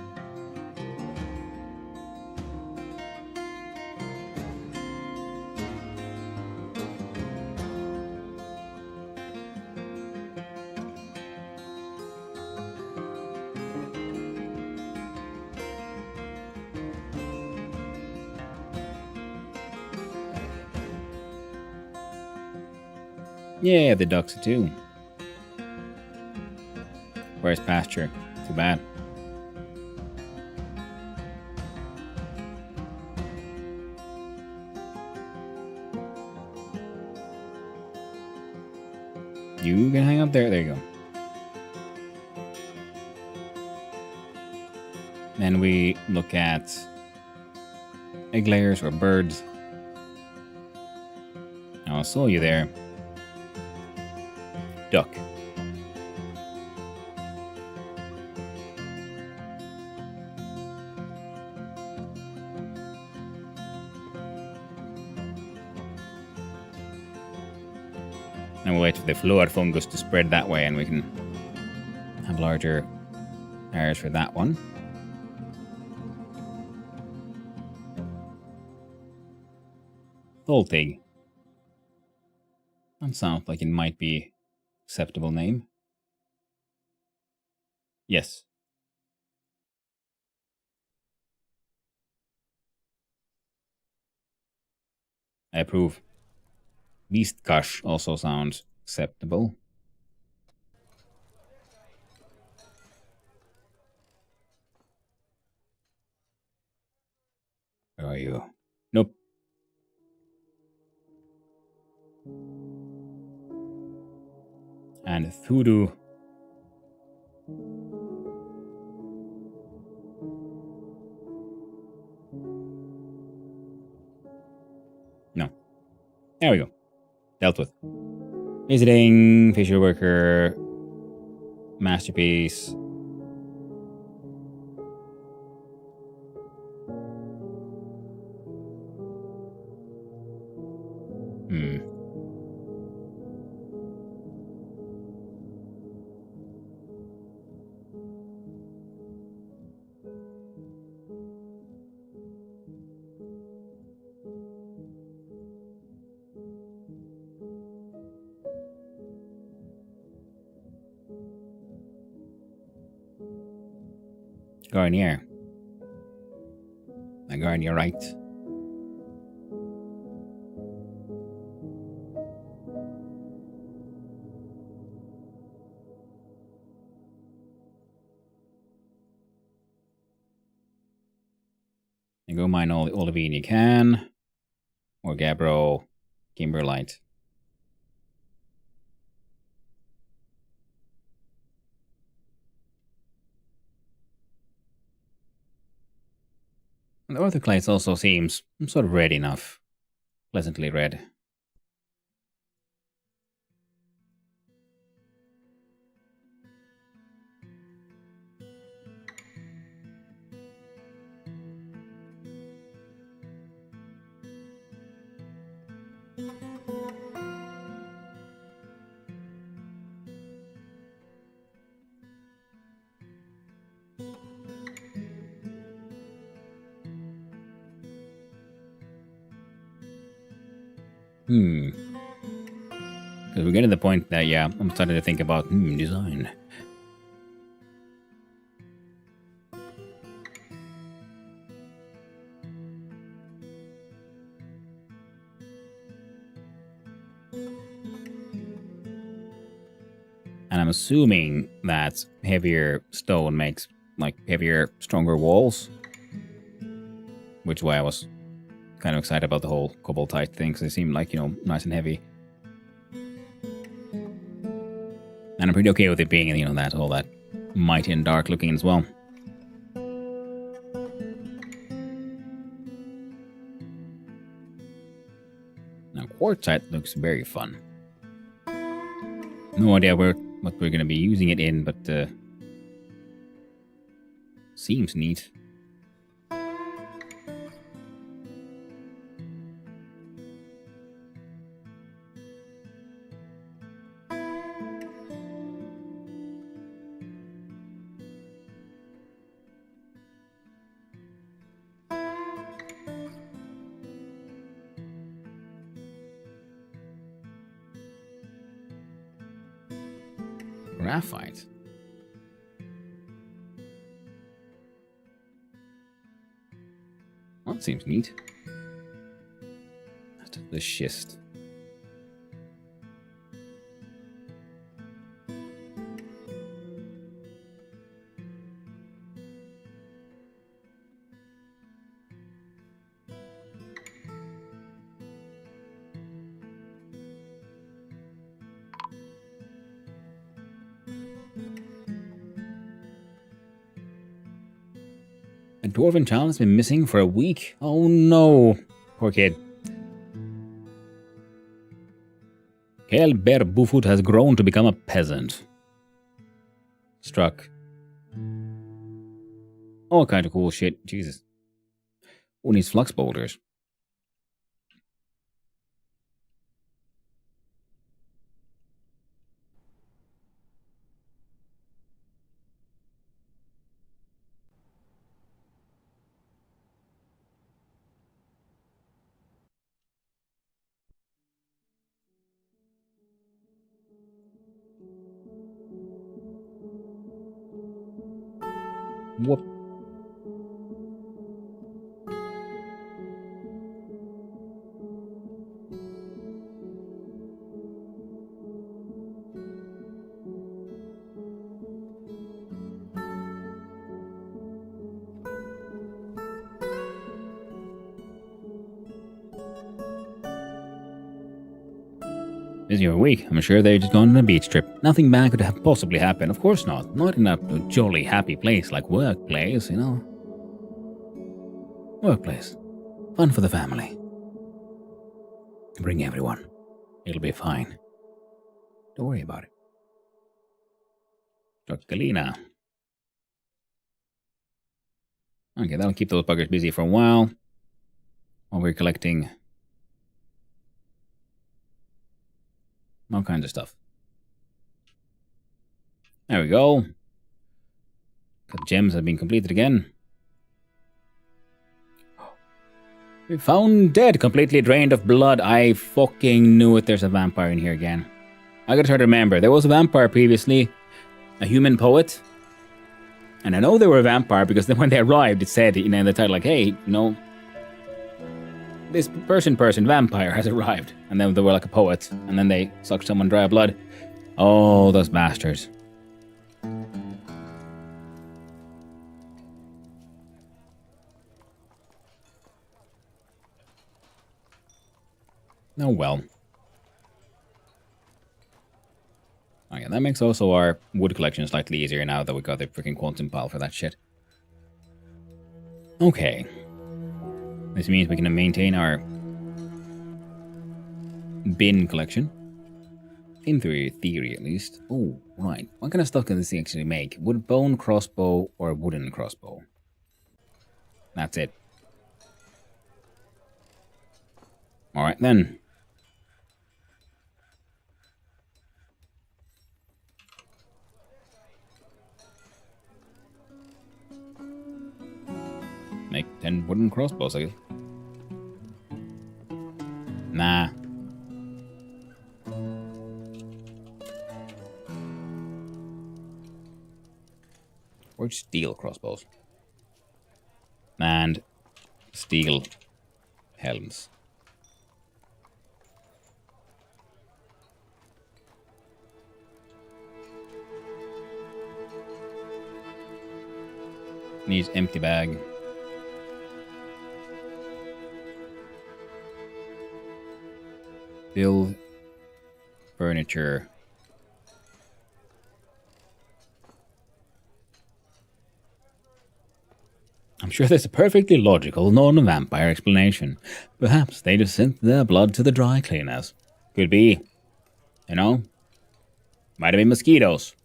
Yeah, the ducks too. Where's pasture? Too bad. You can hang up there. There you go. Then we look at egg layers or birds. I saw you there. Duck. And we'll wait for the fluid fungus to spread that way and we can have larger areas for that one. Tholtig. That sounds like it might be acceptable name. Yes. I approve. Beastkash also sounds acceptable. Where are you? Nope. And Thudu. No. There we go. Dealt with. Visiting, fisher worker, masterpiece. Garnier. My Garnier, right? You go mine all the Olivine you can. Or Gabbro, Kimberlite. And the Orthoclites also seems sort of red enough. Pleasantly red. Because we're getting to the point that, yeah, I'm starting to think about design. And I'm assuming that heavier stone makes, like, heavier, stronger walls. Which is why I was kind of excited about the whole Cobaltite thing, because they seem like, you know, nice and heavy. And I'm pretty okay with it being, you know, that all that mighty and dark looking as well. Now, Quartzite looks very fun. No idea what we're going to be using it in, but seems neat. Graphite. Well, that seems neat. That's the schist. A dwarven child has been missing for a week? Oh no. Poor kid. Kelber Bufut has grown to become a peasant. Struck. All kind of cool shit. Jesus. Who needs flux boulders? Whoop. Busy for a week. I'm sure they're just going on a beach trip. Nothing bad could have possibly happened. Of course not. Not in a jolly, happy place like workplace, you know. Workplace. Fun for the family. Bring everyone. It'll be fine. Don't worry about it. Galina. Okay, that'll keep those buggers busy for a while we're collecting all kinds of stuff. There we go. The gems have been completed again. We found dead, completely drained of blood. I fucking knew it. There's a vampire in here again. I gotta try to remember. There was a vampire previously. A human poet. And I know they were a vampire because then when they arrived, it said, in the title, like, hey, this person vampire has arrived. And then they were like a poet. And then they sucked someone dry of blood. Oh, those bastards. Oh well. Okay, that makes also our wood collection slightly easier now that we got the freaking quantum pile for that shit. Okay. This means we can maintain our bin collection. In theory at least. Oh, right. What kind of stuff can this thing actually make? Wood bone crossbow or wooden crossbow? That's it. Alright then. Make 10 wooden crossbows, I guess. Nah. Or steel crossbows. And steel helms. Needs empty bag. Build furniture. I'm sure there's a perfectly logical, non-vampire explanation. Perhaps they just sent their blood to the dry cleaners. Could be. Might have been mosquitoes.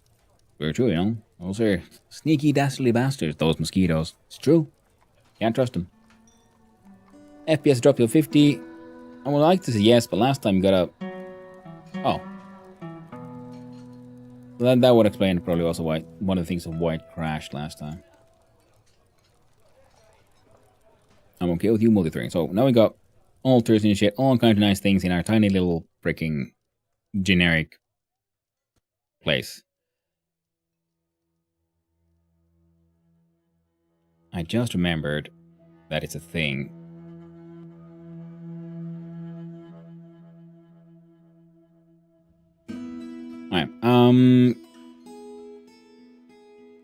Very true, Those are sneaky, dastardly bastards, those mosquitoes. It's true. Can't trust them. FPS dropped to 50. I would like to say yes, but last time you got a... Oh. Well, that would explain probably also why one of the things of why it crashed last time. I'm okay with you multi-threading. So now we got altars and shit, all kinds of nice things in our tiny little freaking generic place. I just remembered that it's a thing. Alright,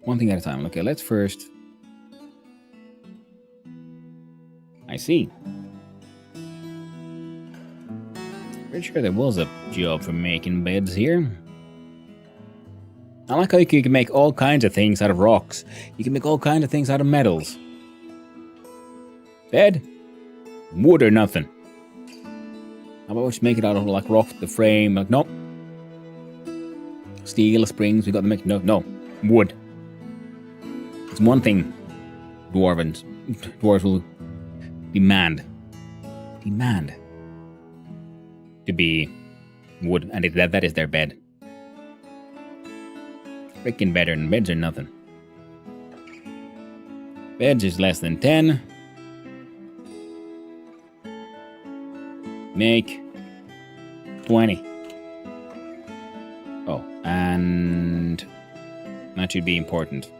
one thing at a time. Okay, let's first... I see. Pretty sure there was a job for making beds here. I like how you can make all kinds of things out of rocks. You can make all kinds of things out of metals. Bed? Wood or nothing. How about we just make it out of like rock, the frame? Like, nope. Steel, springs, we got to make... No. Wood. It's one thing. Dwarves will demand to be wood, and that is their bed. Freaking better than beds are nothing. Beds is less than 10. Make 20. Oh, and that should be important.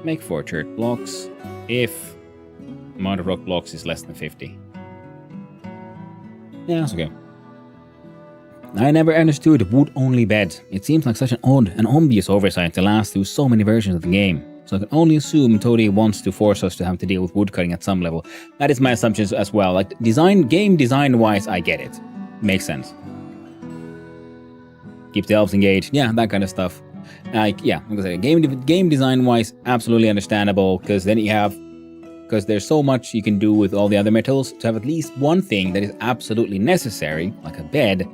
Make 4 church blocks if amount of rock blocks is less than 50. Yeah, that's okay. I never understood wood-only beds. It seems like such an odd and obvious oversight to last through so many versions of the game. So I can only assume Todi wants to force us to have to deal with woodcutting at some level. That is my assumption as well. Like, game design-wise, I get it. Makes sense. Keep the elves engaged. Yeah, that kind of stuff. Like I say, game design-wise, absolutely understandable, because there's so much you can do with all the other metals. To have at least one thing that is absolutely necessary, like a bed, have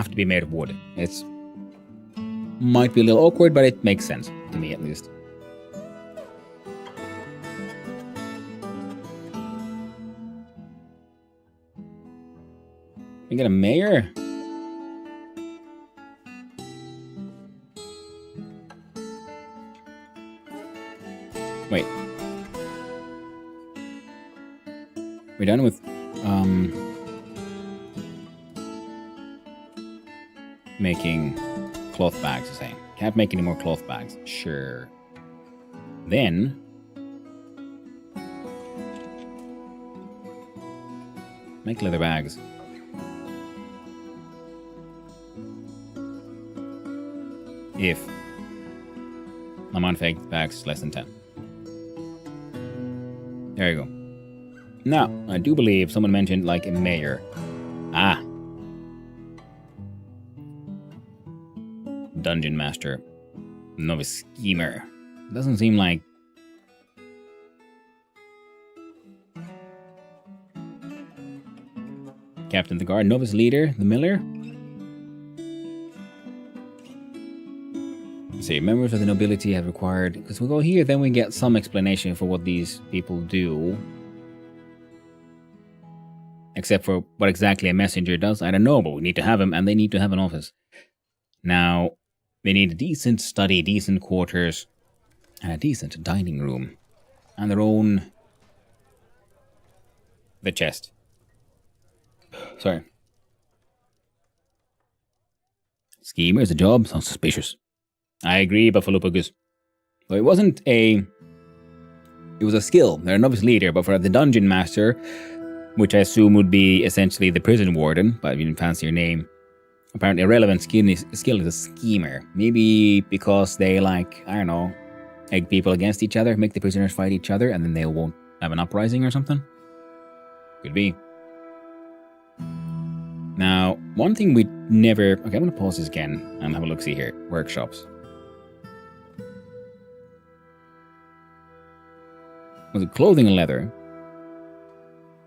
to be made of wood. It's might be a little awkward, but it makes sense to me at least. We get a mayor? Wait. We're done with, making cloth bags, you're saying. Can't make any more cloth bags. Sure. Then... make leather bags. If amount of egg bags is less than 10. There you go. Now, I do believe someone mentioned like a mayor. Ah. Dungeon Master. Novice Schemer. Doesn't seem like... Captain of the Guard. Novice Leader. The Miller. Let's see. Members of the nobility have required... Because we go here, then we get some explanation for what these people do. Except for what exactly a messenger does. I don't know, but we need to have him, and they need to have an office. Now... They need a decent study, decent quarters, and a decent dining room. And their own... The chest. Sorry. Schemer is a job? Sounds suspicious. I agree, Buffalopugus. So it wasn't a... It was a skill. They're a novice leader, but for the dungeon master, which I assume would be essentially the prison warden, but if you didn't fancy your name... Apparently a relevant skill is a schemer. Maybe because they like, I don't know, egg people against each other, make the prisoners fight each other, and then they won't have an uprising or something? Could be. Now, one thing we never... Okay, I'm going to pause this again and have a look-see here. Workshops. Was it clothing and leather?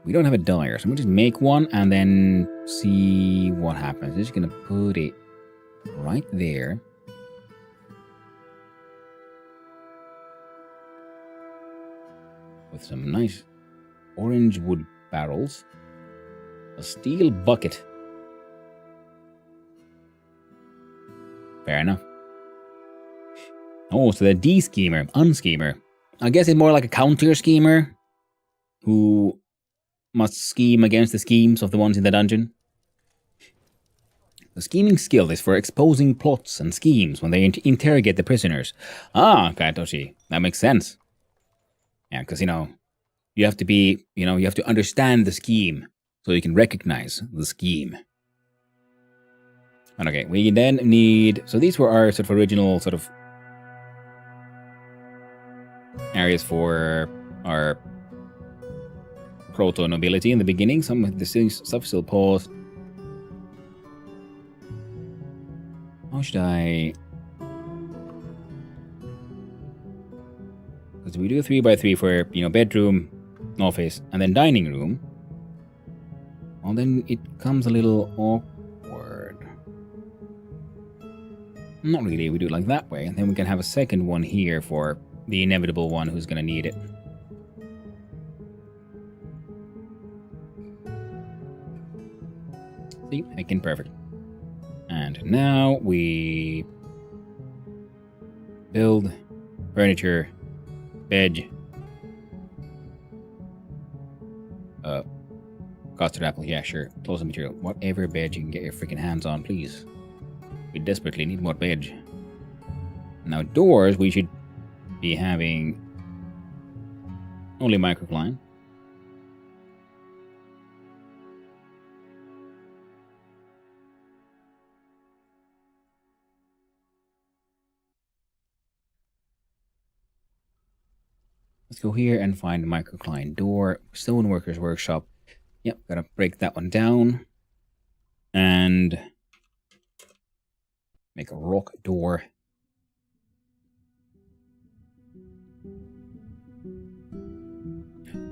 We don't have a dyer, so we'll just make one and then see what happens. Just gonna put it right there. With some nice orange wood barrels. A steel bucket. Fair enough. Oh, so the D-schemer, unschemer. I guess it's more like a counter-schemer who... must scheme against the schemes of the ones in the dungeon. The scheming skill is for exposing plots and schemes when they interrogate the prisoners. Ah, Kaitoshi, that makes sense. Yeah, because, you have to be, you have to understand the scheme so you can recognize the scheme. And okay, we then need... So these were our sort of original sort of areas for our proto-nobility in the beginning. Some of the stuff still paused. How should I... Because we do a 3x3 for, bedroom, office, and then dining room. Well, then it comes a little awkward. Not really, we do it like that way, and then we can have a second one here for the inevitable one who's going to need it. See, making perfect. And now we build furniture, bed, custard apple, yeah, sure, closing material, whatever bed you can get your freaking hands on, please. We desperately need more bed. Now doors, we should be having only microcline. Let's go here and find a microcline door. Stoneworkers workshop. Yep, gotta break that one down. And make a rock door.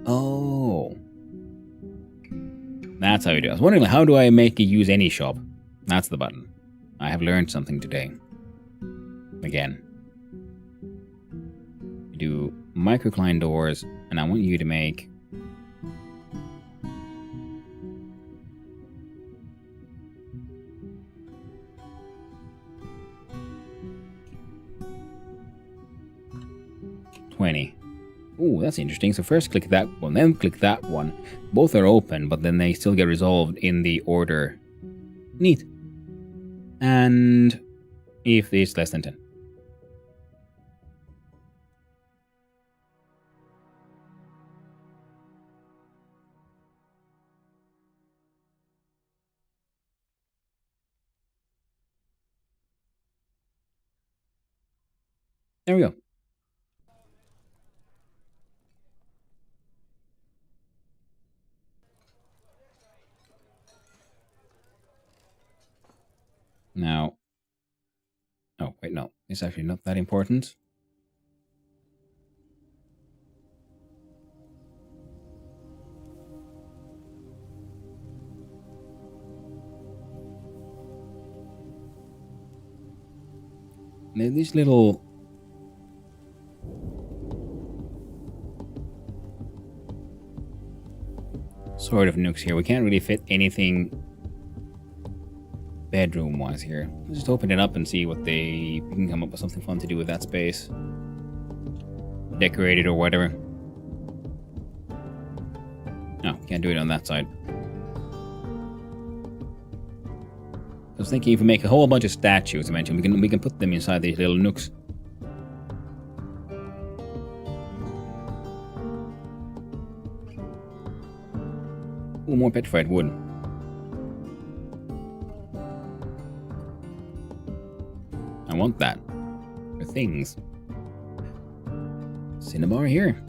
Oh. That's how you do it. I was wondering, how do I make a use any shop? That's the button. I have learned something today. Again. Do microcline doors, and I want you to make 20. Ooh, that's interesting. So first click that one, then click that one. Both are open, but then they still get resolved in the order. Neat. And if it's less than 10. There we go. Now, oh, wait, no. It's actually not that important. Now, these little... sort of nooks here. We can't really fit anything bedroom-wise here. Let's just open it up and see what we can come up with something fun to do with that space. Decorate it or whatever. No, can't do it on that side. I was thinking if we make a whole bunch of statues eventually, we can put them inside these little nooks. Ooh, more petrified wood. I want that. For things. Cinnabar here.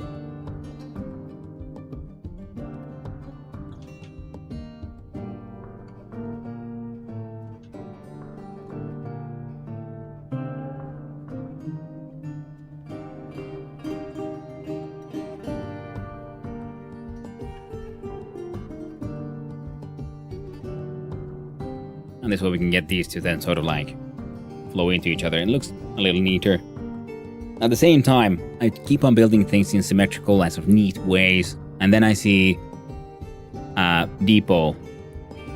And this way we can get these to then sort of like flow into each other. It looks a little neater. At the same time, I keep on building things in symmetrical and sort of neat ways. And then I see Depot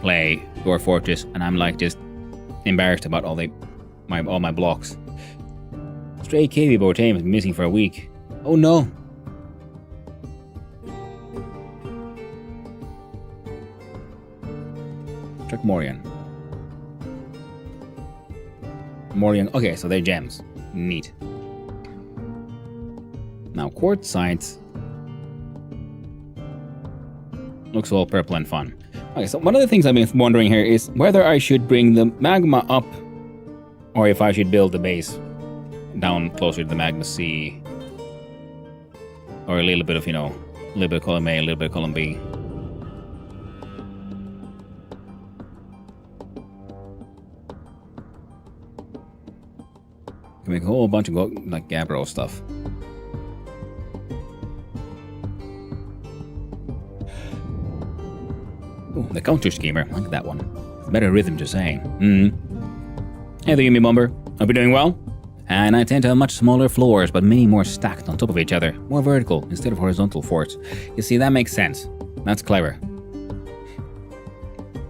play Dwarf Fortress, and I'm like just embarrassed about all my blocks. Stray KB Bortame has been missing for a week. Oh no! Check Morian. Okay, so they're gems. Neat. Now, quartzite looks all purple and fun. Okay, so one of the things I've been wondering here is whether I should bring the magma up or if I should build the base down closer to the magma sea. Or a little bit of, a little bit of column A, a little bit of column B. Can make a whole bunch of like Gabbro stuff. Ooh, the counter schemer, I like that one. Better rhythm to saying. Hey there, Yumi Bomber. Hope you're doing well. And I tend to have much smaller floors, but many more stacked on top of each other. More vertical instead of horizontal forts. You see, that makes sense. That's clever.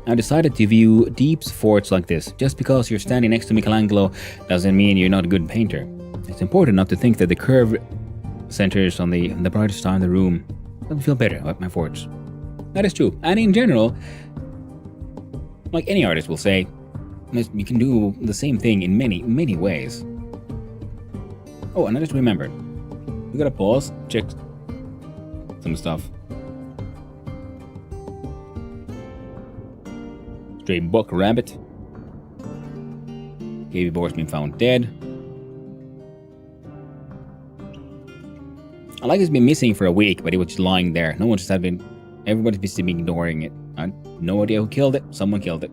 I decided to view Deep's forts like this. Just because you're standing next to Michelangelo doesn't mean you're not a good painter. It's important not to think that the curved centers on the brightest star in the room don't feel better about my forts. That is true. And in general, like any artist will say, you can do the same thing in many, many ways. Oh, and I just remembered. We gotta pause, check some stuff. Stray buck rabbit. Baby boar's been found dead. I like it's been missing for a week, but it was just lying there. No one just had been. Everybody's been ignoring it. I have no idea who killed it. Someone killed it.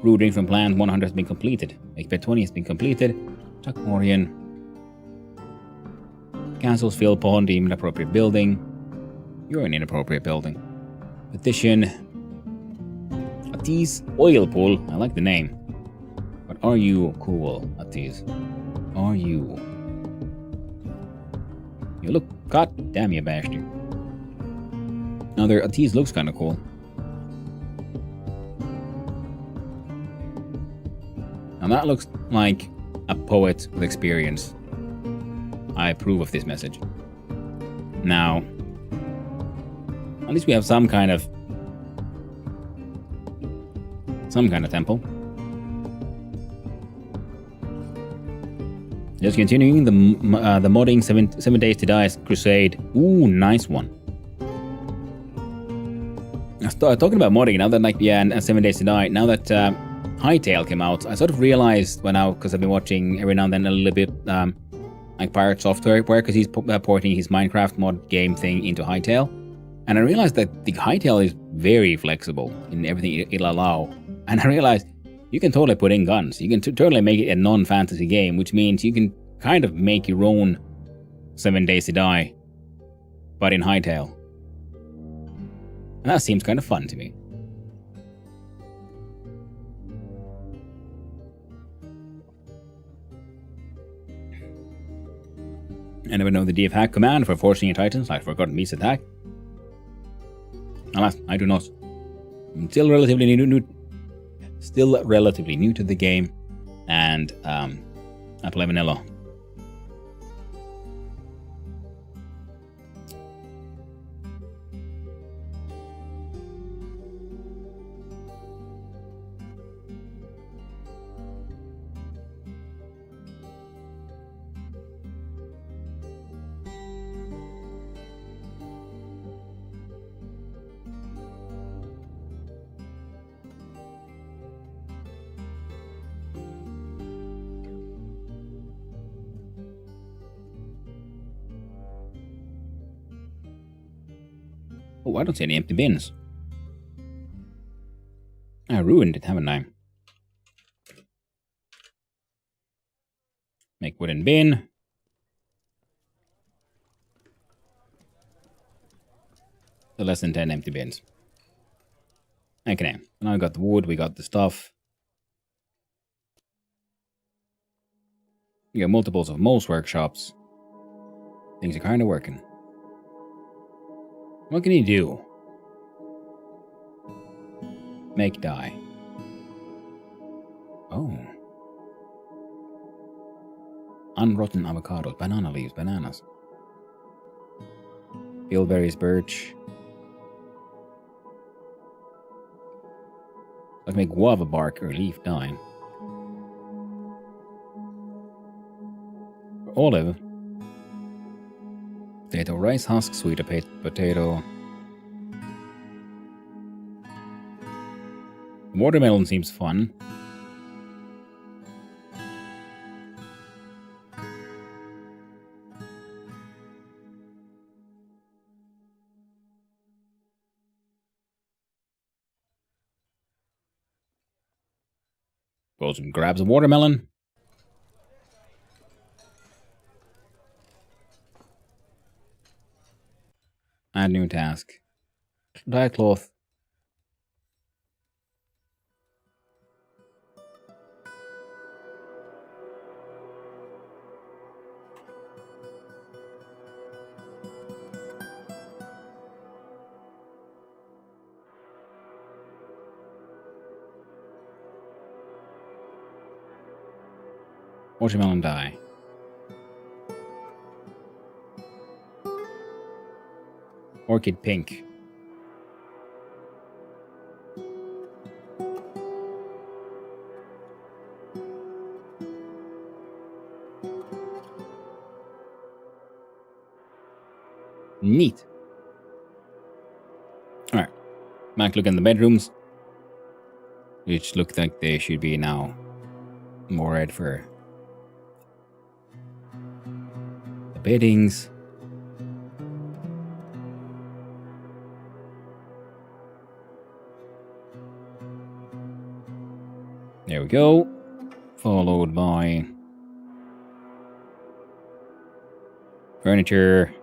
Brooding from Plan 100 has been completed. Expect 20 has been completed. Chuck Morian. Cancels Phil Pond, deemed inappropriate building. You're an inappropriate building. Petition. Atis Oil Pool. I like the name. But are you cool, Atis? Are you? You look. God damn you, bastard. Now, their Atis looks kind of cool. Now, that looks like a poet with experience. I approve of this message. Now, at least we have some kind of temple. Just continuing the modding 7 Days to Die Crusade. Ooh, nice one. Talking about modding now that and 7 Days to Die. Now that Hightail came out, I sort of realized because I've been watching every now and then a little bit like Pirate Software, because he's porting his Minecraft mod game thing into Hightail, and I realized that the Hightail is very flexible in everything it'll allow. And I realized you can totally put in guns. You can totally make it a non-fantasy game, which means you can kind of make your own 7 Days to Die, but in Hightail. And that seems kind of fun to me. Anyone know the DF hack command for forcing your titans like Forgotten Beast attack? Alas, I do not. I'm still relatively new to the game, and I play vanilla. Oh, I don't see any empty bins. I ruined it, haven't I? Make wooden bin. So less than 10 empty bins. Okay, now we got the wood, we got the stuff. We got multiples of most workshops. Things are kind of working. What can you do? Make dye. Oh. Unrotten avocados, banana leaves, bananas. Bilberries, birch. Let's make guava bark or leaf dye. Olive. Potato, rice husk, sweet potato. Watermelon seems fun. Goes and grabs a watermelon. Add new task. Dye cloth. Watermelon dye. Orchid pink. Neat. Alright. Back look in the bedrooms. Which look like they should be now more red for the beddings. There we go. Followed by furniture.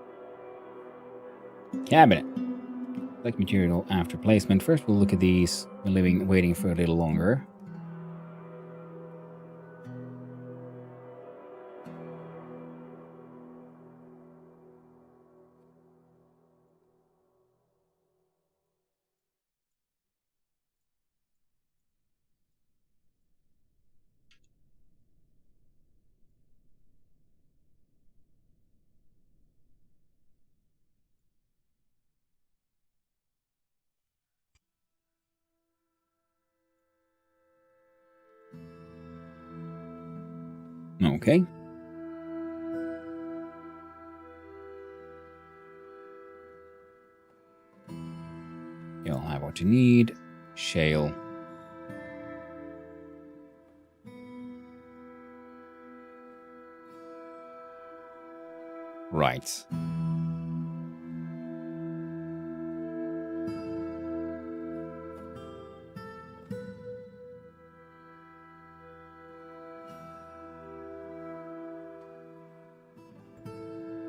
Cabinet. Like material after placement. First we'll look at these. We're waiting for a little longer. Okay. You'll have what you need. Shale. Right.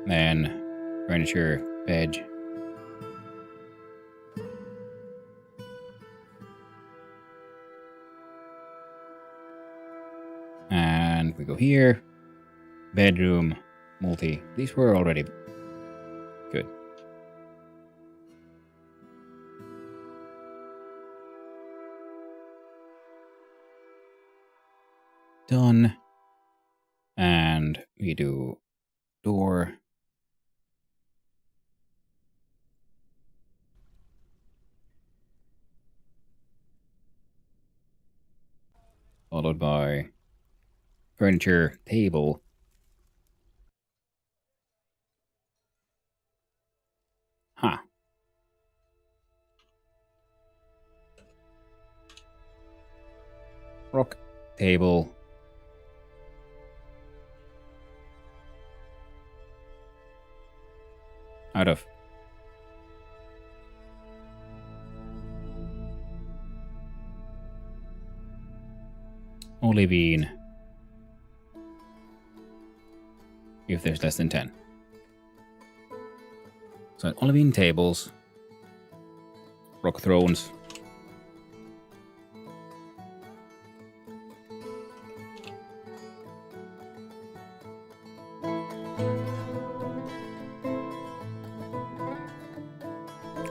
Then furniture, bed. And we go here. Bedroom, multi. These were already good. Done. And we do door. Followed by furniture, table. Huh. Rock, table. Out of. Olivine. If there's less than 10. So olivine tables. Rock thrones.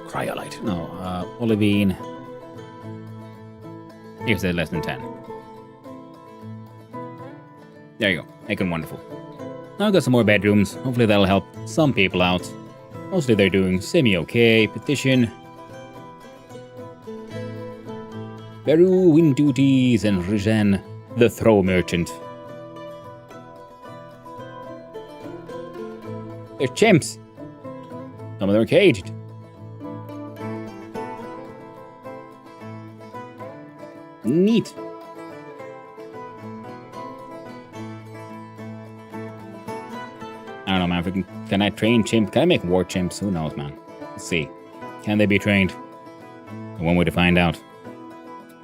Cryolite. No, olivine. If there's less than 10. There you go. Making wonderful. Now I've got some more bedrooms. Hopefully that'll help some people out. Mostly they're doing semi-okay. Petition. Beru, Wind Duties, and Regen, the Throw Merchant. They're chimps. Some of them are caged. Neat. I don't know, man. If we can I train chimps? Can I make war chimps? Who knows, man? Let's see. Can they be trained? One way to find out.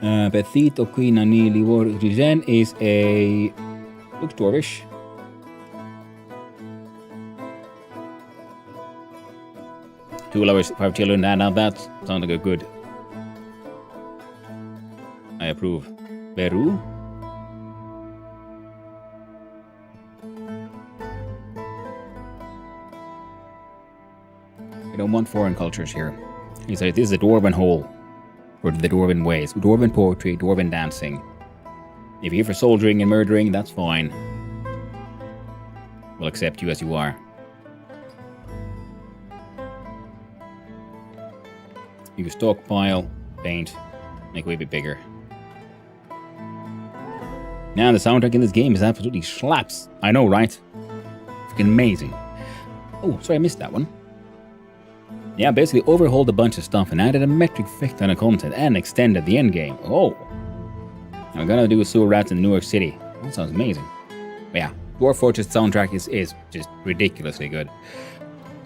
Petito Queen Anili War Regen is a... looks dwarvish. Two lovers, 5 children, and now that sounds like a good. I approve. Beru? I don't want foreign cultures here. He said this is a dwarven hole. Or the dwarven ways. Dwarven poetry, dwarven dancing. If you're here for soldiering and murdering, that's fine. We'll accept you as you are. You can stockpile, paint, make it a bit bigger. Now the soundtrack in this game is absolutely slaps. I know, right? Freaking amazing. Oh, sorry, I missed that one. Yeah, basically overhauled a bunch of stuff and added a metric effect on the content and extended the end game. Oh. I'm gonna do a sewer rats in New York City. That sounds amazing. But yeah, Dwarf Fortress soundtrack is just ridiculously good.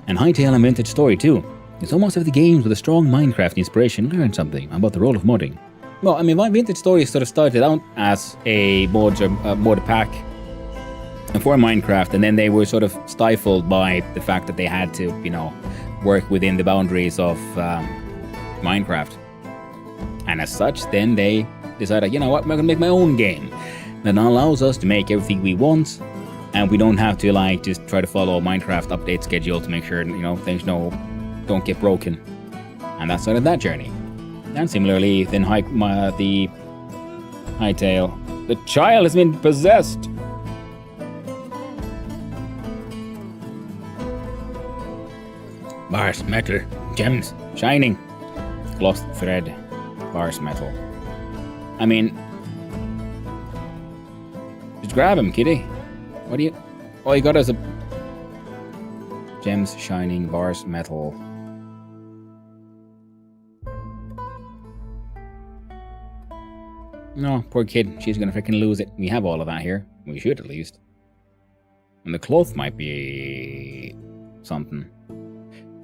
And Hightail and Vintage Story too. It's almost every games with a strong Minecraft inspiration learn something about the role of modding. Well, I mean, my Vintage Story sort of started out as a mod pack for Minecraft, and then they were sort of stifled by the fact that they had to, you know, work within the boundaries of Minecraft. And as such, then they decided, you know what, we're gonna make my own game that allows us to make everything we want, and we don't have to like just try to follow Minecraft update schedule to make sure, you know, things don't get broken. And that started that journey. And similarly, then the Hightail, the child has been possessed. Bars, metal, gems, shining, cloth thread, bars, metal. I mean, just grab him, kitty. All you got is a gems, shining, bars, metal. No, poor kid. She's gonna freaking lose it. We have all of that here. We should at least. And the cloth might be something.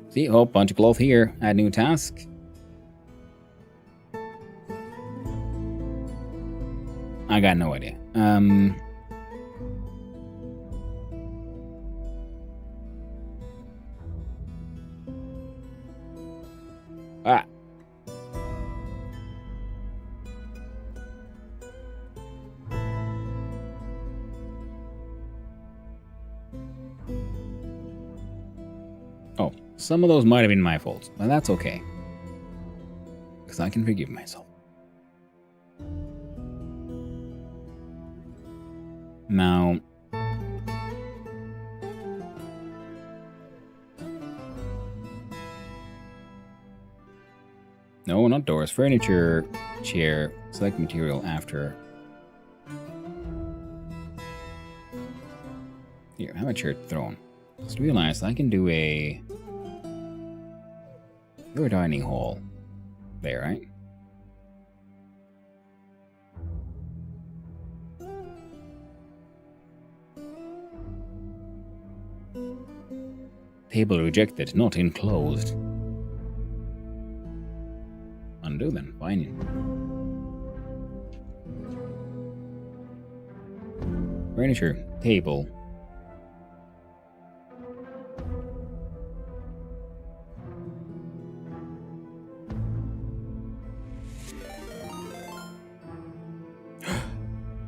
See, oh, bunch of cloth here. Add new task. I got no idea. Ah. Oh, some of those might have been my fault, but that's okay. Because I can forgive myself. Now... No, not doors. Furniture, chair, select material after. Here, how about your throne? Just realized I can do a... Your dining hall. There, right? Table rejected, not enclosed. Undo then, fine. Furniture, table.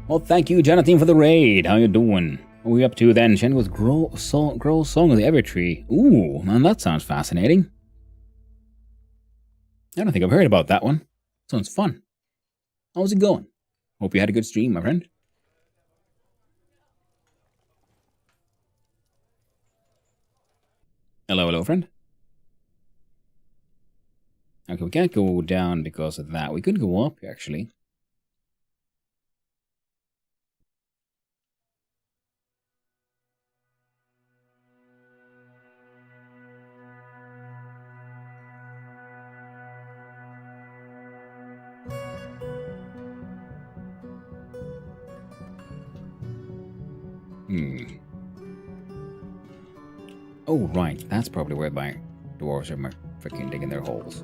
Well, thank you, Jonathan, for the raid. How you doing? What are we up to then? Shen with Grow Song of the Evertree. Ooh, man, that sounds fascinating. I don't think I've heard about that one. Sounds fun. How's it going? Hope you had a good stream, my friend. Hello, hello, friend. Okay, we can't go down because of that. We could go up, actually. Oh, right. That's probably where my dwarves are freaking digging their holes.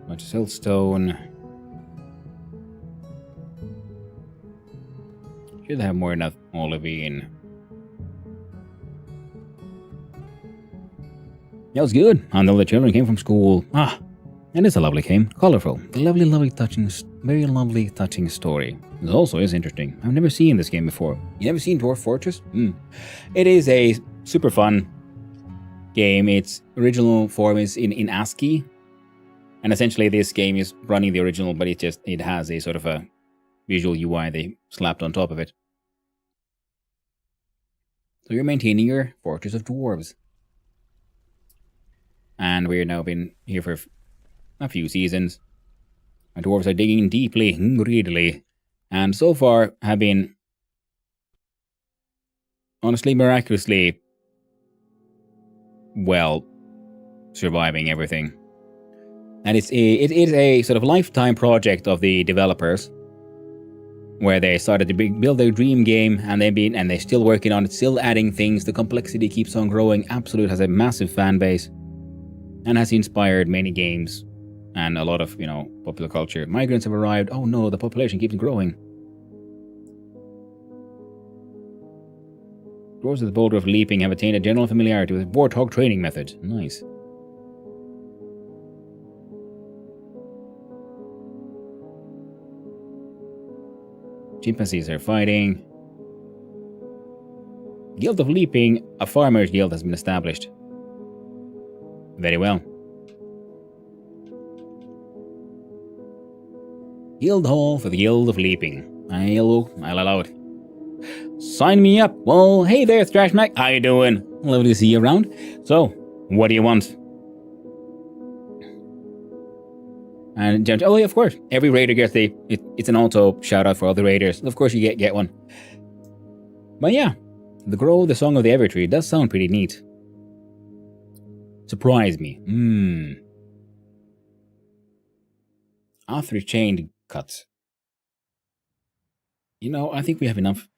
Bunch of siltstone. Should have more enough olivine. That was good. Until the children came from school. Ah, and it's a lovely game. Colorful. Lovely, touching, very lovely, touching story. This also is interesting. I've never seen this game before. You never seen Dwarf Fortress? It is a super fun game. Its original form is in ASCII. And essentially this game is running the original, but it has a sort of a visual UI they slapped on top of it. So you're maintaining your Fortress of Dwarves. And we've now been here for a few seasons. My dwarves are digging deeply, greedily, and so far have been honestly miraculously well surviving everything. And it is a sort of lifetime project of the developers, where they started to build their dream game, and they're still working on it, still adding things. The complexity keeps on growing. Absolute has a massive fan base, and has inspired many games and a lot of popular culture. Migrants have arrived. Oh no, the population keeps growing. Dwarves of the Boulder of Leaping have attained a general familiarity with the Warthog training method. Nice. Chimpanzees are fighting. Guild of Leaping, a farmers guild has been established. Very well. Guild Hall for the Guild of Leaping. I'll allow it. Sign me up. Well, hey there, Thrash Mac. How you doing? Lovely to see you around. So, what do you want? And oh yeah, of course. Every raider gets it's an auto shout out for all the raiders. Of course you get one. But yeah, the Grow the Song of the Evertree does sound pretty neat. Surprise me. After chain cuts. You know, I think we have enough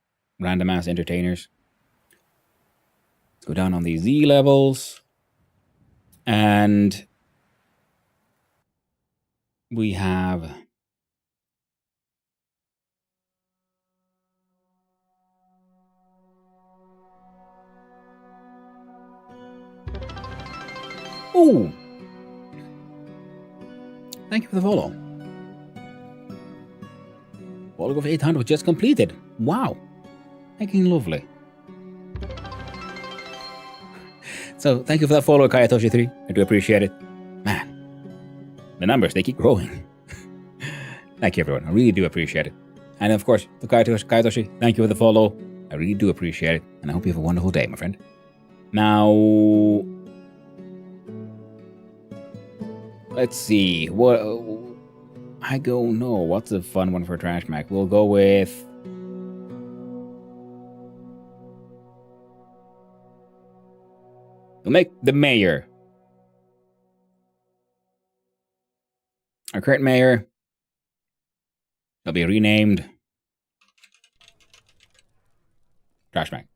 random ass entertainers. Let's go down on these Z levels. And we have ooh! Thank you for the follow. Wall of 800 was just completed. Wow. Making lovely. So, thank you for that follow, Kayatoshi3. I do appreciate it. Man, the numbers, they keep growing. Thank you, everyone. I really do appreciate it. And of course, the Kayatoshi, thank you for the follow. I really do appreciate it. And I hope you have a wonderful day, my friend. Now, let's see. What I don't know. What's a fun one for Trash Mac? We'll go with we'll make the mayor. Our current mayor will be renamed Trash Mac.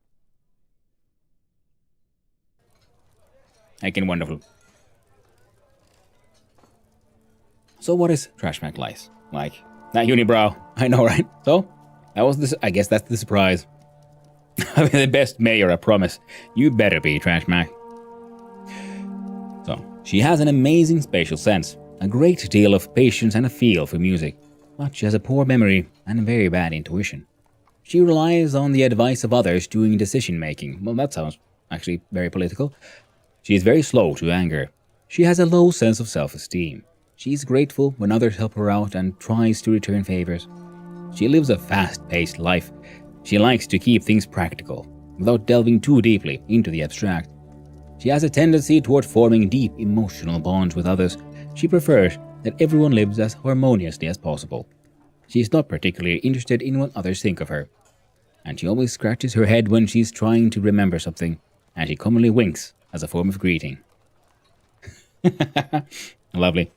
Making wonderful. So what is Trash Mac like? Like, that unibrow. I know, right? So, that was this. I guess that's the surprise. I mean, the best mayor, I promise. You better be, Trash Mac. So, she has an amazing spatial sense, a great deal of patience and a feel for music, but she has a poor memory and a very bad intuition. She relies on the advice of others during decision making. Well, that sounds actually very political. She is very slow to anger. She has a low sense of self-esteem. She is grateful when others help her out and tries to return favors. She lives a fast-paced life. She likes to keep things practical, without delving too deeply into the abstract. She has a tendency toward forming deep emotional bonds with others. She prefers that everyone lives as harmoniously as possible. She is not particularly interested in what others think of her. And she always scratches her head when she's trying to remember something, and she commonly winks as a form of greeting. Lovely.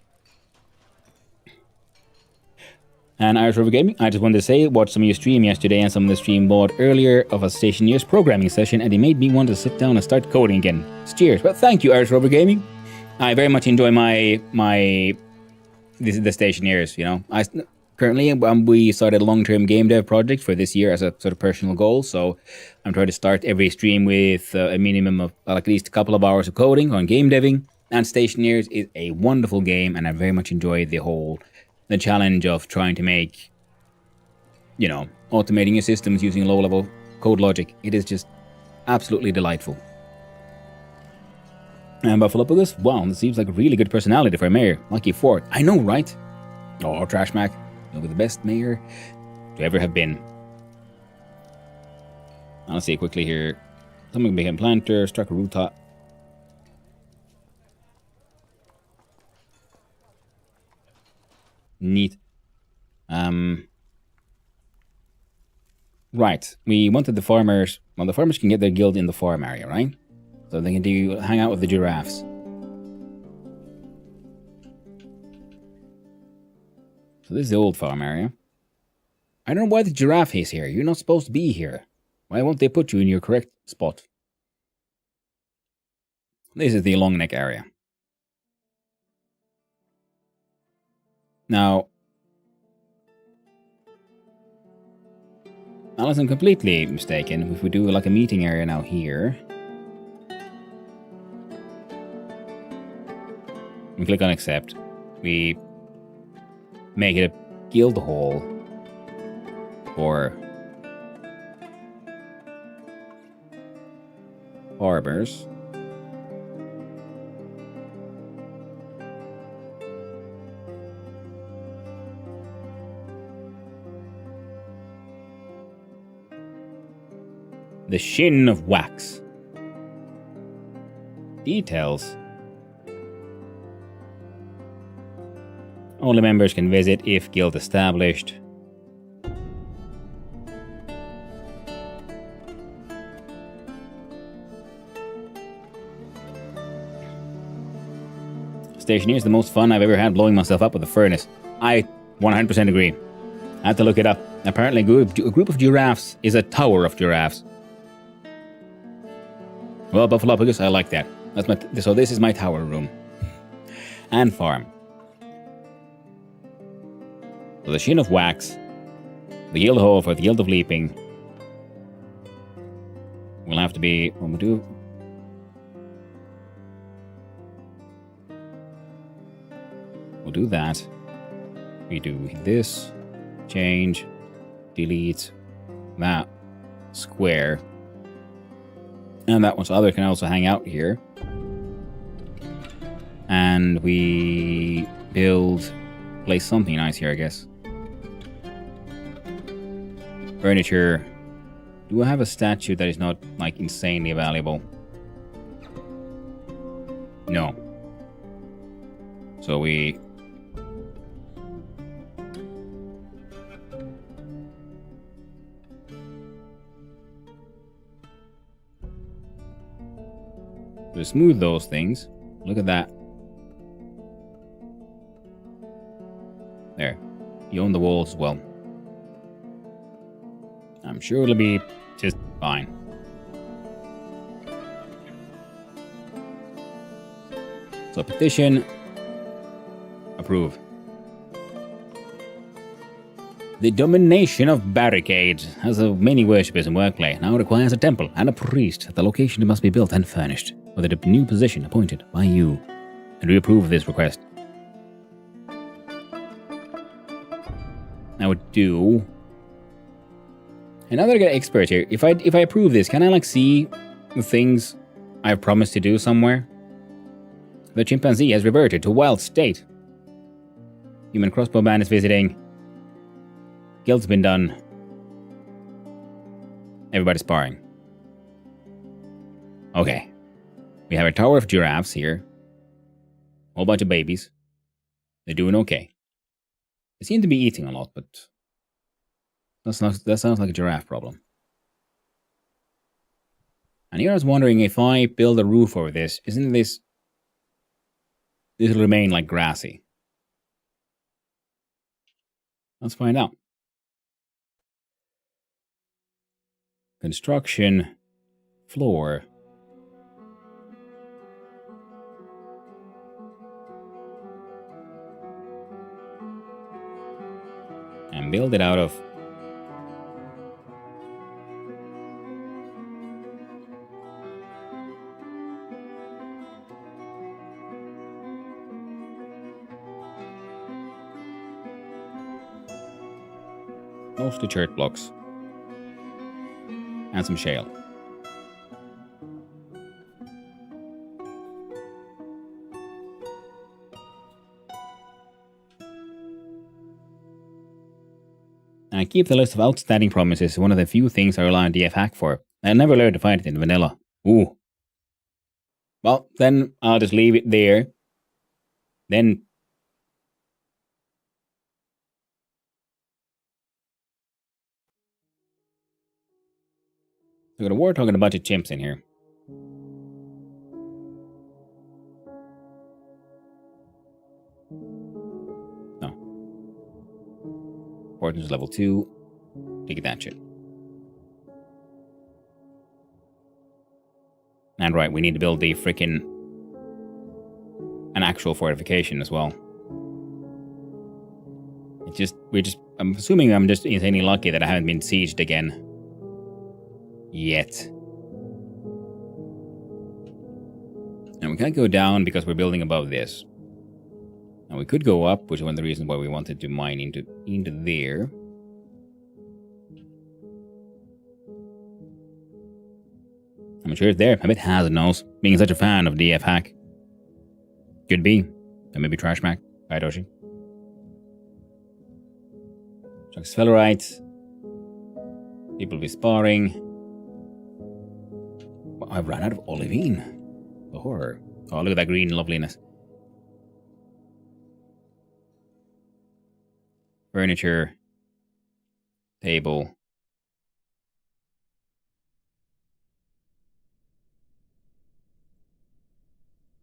And Irish Rover Gaming, I just wanted to say, watched some of your stream yesterday and some of the stream bought earlier of a Stationeer's programming session, and it made me want to sit down and start coding again. Cheers. Well, thank you, Irish Rover Gaming. I very much enjoy the Stationeers, you know. Currently, we started a long-term game dev project for this year as a sort of personal goal, so I'm trying to start every stream with a minimum of at least a couple of hours of coding on game deving, and Stationeers is a wonderful game, and I very much enjoy the challenge of trying to make, you know, automating your systems using low-level code logic. It is just absolutely delightful. And Buffalo Bugus, wow, this seems like a really good personality for a mayor. Lucky Ford. I know, right? Oh, Trash Mac. You'll be the best mayor to ever have been. I'll see quickly here. Someone became planter, struck a rooftop. Neat. Right. We wanted the farmers. Well, the farmers can get their guild in the farm area, right? So they can hang out with the giraffes. So this is the old farm area. I don't know why the giraffe is here. You're not supposed to be here. Why won't they put you in your correct spot? This is the long neck area. Now, unless I'm completely mistaken, if we do like a meeting area now here, we click on accept, we make it a guild hall for farmers. The Shin of Wax. Details. Only members can visit if guild established. Stationeer is the most fun I've ever had blowing myself up with a furnace. I 100% agree. I had to look it up. Apparently a group of giraffes is a tower of giraffes. Well, Buffalopogus, I like that. So this is my tower room. And farm. So the Shin of Wax. The Guild Hall for the Guild of Leaping. Will have to be... What we'll do... We'll do that. We do this. Change. Delete. That. Square. And that one. So other can also hang out here. And we build... Place something nice here, I guess. Furniture. Do I have a statue that is not, like, insanely valuable? No. So we... To smooth those things. Look at that. There. You own the walls as well. I'm sure it'll be just fine. So petition. Approve. The domination of barricades has many worshippers in Workplay. Now requires a temple and a priest. The location must be built and furnished with a new position appointed by you. And we approve of this request. I would do... And now that I get expert here, if I approve this, can I like see the things I've promised to do somewhere? The chimpanzee has reverted to wild state. Human crossbow band is visiting. Guild's been done. Everybody's sparring. Okay. We have a tower of giraffes here. A whole bunch of babies. They're doing okay. They seem to be eating a lot, but that sounds like a giraffe problem. And here I was wondering if I build a roof over this, isn't this... This will remain like grassy. Let's find out. Construction. Floor. And build it out of... Mostly chert blocks. And some shale. And I keep the list of outstanding promises, one of the few things I rely on DF Hack for. I never learned to find it in vanilla. Ooh. Well, then I'll just leave it there. Then... We got a warthog and a bunch of chimps in here. No. Importance level 2. Take that shit. And right, we need to build the frickin' an actual fortification as well. I'm assuming I'm just insanely lucky that I haven't been sieged again. Yet. And we can't go down because we're building above this. And we could go up, which is one of the reasons why we wanted to mine into there. I'm sure it's there. I bet Hazard knows, being such a fan of DF Hack. Could be. Or maybe Trash Mac. Right, Doshi? Chuck Sphelorites. People will be sparring. I've run out of olivine. The horror. Oh, look at that green loveliness. Furniture. Table.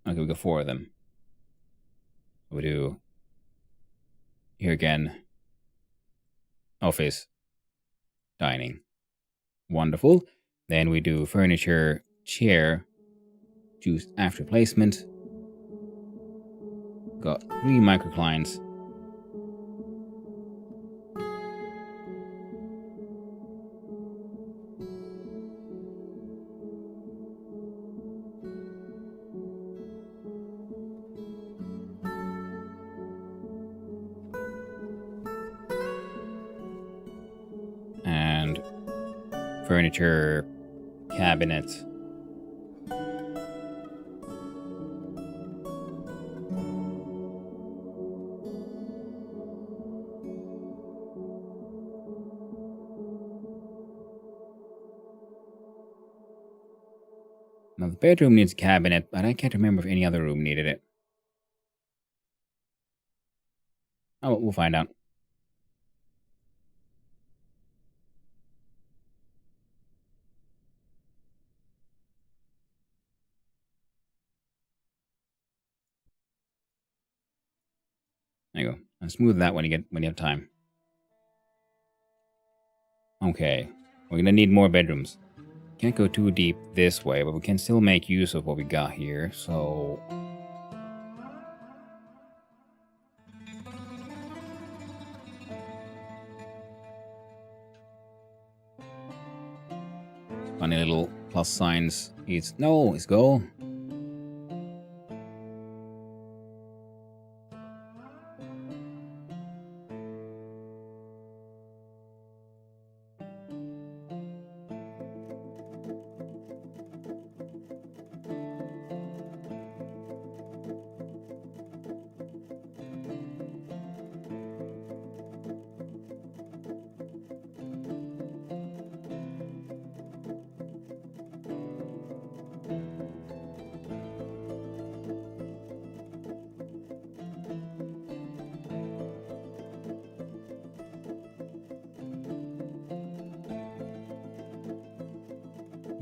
Okay, we got 4 of them. We do here again. Office. Dining. Wonderful. Then we do furniture, chair. Choose after placement. Got 3 microclines. And furniture, cabinet. Now the bedroom needs a cabinet, but I can't remember if any other room needed it. Oh, we'll find out. There you go. And smooth that when you have time. Okay, we're gonna need more bedrooms. Can't go too deep this way, but we can still make use of what we got here. So funny little plus signs. It's go.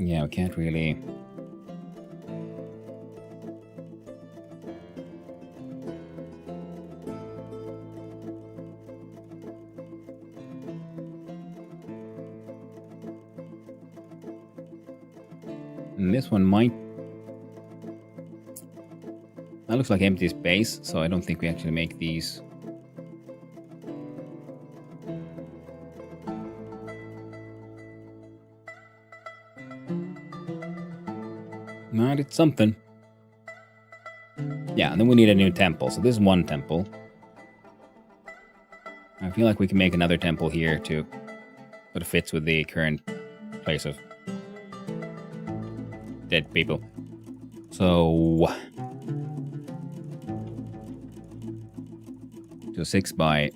Yeah, we can't really. And this one might. That looks like empty space, so I don't think we actually make these. No, it's something. Yeah, and then we need a new temple. So this is one temple. I feel like we can make another temple here too. But it fits with the current place of dead people. So 6 by.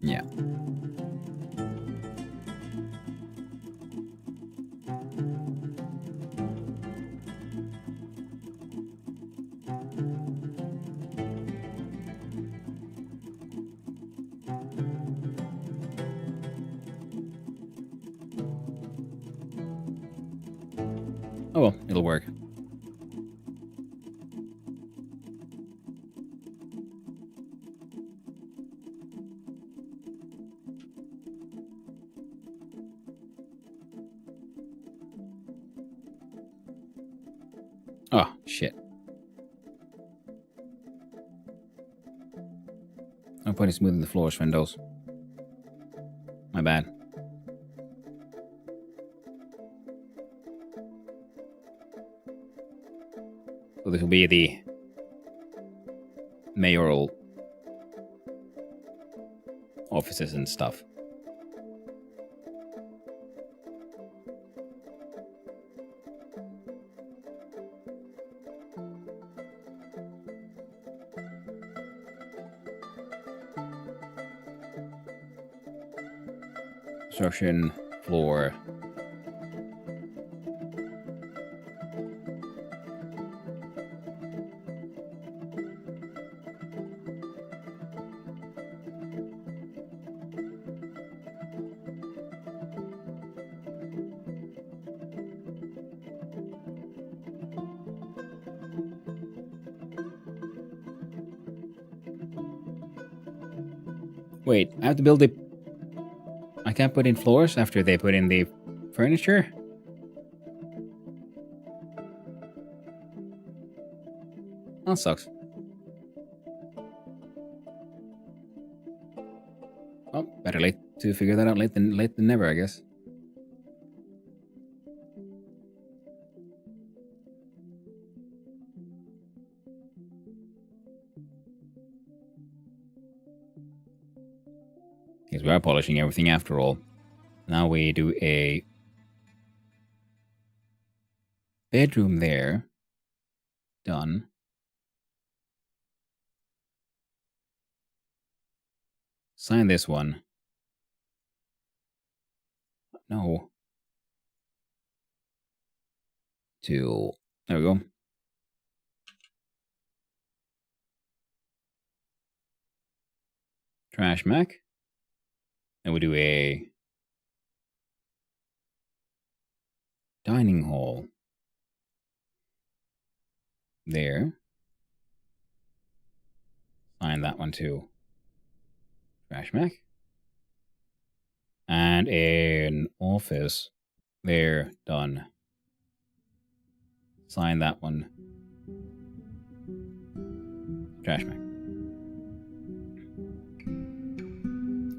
Yeah. Oh well, it'll work. Oh, shit. I'm putting smoothing the floors, windows. My bad. So this will be the mayoral offices and stuff. Construction floor. Wait, I have to build the... I can't put in floors after they put in the furniture? That sucks. Oh, better late to figure that out late than never, I guess. Because we are polishing everything after all. Now we do a bedroom there. Done. Sign this one. No. To... There we go. Trash Mac. And we do a dining hall. There. Sign that one too. Trash Mac. And an office. There. Done. Sign that one. Trash Mac.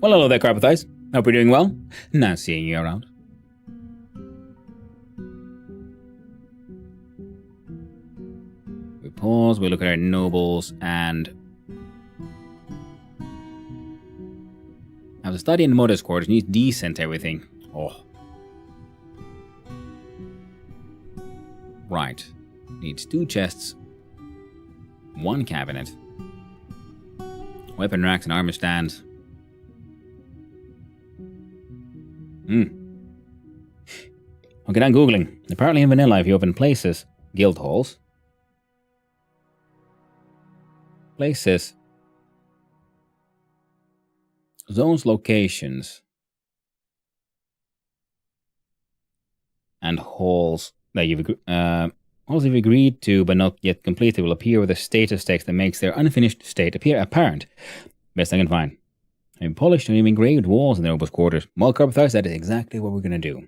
Well, hello there, Carpathize. Hope you're doing well. Nice seeing you around. We pause, we look at our nobles, and have to study in the mother's quarters. Needs decent everything. Oh. Right. Needs 2 chests, 1 cabinet, weapon racks and armor stands. Okay, I'm Googling. Apparently in vanilla, if you open places, guild halls, places, zones, locations, and halls that you've halls you've agreed to but not yet completed will appear with a status text that makes their unfinished state appear apparent. Best I can find. And polished and even engraved walls in the nobles' quarters. Well, Carpathize, that is exactly what we're gonna do.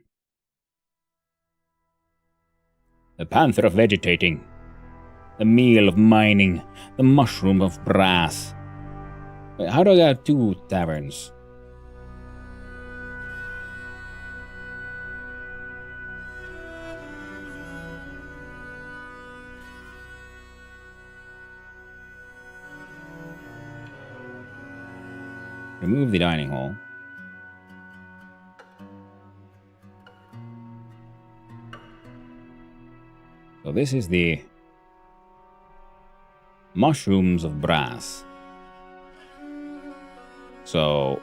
The panther of vegetating, the meal of mining, the mushroom of brass. Wait, how do I got 2 taverns? Remove the dining hall. So this is the mushrooms of brass. So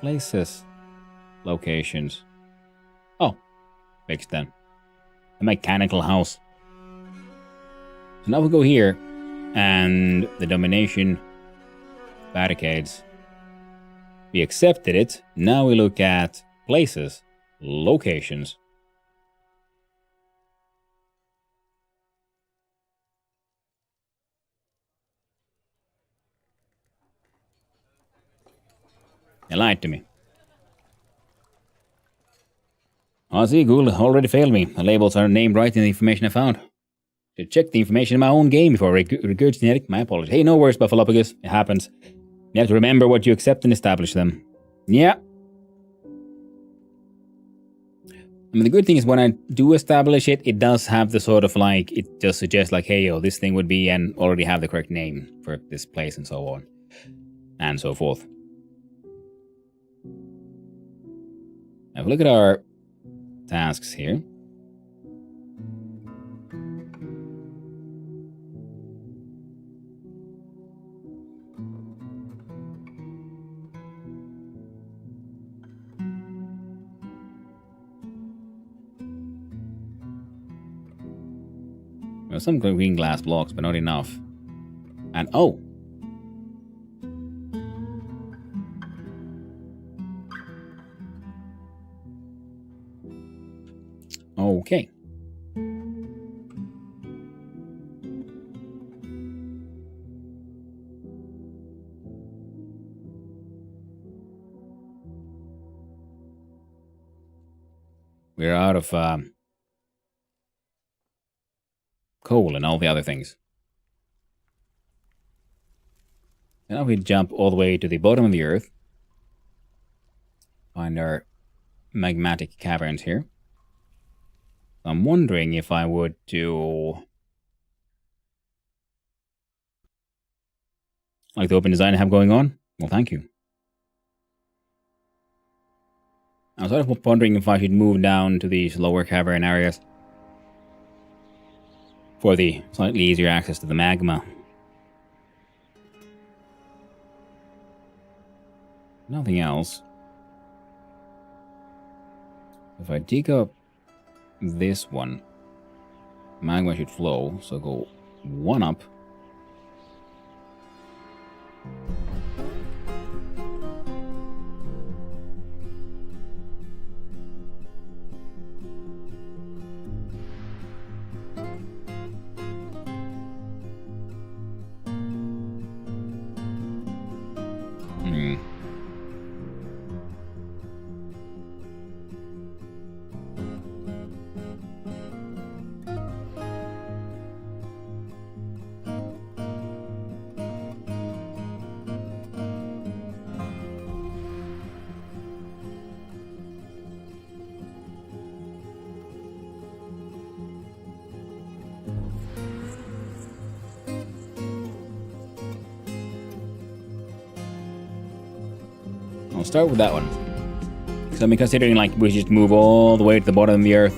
places, locations. Oh, fixed then. A mechanical house. So now we'll go here and the domination barricades. We accepted it. Now we look at places, locations. They lied to me. Oh, see, Google already failed me. The labels are named right in the information I found. Should check the information in my own game before regurgitating. My apologies. Hey, no worries, Buffalopagus. It happens. You have to remember what you accept and establish them. Yeah. I mean, the good thing is when I do establish it, it does have the sort of like, it just suggests like, hey, yo, this thing would be, and already have the correct name for this place and so on. And so forth. Now, if we look at our tasks here. There's some green glass blocks, but not enough. And oh! Okay. We're out of coal and all the other things. And now we jump all the way to the bottom of the earth. Find our magmatic caverns here. I'm wondering if I would do... like the open design I have going on? Well, thank you. I was sort of wondering if I should move down to these lower cavern areas for the slightly easier access to the magma. Nothing else. If I dig up this one, magma should flow, so go one up. I'll start with that one. So I'm considering like we just move all the way to the bottom of the earth.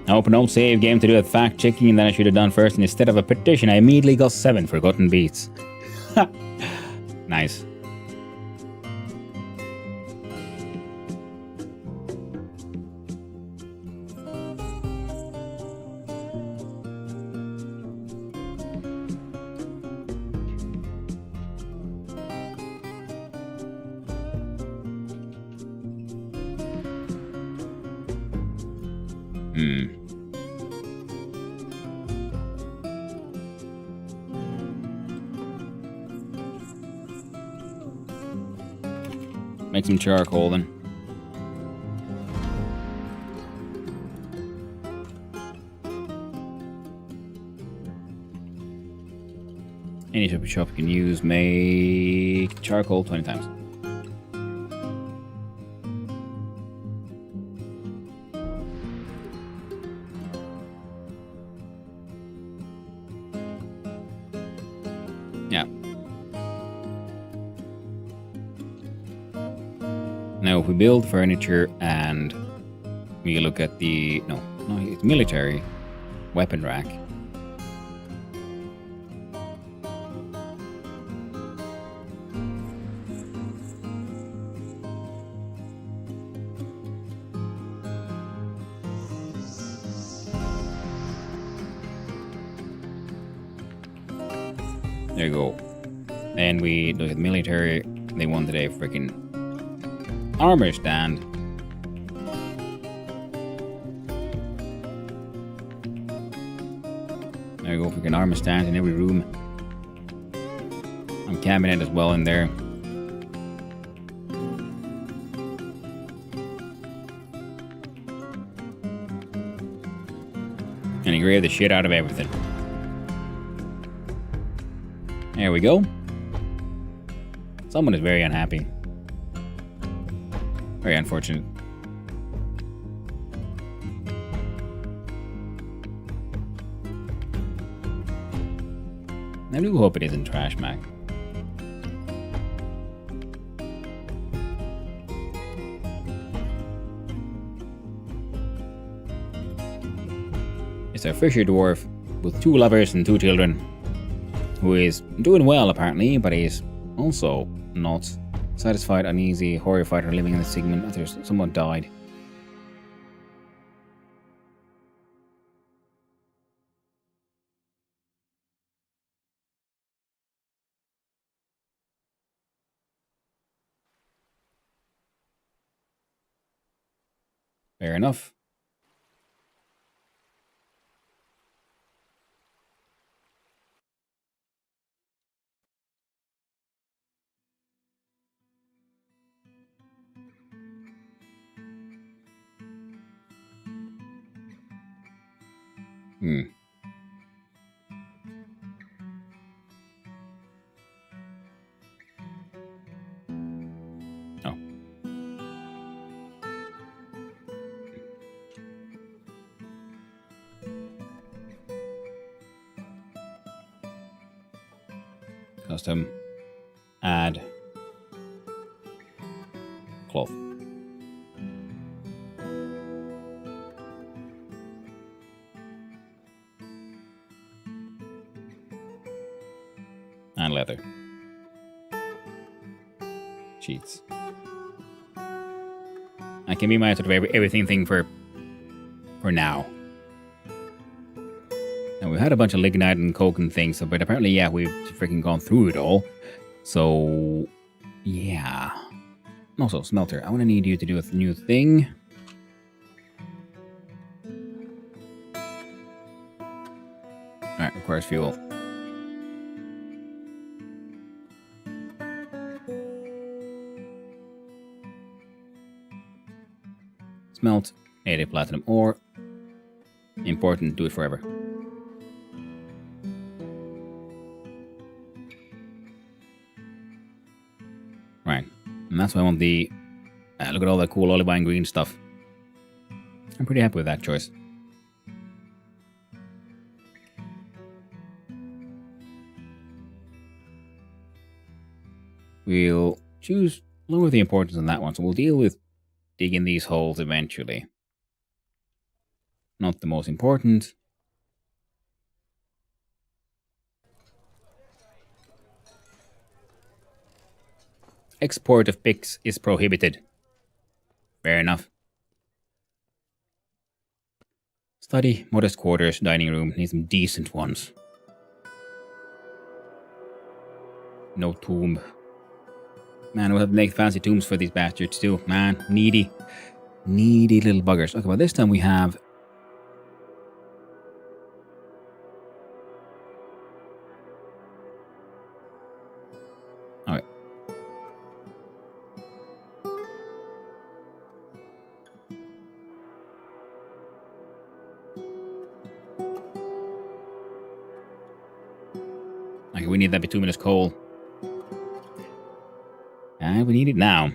I opened an old save game to do a fact checking that I should have done first, and instead of a petition, I immediately got 7 forgotten beats. Nice. Make some charcoal then. Any type of shop you can use, make charcoal 20 times. Yeah. Now, if we build furniture and we look at the... No, it's military weapon rack. There you go. And we look at military. They wanted a freaking armor stand. There you go, freaking armor stand in every room. And cabinet as well in there. And engrave the shit out of everything. There we go. Someone is very unhappy. Very unfortunate. I do hope it isn't trash, Mac. It's a fisher dwarf with 2 lovers and 2 children, who is doing well apparently, but he's also not satisfied, uneasy, horrified, or living in the segment after someone died. Fair enough. Hmm. Oh. Custom. Add. Cloth. And leather. Sheets. I can be my sort of everything thing for now. And we had a bunch of lignite and coke and things, but apparently, yeah, we've freaking gone through it all. So, yeah. Also, smelter, I want to need you to do a new thing. Alright, requires fuel. Smelt, 80 platinum ore. Important, do it forever. Right, and that's why I want the... look at all that cool olivine green stuff. I'm pretty happy with that choice. We'll choose lower the importance on that one, so we'll deal with digging these holes eventually. Not the most important. Export of picks is prohibited. Fair enough. Study, modest quarters, dining room. Need some decent ones. No tomb. Man, we'll have to make fancy tombs for these bastards too. Man, needy. Needy little buggers. Okay, well this time we have... Alright. Okay, we need that bituminous coal. And we need it now.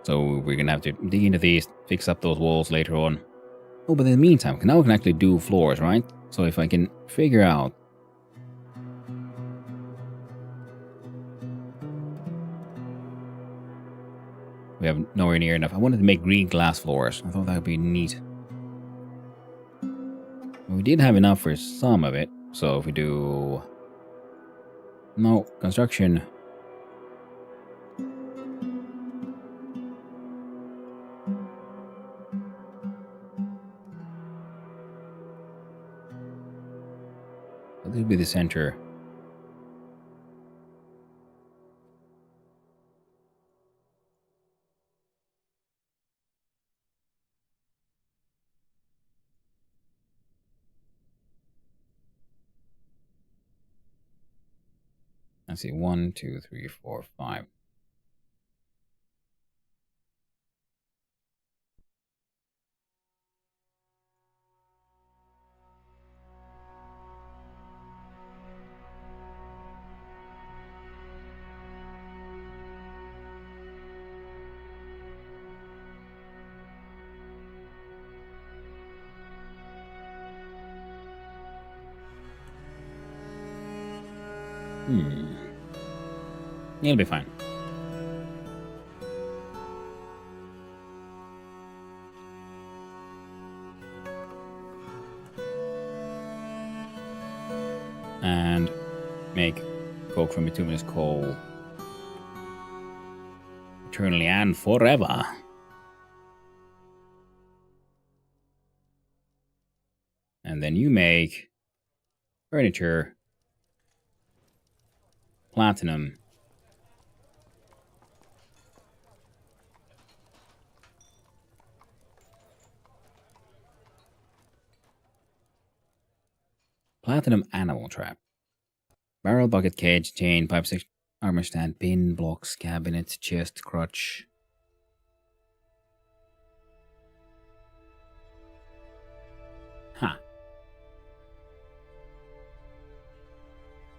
So we're gonna have to dig into these, fix up those walls later on. Oh, but in the meantime, now we can actually do floors, right? So if I can figure out... We have nowhere near enough. I wanted to make green glass floors. I thought that would be neat. We did have enough for some of it. So if we do... No, construction... This will be the center. Let's see, 1, 2, 3, 4, 5. It'll be fine. And make coke from bituminous coal eternally and forever. And then you make furniture, platinum, platinum animal trap. Barrel, bucket, cage, chain, pipe stick, armor stand, pin, blocks, cabinet, chest, crutch. Huh.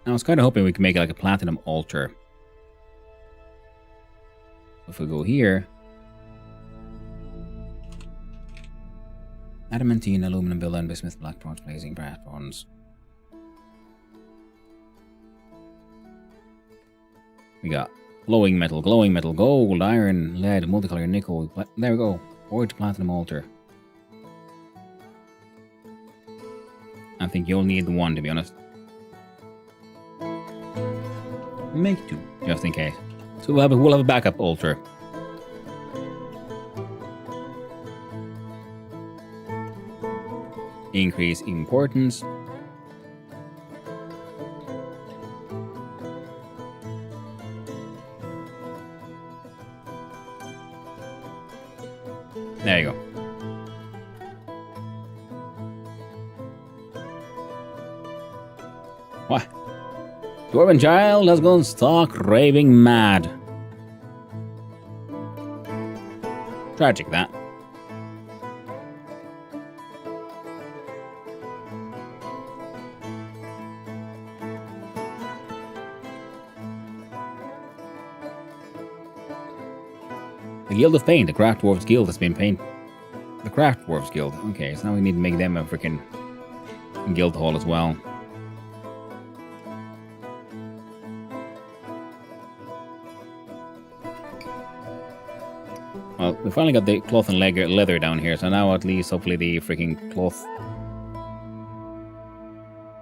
I was kind of hoping we could make it like a platinum altar. If we go here, adamantine, aluminum, billion, bismuth, black bronze, blazing, brass, bronze. We got glowing metal, gold, iron, lead, multicolor, nickel. There we go. Forge platinum altar. I think you'll need one, to be honest. Make two, just in case. So we'll have a backup altar. Increase importance. There you go. What? Dwarven child has gone stark raving mad. Tragic, that. The Guild of Paint, the Craft Dwarves Guild has been paint. The Craft Dwarves Guild. Okay, so now we need to make them a freaking guild hall as well. Well, we finally got the cloth and leather down here, so now at least hopefully the freaking cloth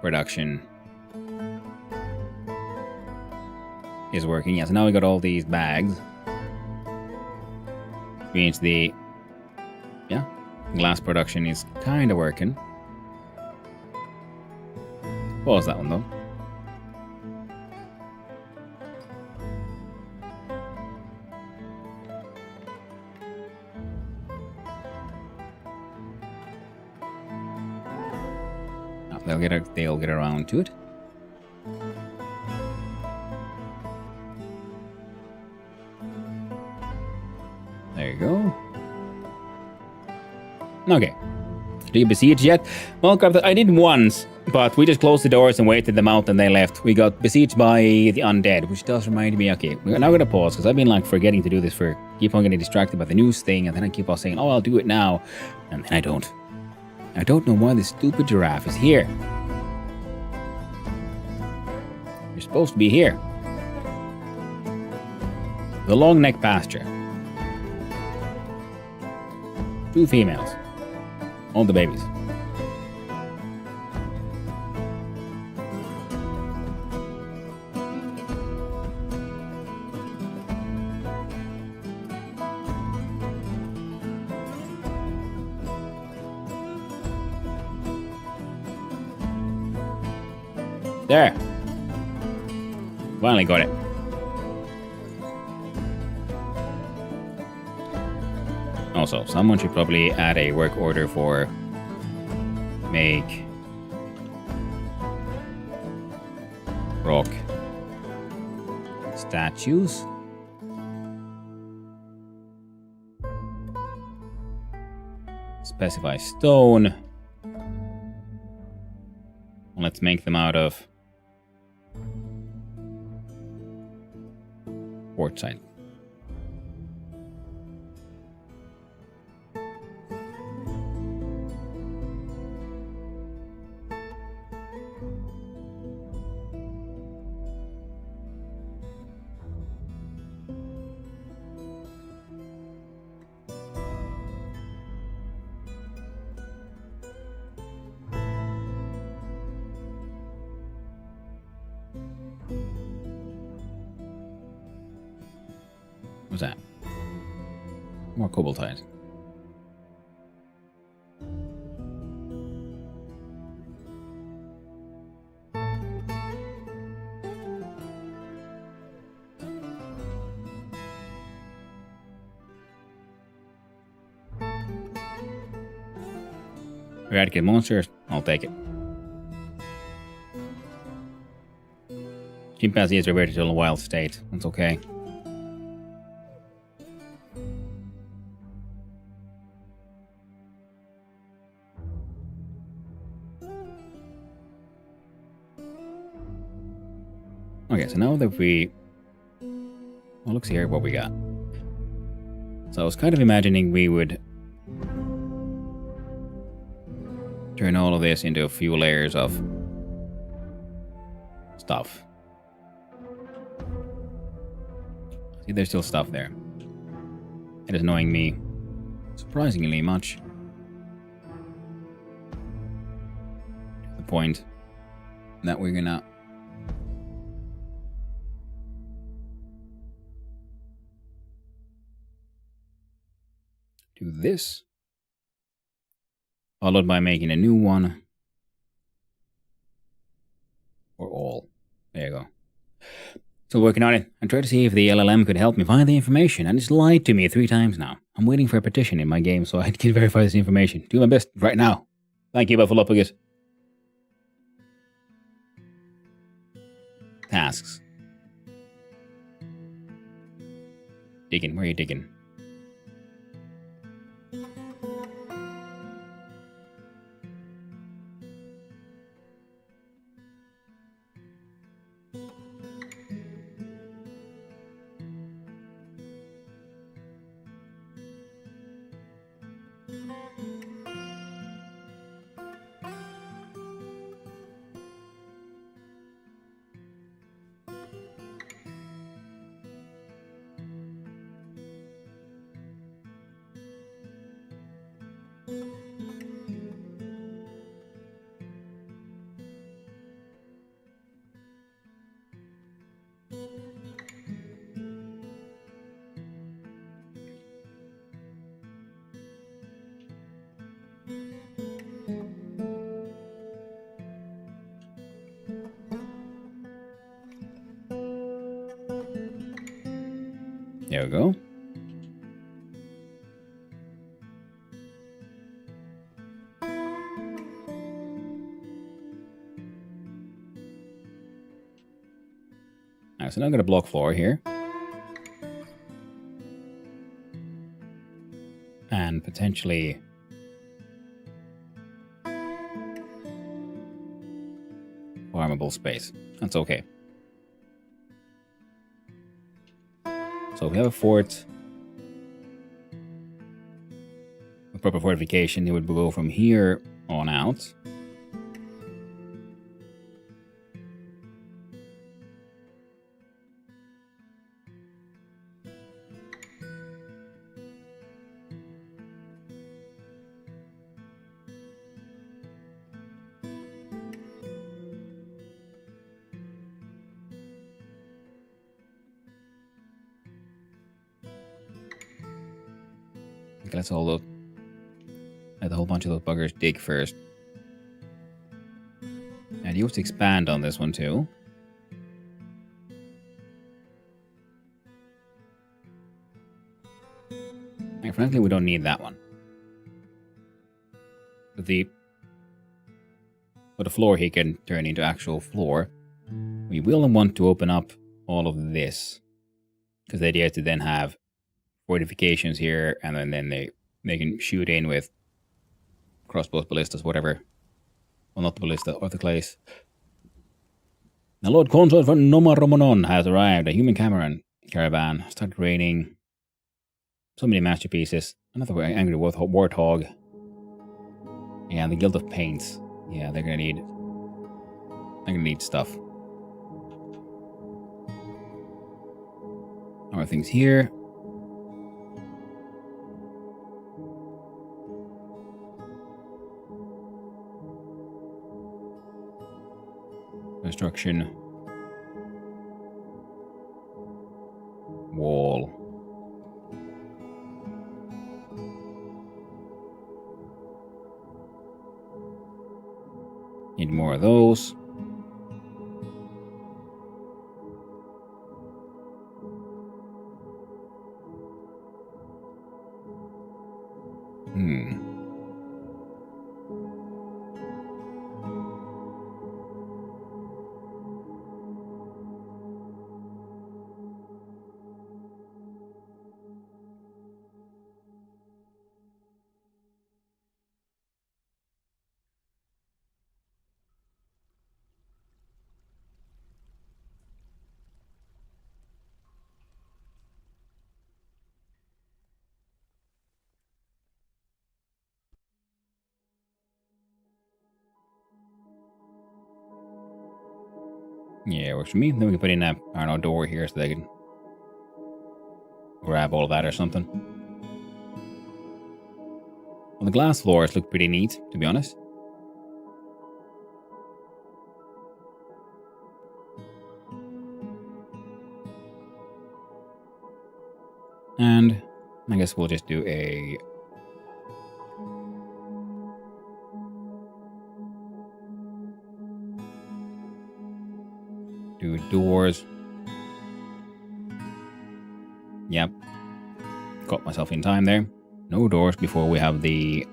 production is working. Yeah, so now we got all these bags. Means the glass production is kind of working. Pause that one though. They'll get around to it. There you go. Okay. Do you besiege yet? Well, I did once, but we just closed the doors and waited them out and they left. We got besieged by the undead, which does remind me, okay, we're now gonna pause because I've been like forgetting to do this keep on getting distracted by the news thing, and then I keep on saying, oh, I'll do it now, and then I don't. I don't know why this stupid giraffe is here. You're supposed to be here. The long neck pasture. 2 females. All the babies. There. Finally got it. Also, someone should probably add a work order for make rock statues. Specify stone. Let's make them out of quartzite. What's that? More cobaltite. Eradicate monsters, I'll take it. Chimpanzee is reverted to a wild state. That's okay. Okay, so now that we... Well, let's see here what we got. So I was kind of imagining we would turn all of this into a few layers of stuff. See, there's still stuff there. It is annoying me surprisingly much. To the point that we're gonna do this, followed by making a new one for all. There you go. Still working on it. I'm trying to see if the LLM could help me find the information, and it's lied to me 3 times now. I'm waiting for a petition in my game so I can verify this information. Do my best right now. Thank you, Buffalopogus. Tasks. Digging. Where are you digging? There we go. Alright, so now I'm going to block floor here. And potentially farmable space. That's okay. So we have a fort. With proper fortification, it would go from here on out. Let's all look. Let a whole bunch of those buggers dig first. And you have to expand on this one too. And frankly, we don't need that one. But the floor he can turn into actual floor. We will want to open up all of this. Because the idea is to then have fortifications here, and then they can shoot in with crossbows, ballistas, whatever. Well, not the ballista, or the clays. The Lord Consort from Nomaromonon has arrived. A human caravan. Started raining. So many masterpieces. Another angry warthog. Yeah, the Guild of Paints. Yeah, they're gonna need stuff. More things here. Construction. Wall. Need more of those. Yeah, works for me. Then we can put in a, I don't know, door here so they can grab all of that or something. Well, the glass floors look pretty neat, to be honest. And I guess we'll just do a... do doors. Yep. Got myself in time there. No doors before we have the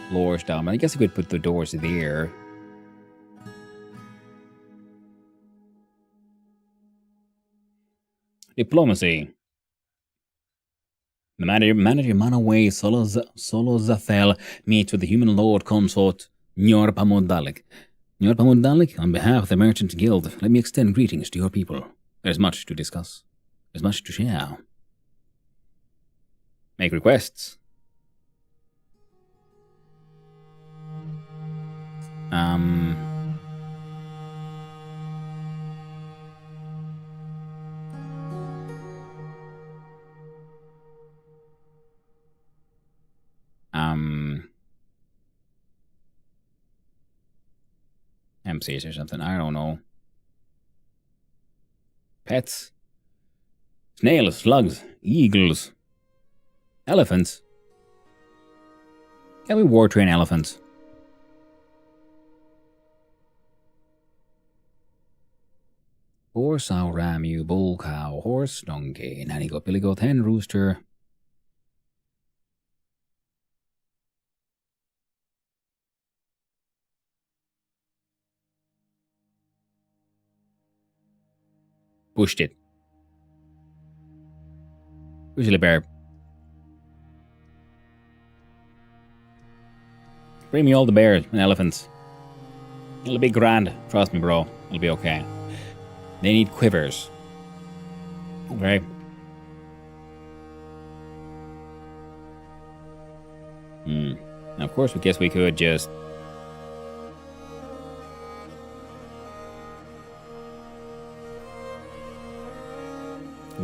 floors down. I guess we could put the doors there. Diplomacy. The manager Manaway Solo Zathel meets with the human lord consort Nyorpamodalik. Nyorpamodalik, on behalf of the Merchant Guild, let me extend greetings to your people. There's much to discuss. There's much to share. Make requests. MCs or something, I don't know. Pets. Snails, slugs, eagles. Elephants. Can we war train elephants? Horse, sow, ram, ewe, bull, cow, horse, donkey, nanny goat, billy goat, hen, rooster. Pushed it. Grizzly bear. Bring me all the bears and elephants. It'll be grand. Trust me, bro. It'll be okay. They need quivers. Okay. Now, of course, I guess we could just...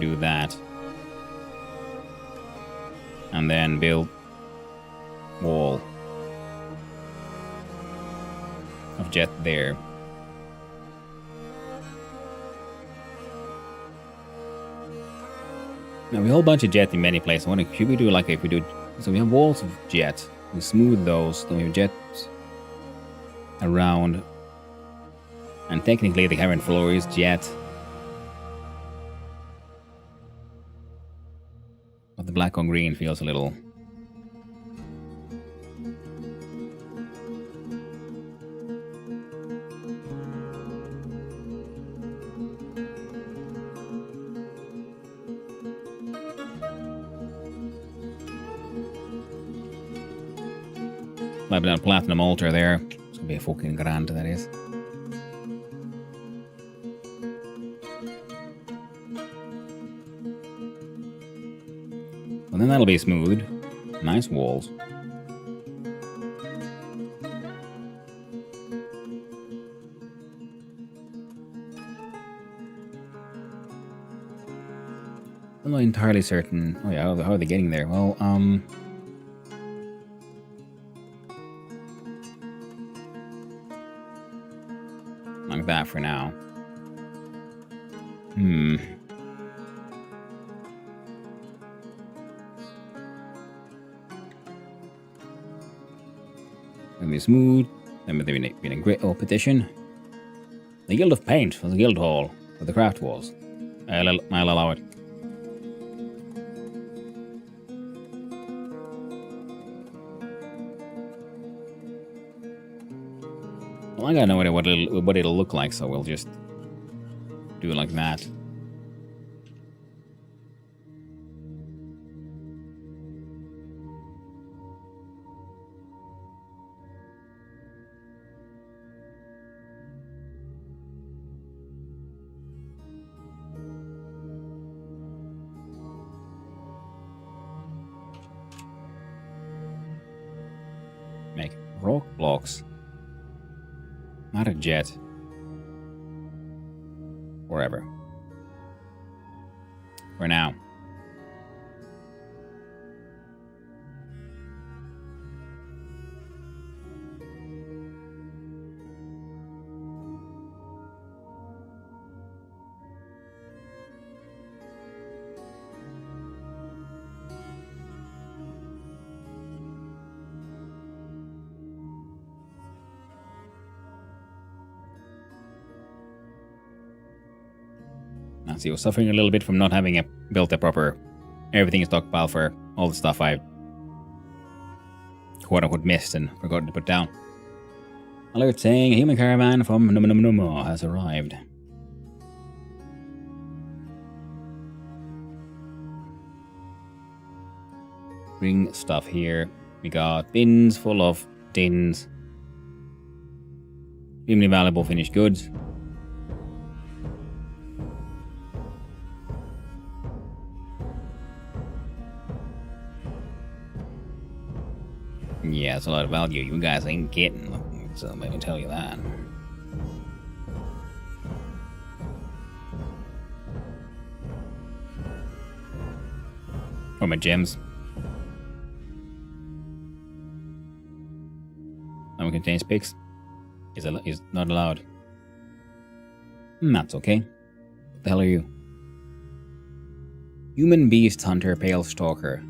do that. And then build... wall. Of jet there. Now we have a whole bunch of jet in many places. I wonder, should we do like if we do... so we have walls of jet. We smooth those. Then we have jets around. And technically the current floor is jet. But the black on green feels a little... I've done a platinum altar there. It's gonna be a fucking grand, that is. Well, then that'll be smooth. Nice walls. I'm not entirely certain. Oh yeah, how are they getting there? Well, like that for now. Gonna be smooth. Then they've been a great old petition. The Guild of Paint was the guild hall where the craft was. I'll allow it. Well, I gotta know what it'll look like, so we'll just do it like that. Make rock blocks. Not a jet. Forever. For now. See, I was suffering a little bit from not having built a proper everything is stockpile for all the stuff I quote-unquote missed and forgotten to put down. Alert saying a human caravan from Num has arrived. Bring stuff here. We got bins full of tins. Extremely valuable finished goods. Yeah, it's a lot of value you guys ain't getting, so let me tell you that. Or my gems. That one contains pigs. Is not allowed. That's okay. What the hell are you? Human Beast Hunter Pale Stalker.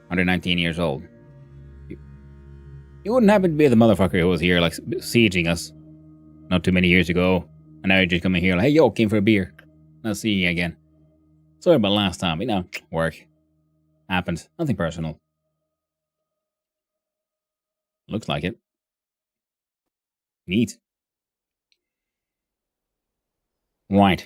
119 years old. You wouldn't happen to be the motherfucker who was here, like, sieging us not too many years ago, and now you're just coming here like, hey, yo, came for a beer. I'll see you again. Sorry about last time, but work. Happened. Nothing personal. Looks like it. Neat. Right.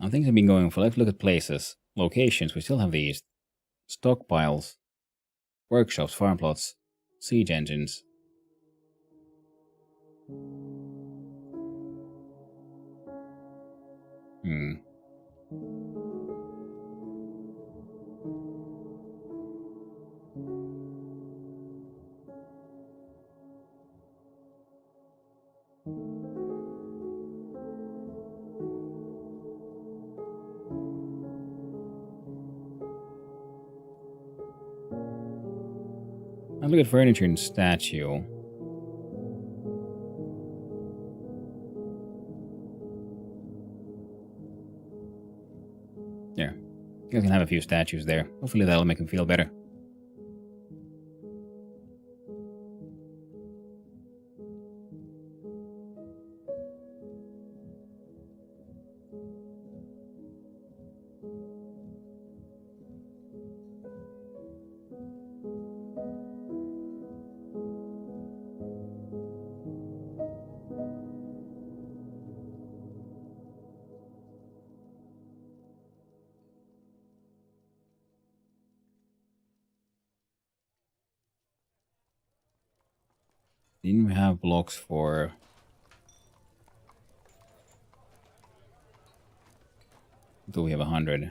Now things have been going for. Let's look at places. Locations. We still have these. Stockpiles. Workshops. Farm plots. Siege engines. Now look at furniture and statue. There. You guys can have a few statues there. Hopefully that'll make him feel better. Didn't we have blocks for... Do we have 100?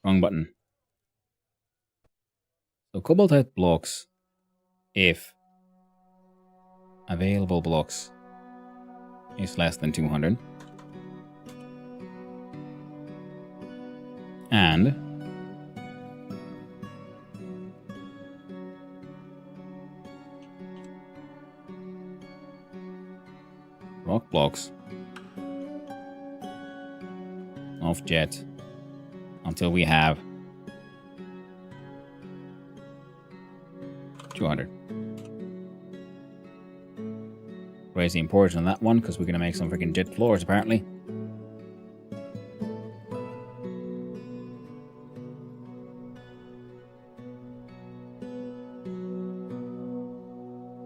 Wrong button. So cobalt had blocks if available blocks is less than 200. And rock blocks off jet until we have 200. Raise the importance on that one because we're going to make some freaking jet floors apparently.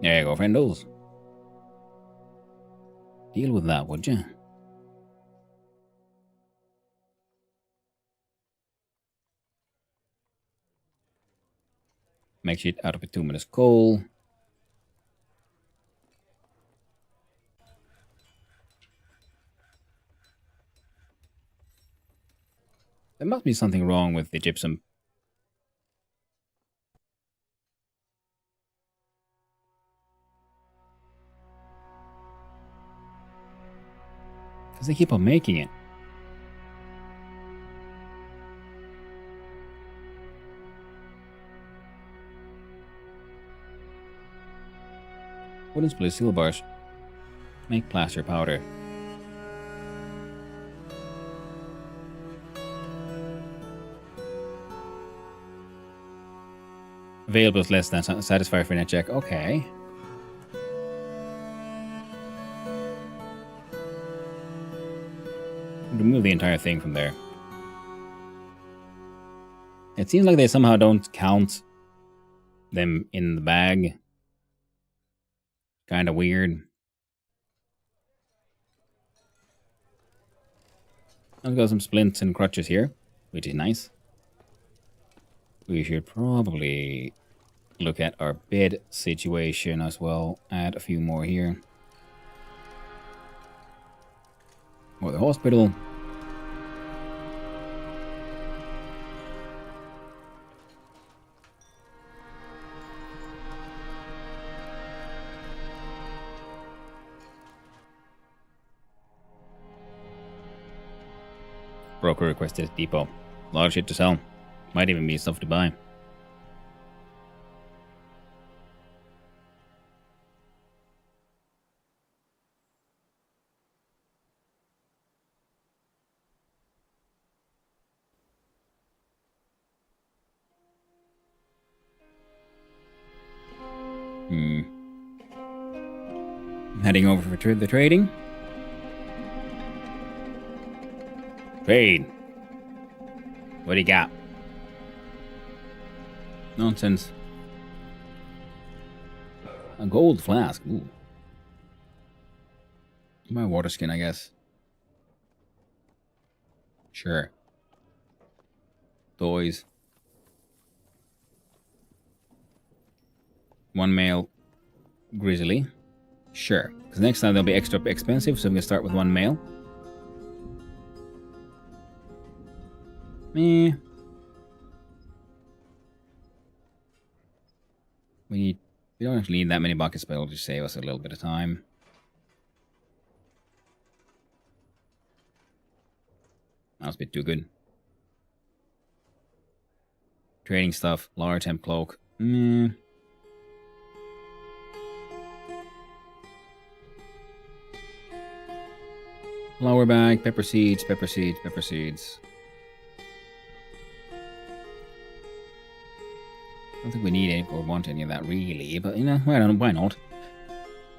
There you go, friendos. Deal with that, would you? Make shit out of bituminous coal. There must be something wrong with the gypsum. Because they keep on making it. Wooden split steel bars. Make plaster powder. Available is less than satisfier for net check. Okay. Remove the entire thing from there. It seems like they somehow don't count them in the bag. Kind of weird. I've got some splints and crutches here, which is nice. We should probably look at our bed situation as well. Add a few more here. Or the hospital. Broker requested depot. A lot of shit to sell. Might even be stuff to buy. Heading over for the trading. Trade. What do you got? Nonsense. A gold flask. Ooh. My water skin, I guess. Sure. Toys. One male grizzly. Sure. Because next time they'll be extra expensive, so we can start with one male. Meh. We don't actually need that many buckets, but it'll just save us a little bit of time. That was a bit too good. Trading stuff, large hemp cloak. Meh. Flour bag, pepper seeds, pepper seeds, pepper seeds. I don't think we need any or want any of that really, but you know, why not?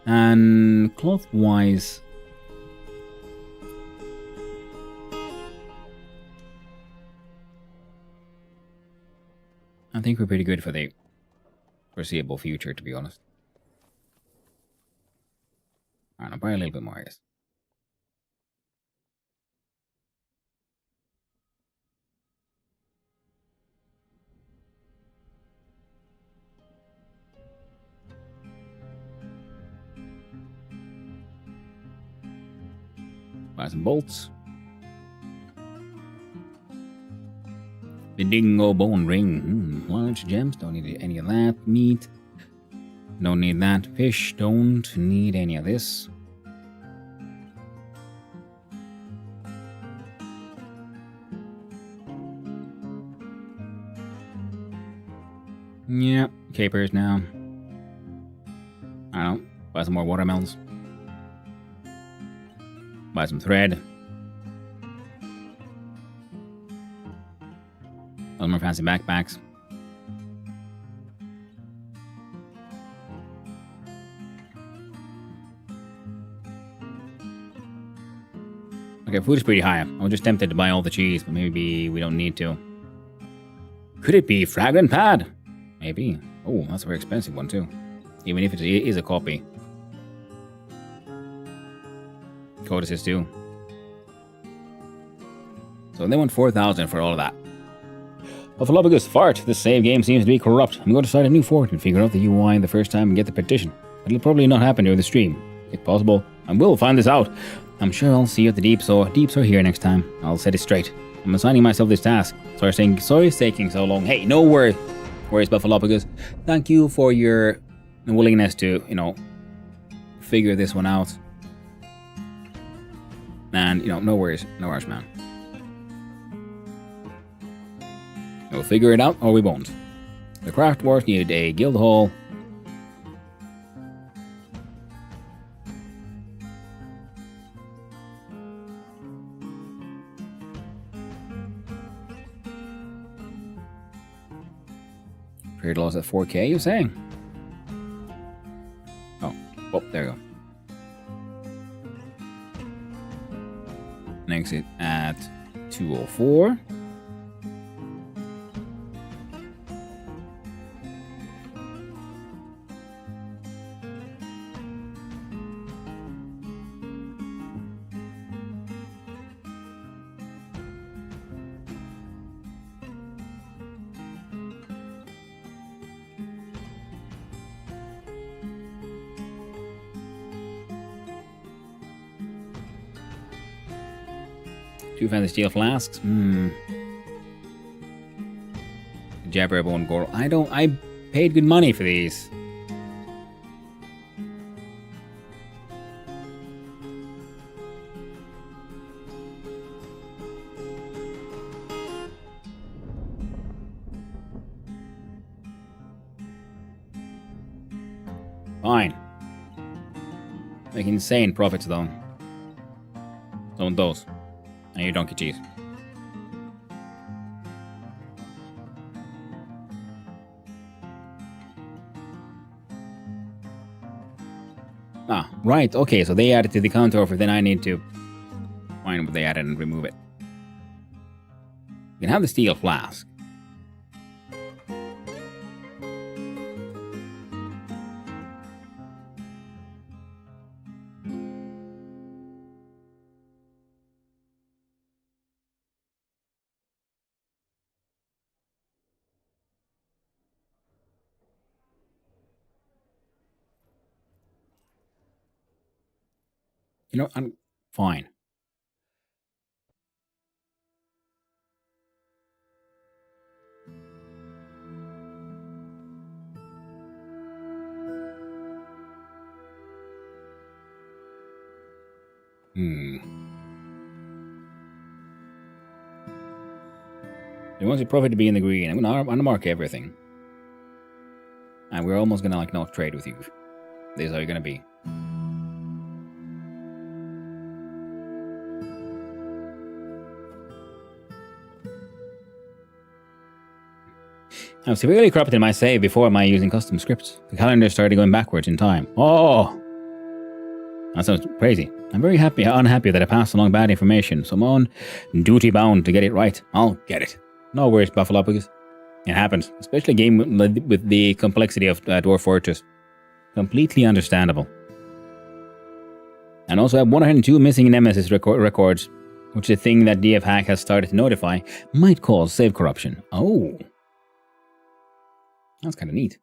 And cloth-wise, I think we're pretty good for the foreseeable future, to be honest. I don't know, probably a little bit more, I guess. Buy some bolts. The dingo bone ring. Large gems. Don't need any of that. Meat. Don't need that. Fish. Don't need any of this. Yeah. Capers now. I don't know. Buy some more watermelons. Buy some thread. Some more fancy backpacks. Okay, food is pretty high. I was just tempted to buy all the cheese, but maybe we don't need to. Could it be Fragrant Pad? Maybe. Oh, that's a very expensive one too. Even if it is a copy. Codices too. So they want 4,000 for all of that. Ophilopagus fart. This save game seems to be corrupt. I'm going to start a new fort and figure out the UI the first time and get the petition. But it'll probably not happen during the stream. If possible, I will find this out. I'm sure I'll see you at the Deeps or here next time. I'll set it straight. I'm I'm assigning myself this task. Sorry it's taking so long. Hey, no worries, Buffalopicus. Thank you for your willingness to, figure this one out. And, no worries, man. We'll figure it out, or we won't. The craft dwarf needed a guild hall. Period loss at 4K, you're saying? Oh, there you go. Exit at 204. Two fancy steel flasks. Jabberbone Goro. I paid good money for these. Fine. Make insane profits though. Don't those. And your donkey cheese. Ah, right. Okay, so they added to the counter offer. Then I need to find what they added and remove it. You can have the steel flask. I'm fine. They want your profit to be in the green. I'm gonna mark everything. And we're almost gonna not trade with you. This is how you're gonna be. I'm severely corrupted my save before my using custom scripts. The calendar started going backwards in time. Oh! That sounds crazy. I'm very unhappy that I passed along bad information, so I'm on duty bound to get it right. I'll get it. No worries, Buffalopicus. It happens, especially a game with the complexity of Dwarf Fortress. Completely understandable. And also I have 102 missing Nemesis records, which is a thing that DF Hack has started to notify, might cause save corruption. Oh. That's kind of neat.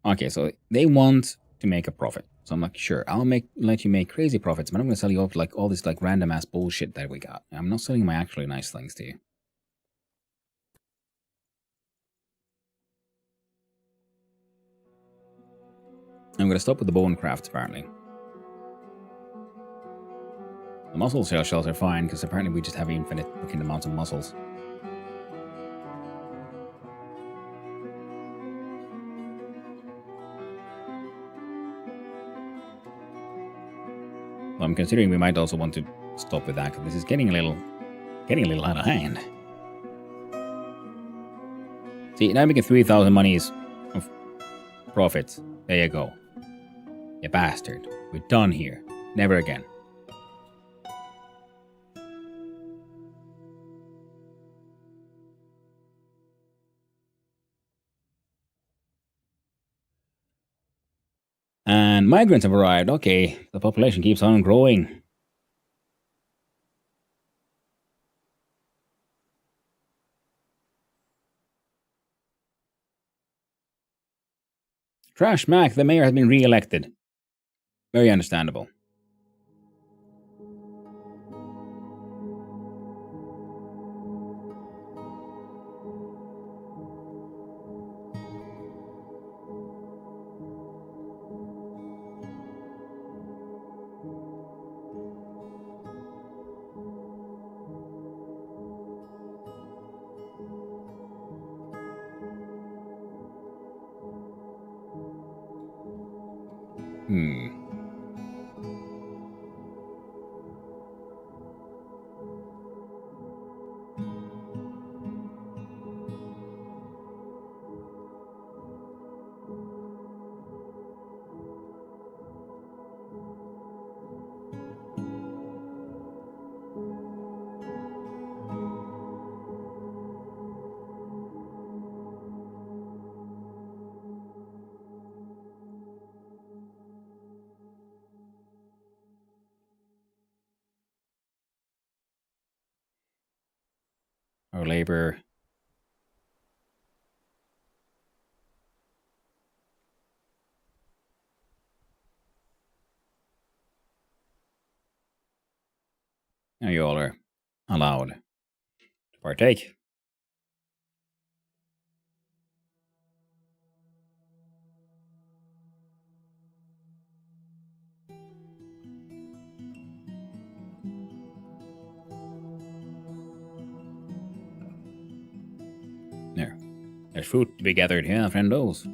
Okay, so they want to make a profit. So I'm like, sure, I'll let you make crazy profits, but I'm going to sell you off all this random ass bullshit that we got. I'm not selling my actually nice things to you. I'm going to stop with the bone crafts, apparently. The muscle shells are fine, because apparently we just have infinite freaking amounts of muscles. Well, I'm considering we might also want to stop with that, because this is getting a little out of hand. See, now I'm making 3,000 monies of profits. There you go. You bastard. We're done here. Never again. And migrants have arrived. Okay, the population keeps on growing. Trash Mac, the mayor has been re-elected. Very understandable. Hmm. Our labor. Now you all are allowed to partake. There. There's fruit to be gathered here, friendos.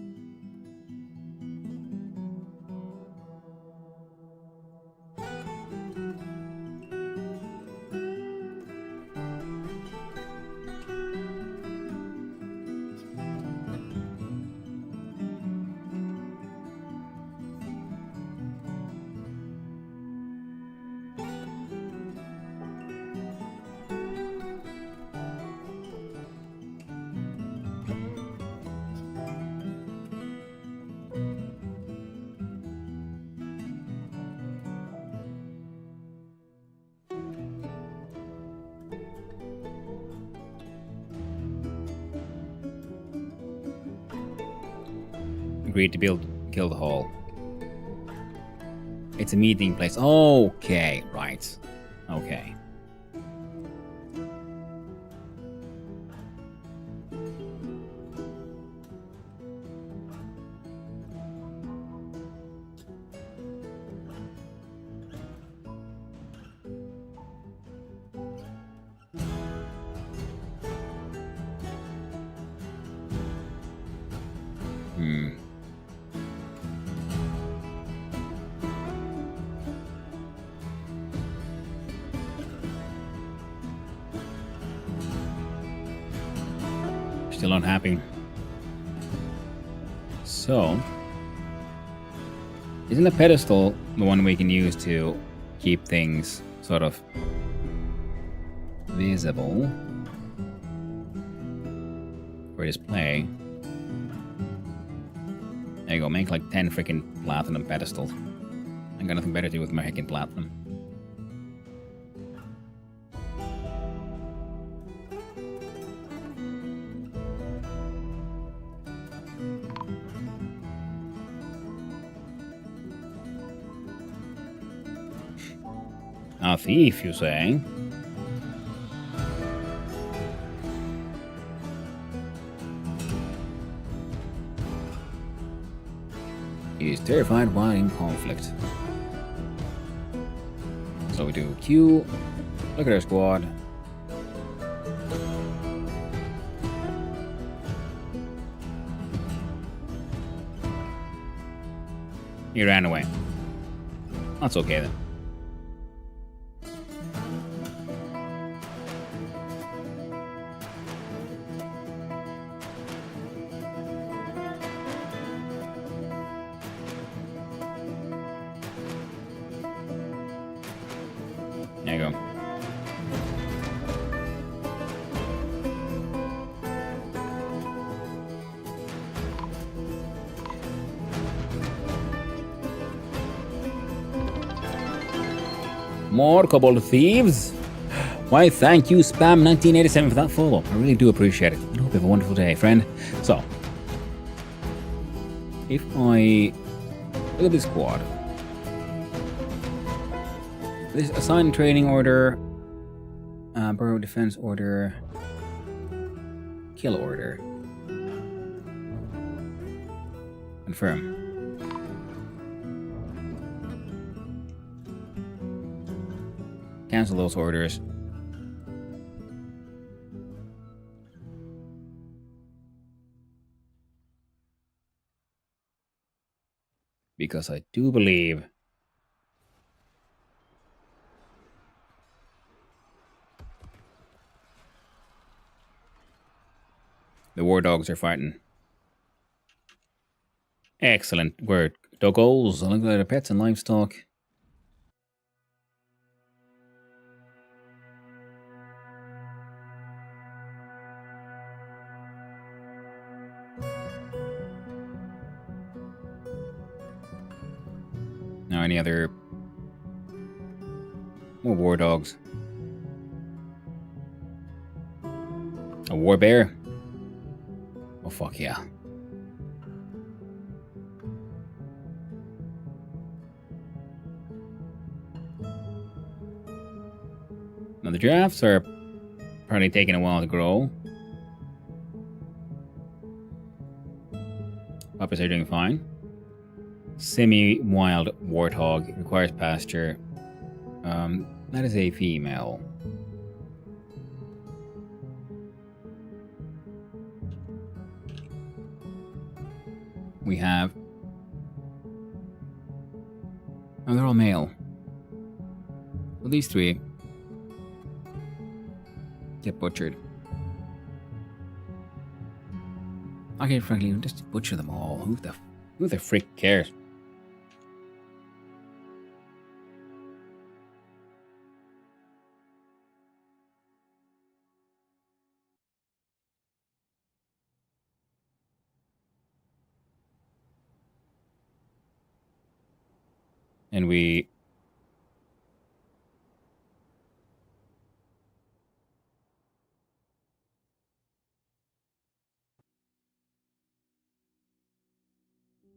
Agreed to build Guild Hall. It's a meeting place. Okay, right. Okay. Hmm. Still unhappy. So, isn't the pedestal the one we can use to keep things sort of visible for display? There you go, make like 10 freaking platinum pedestals. I got nothing better to do with my heckin' platinum. A thief, you say? He is terrified while in conflict. So we do Q. Look at our squad. He ran away. That's okay then. There you go. More kobold thieves. Why, thank you, Spam1987, for that follow. I really do appreciate it. I hope you have a wonderful day, friend. So, if I look at this squad, this assigned training order, borough defense order, kill order, confirm. Cancel those orders. Because I do believe the war dogs are fighting. Excellent work. Doggos, look at the pets and livestock. Now, any other more war dogs? A war bear? Oh, fuck yeah. Now, the giraffes are probably taking a while to grow. Puppies are doing fine. Semi-wild warthog requires pasture. That is a female. We have... Oh, they're all male. So these three get butchered. Okay, frankly, just butcher them all. Who the frick cares? And we...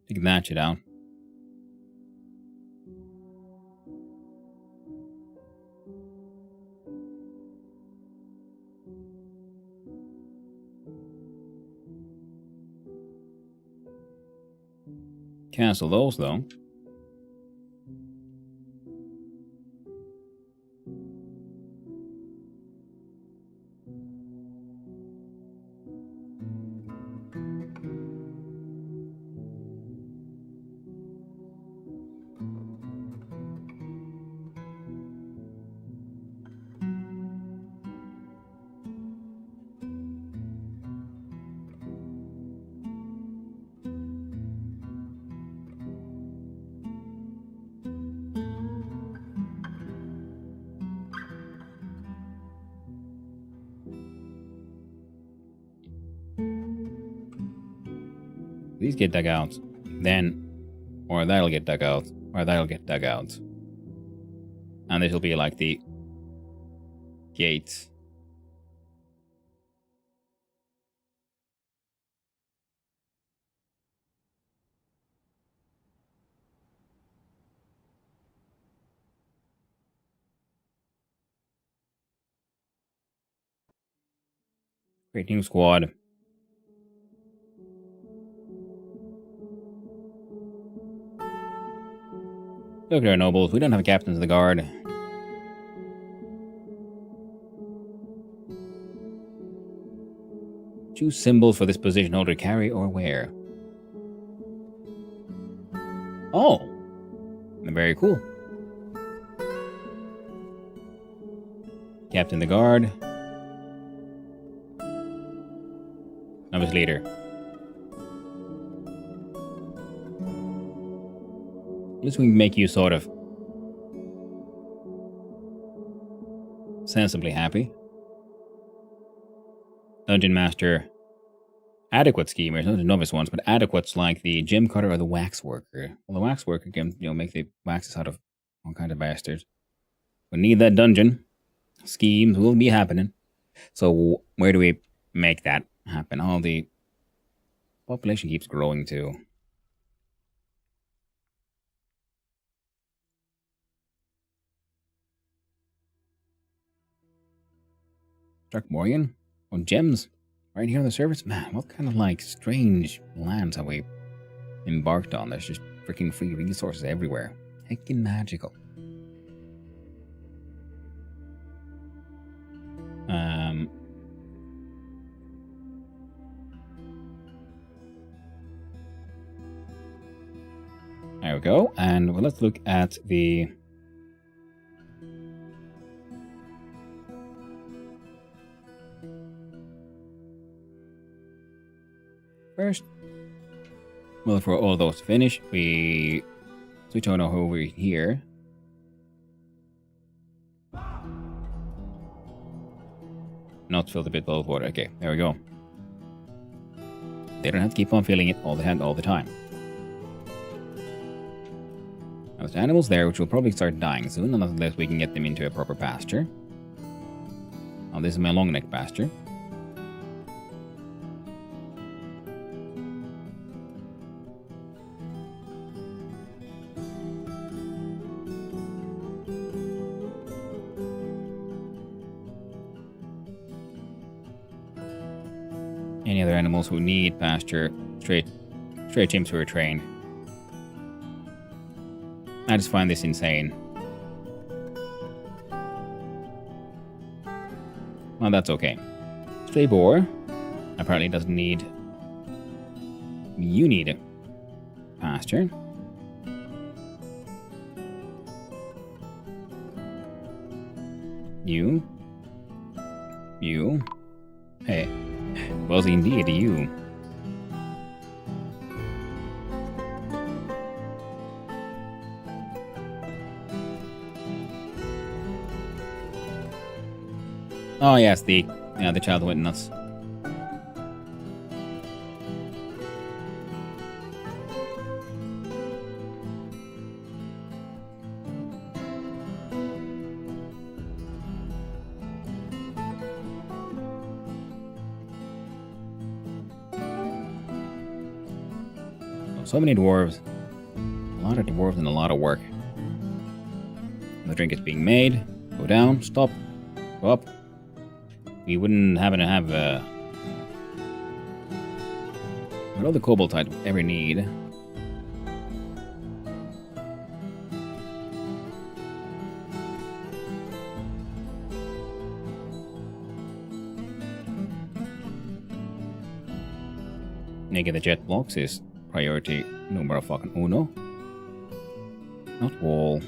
Take that shit out. Cancel those, though. These get dug out. Then... Or that'll get dug out. Or that'll get dug out. And this will be like the... gates. Great new squad. Look at our nobles. We don't have captains of the guard. Choose symbols for this position holder to carry or wear. Oh! Very cool. Captain of the guard. Novice leader. At least we can make you sort of sensibly happy. Dungeon master. Adequate schemers, not the novice ones, but adequates like the gem cutter or the wax worker. Well, the wax worker can, make the waxes out of all kinds of bastards. We need that dungeon. Schemes will be happening. So where do we make that happen? Oh, the population keeps growing too. Drakmorian? Oh, gems. Right here on the surface? Man, what kind of like strange lands have we embarked on? There's just freaking free resources everywhere. Heckin' magical. There we go. And well, let's look at the... First, well, for all those to finish, we switch on over here. Not fill the pit full of water. Okay, there we go. They don't have to keep on filling it all the time. Now there's animals there, which will probably start dying soon, unless we can get them into a proper pasture. Now this is my long neck pasture. Any other animals who need pasture, straight chimps who are trained. I just find this insane. Well, that's okay. Stray boar apparently doesn't need... You need pasture. You. Hey. Was indeed you. Oh yes, the child went nuts. So many dwarves. A lot of dwarves and a lot of work. The drink is being made. Go down, stop, go up. We wouldn't happen to have all the cobalt I'd ever need. Making the jet blocks is priority numero fucking uno. Not wall.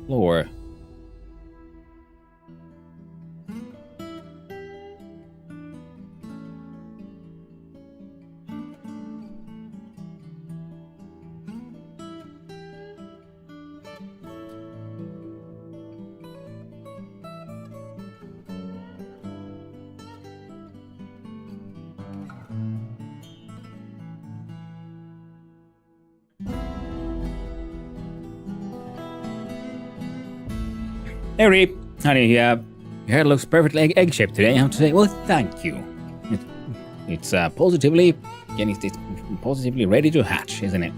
Floor. Hey Reap, honey, your hair looks perfectly egg-shaped today, I have to say. Well, thank you. It's positively ready to hatch, isn't it?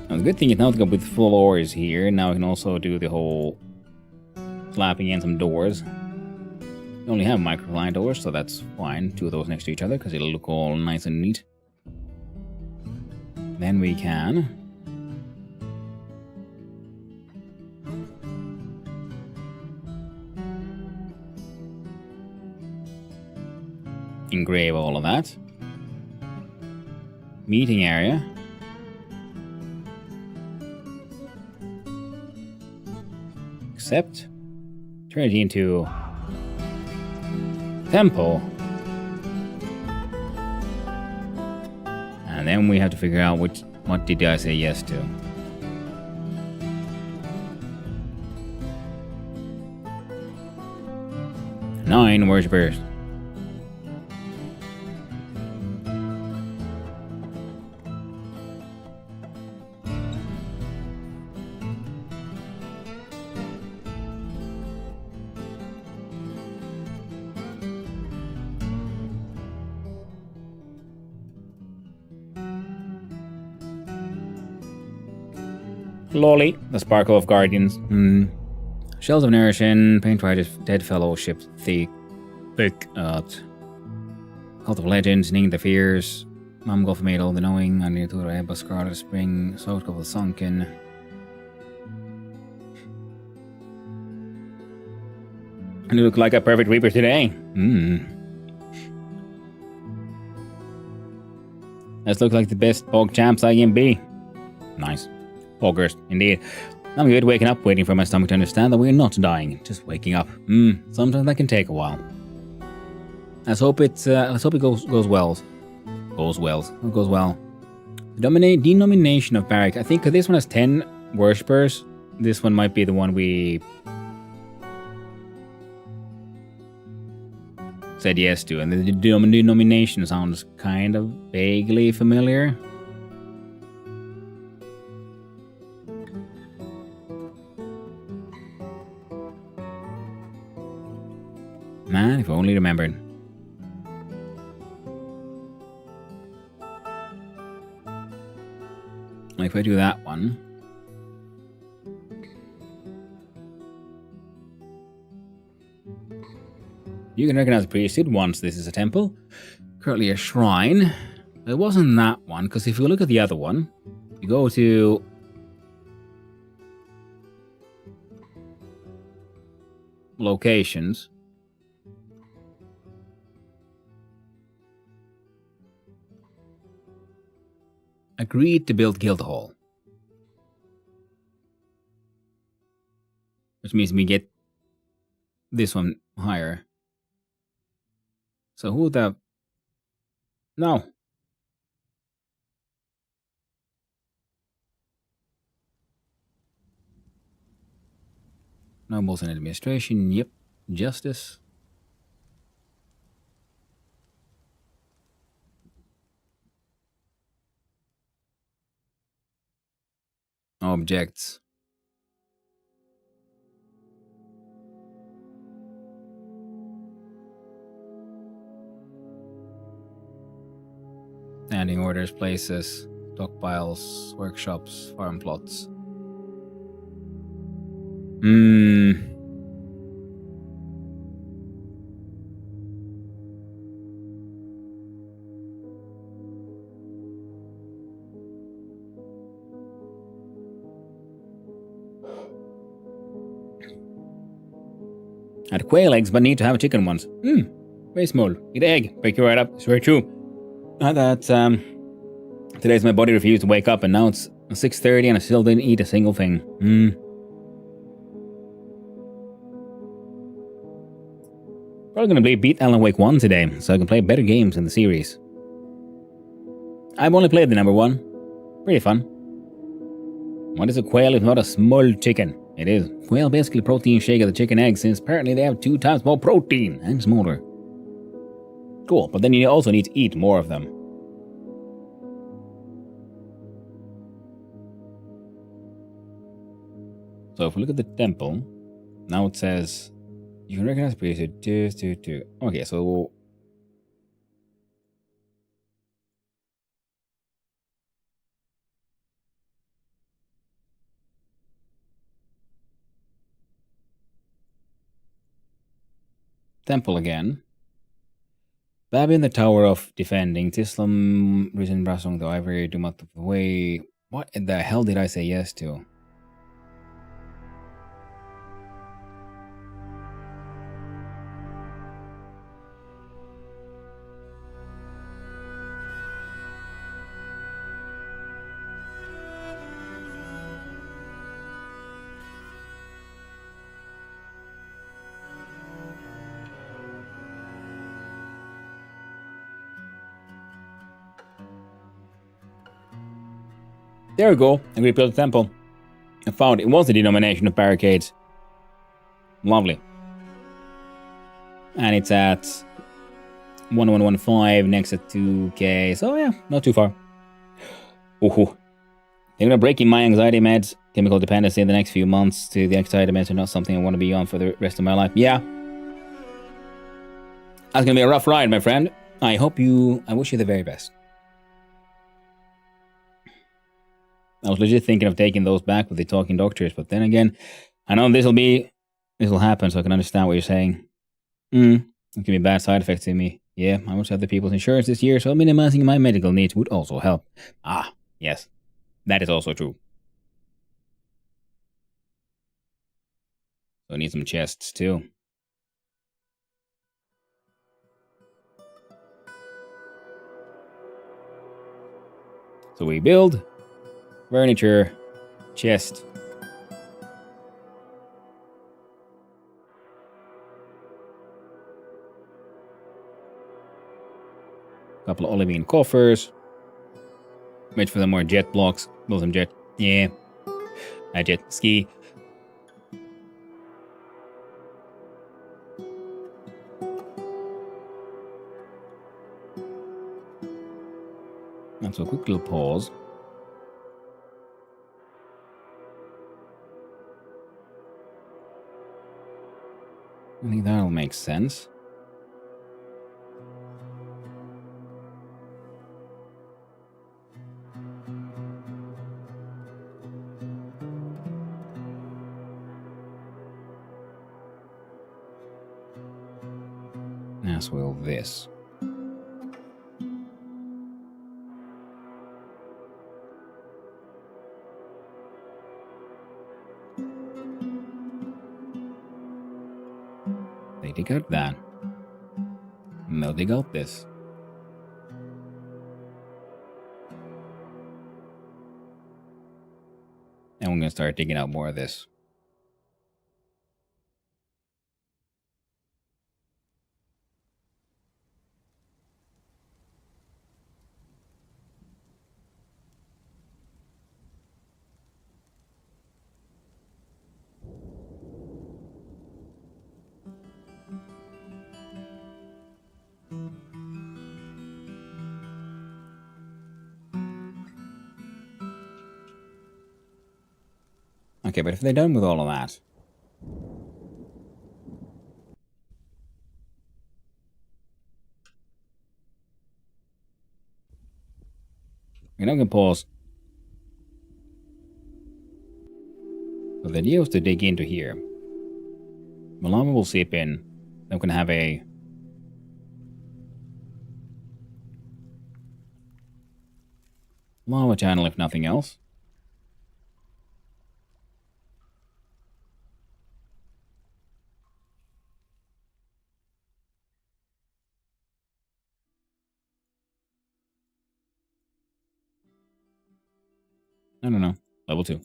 Now, the good thing is now to go with full ores here. Now I can also do the whole slapping in some doors. We only have microfly doors, so that's fine. Two of those next to each other, because it'll look all nice and neat. Then we can... engrave all of that. Meeting area. Except turn it into temple. And then we have to figure out what did I say yes to. Nine worshippers. Lolly, the sparkle of guardians. Shells of nourishing, paint white dead fellowship, thick earth. Cult of legends, Ning the fierce, Mamgolf Madel, the knowing, Anitura Ebba, Scarlet Spring, South of the sunken. And you look like a perfect reaper today. Let's look like the best pog champs I can be. Nice. Poggers, indeed. I'm good waking up, waiting for my stomach to understand that we're not dying, just waking up. Sometimes that can take a while. Let's hope it goes well. Goes well. Denomination of Barrack. I think this one has 10 worshippers. This one might be the one we said yes to, and the denomination sounds kind of vaguely familiar. Man, if I only remembered. If I do that one. You can recognize the priesthood once this is a temple. Currently a shrine. It wasn't that one, because if you look at the other one, you go to locations. Agreed to build guild hall. Which means we get this one higher. So who the... No. Nobles and administration, yep. Justice. Objects. Standing orders, places, stockpiles, workshops, farm plots. Had quail eggs, but need to have chicken ones. Very small. Eat egg. Break you right up. It's very true. Today's my body refused to wake up, and now it's 6:30 and I still didn't eat a single thing. Probably gonna beat Alan Wake 1 today, so I can play better games in the series. I've only played the number 1. Pretty fun. What is a quail if not a small chicken? It is. Quail basically protein shake of the chicken eggs, since apparently they have 2 times more protein and smaller. Cool, but then you also need to eat more of them. So if we look at the temple, now it says you can recognize the priesthood. Okay, so temple again. Babi in the Tower of Defending. Tislam, Risen Brasong, the Ivory, Dumat of the Way. What the hell did I say yes to? There we go. And we built a temple. I found it was a denomination of barricades. Lovely. And it's at 1115, next at 2k. So yeah, not too far. Ooh. They're gonna break in my anxiety meds, chemical dependency in the next few months to the anxiety meds are not something I want to be on for the rest of my life. Yeah. That's gonna be a rough ride, my friend. I wish you the very best. I was legit thinking of taking those back with the talking doctors, but then again, I know this will happen, so I can understand what you're saying. It can be bad side effects to me. Yeah, I must have the people's insurance this year, so minimizing my medical needs would also help. Ah, yes. That is also true. So I need some chests too. So we build furniture, chest. Couple of olivine coffers. Wait for some more jet blocks. Build some jet. Yeah. A jet ski. And so a quick little pause. I think that'll make sense. As will this. They dig out that. And they'll dig out this. And we're going to start digging out more of this. Okay, but if they're done with all of that, we're not going to pause. So the idea was to dig into here. The lava will seep in. I'm going to have a lava channel if nothing else. I don't know. Level 2.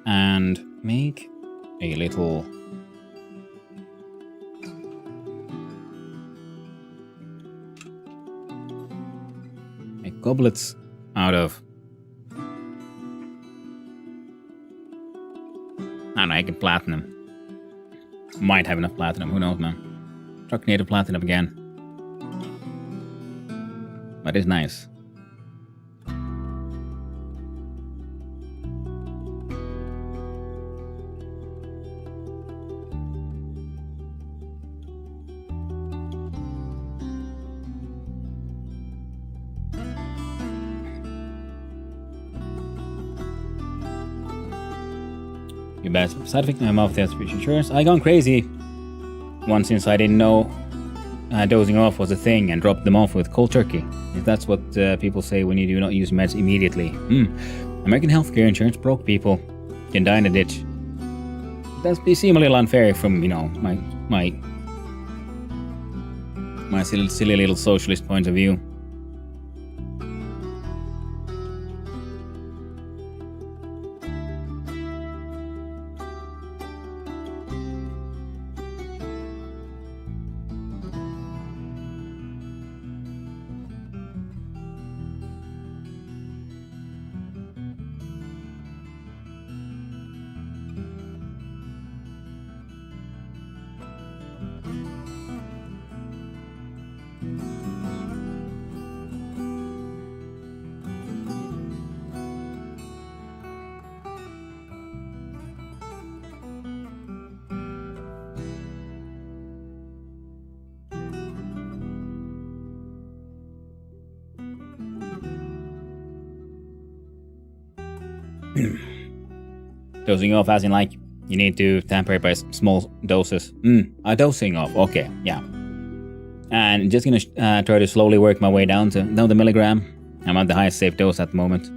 And make a little goblets out of, I don't know, I can platinum. Might have enough platinum, who knows, man. Truck native platinum again. That is nice. You best side effect my mouth test for insurance. I gone crazy once since I didn't know dozing off was a thing and dropped them off with cold turkey. If that's what people say when you do not use meds immediately. American healthcare insurance broke people. Can die in a ditch. Does seem a little unfair from, you know, my silly little socialist point of view. Dozing off as in like, You need to tamper it by small doses. A dosing of. Okay, yeah. And just gonna try to slowly work my way down the milligram. I'm at the highest safe dose at the moment.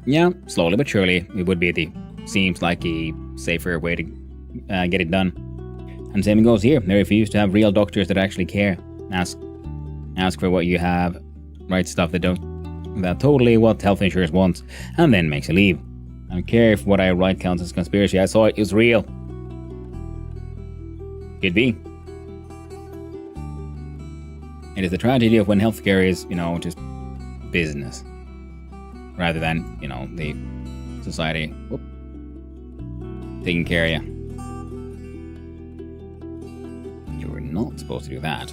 Yeah, slowly but surely. It would be seems like a safer way to get it done. And same goes here. They refuse to have real doctors that actually care. Ask for what you have. Write stuff that totally what health insurance wants, and then makes you leave. I don't care if what I write counts as conspiracy. I saw it was real. Could be. It is the tragedy of when healthcare is, just business. Rather than, the society taking care of you. You were not supposed to do that.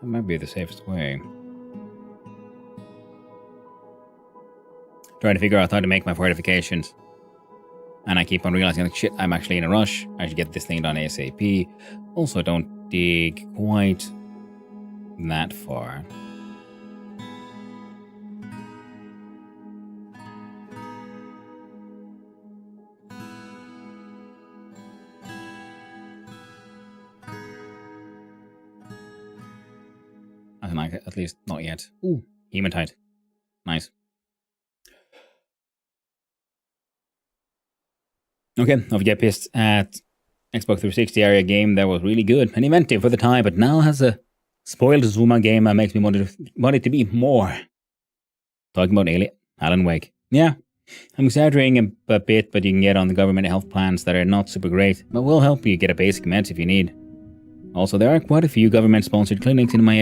That might be the safest way. Trying to figure out how to make my fortifications. And I keep on realizing, like, shit, I'm actually in a rush. I should get this thing done ASAP. Also, don't dig quite that far. At least not yet. Ooh, hematite. Nice. Okay, I've get pissed at Xbox 360 area game that was really good and inventive for the time, but now has a spoiled Zuma game that makes me want it to be more. Talking about Alan Wake. Yeah, I'm exaggerating a bit, but you can get on the government health plans that are not super great, but will help you get a basic meds if you need. Also, there are quite a few government-sponsored clinics in my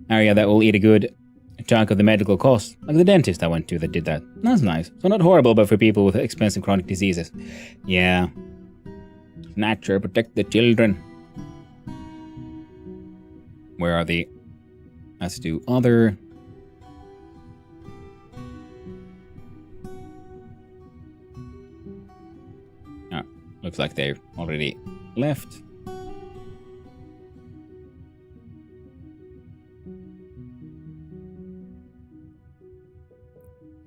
area that will eat a good chunk of the medical costs, like the dentist I went to that did that. That's nice. So not horrible, but for people with expensive chronic diseases. Yeah. Nature, protect the children. Where are the... Let's do other... Ah, looks like they've already left.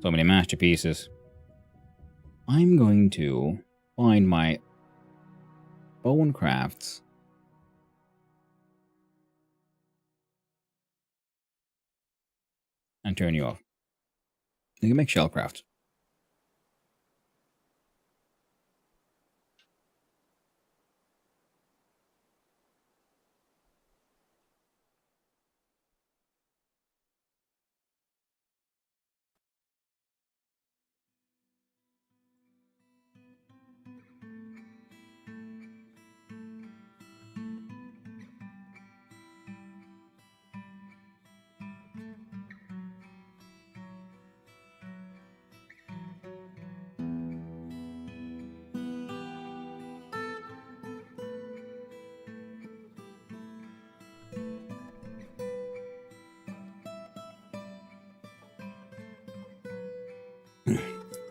So many masterpieces. I'm going to find my bone crafts. And turn you off. You can make shellcraft.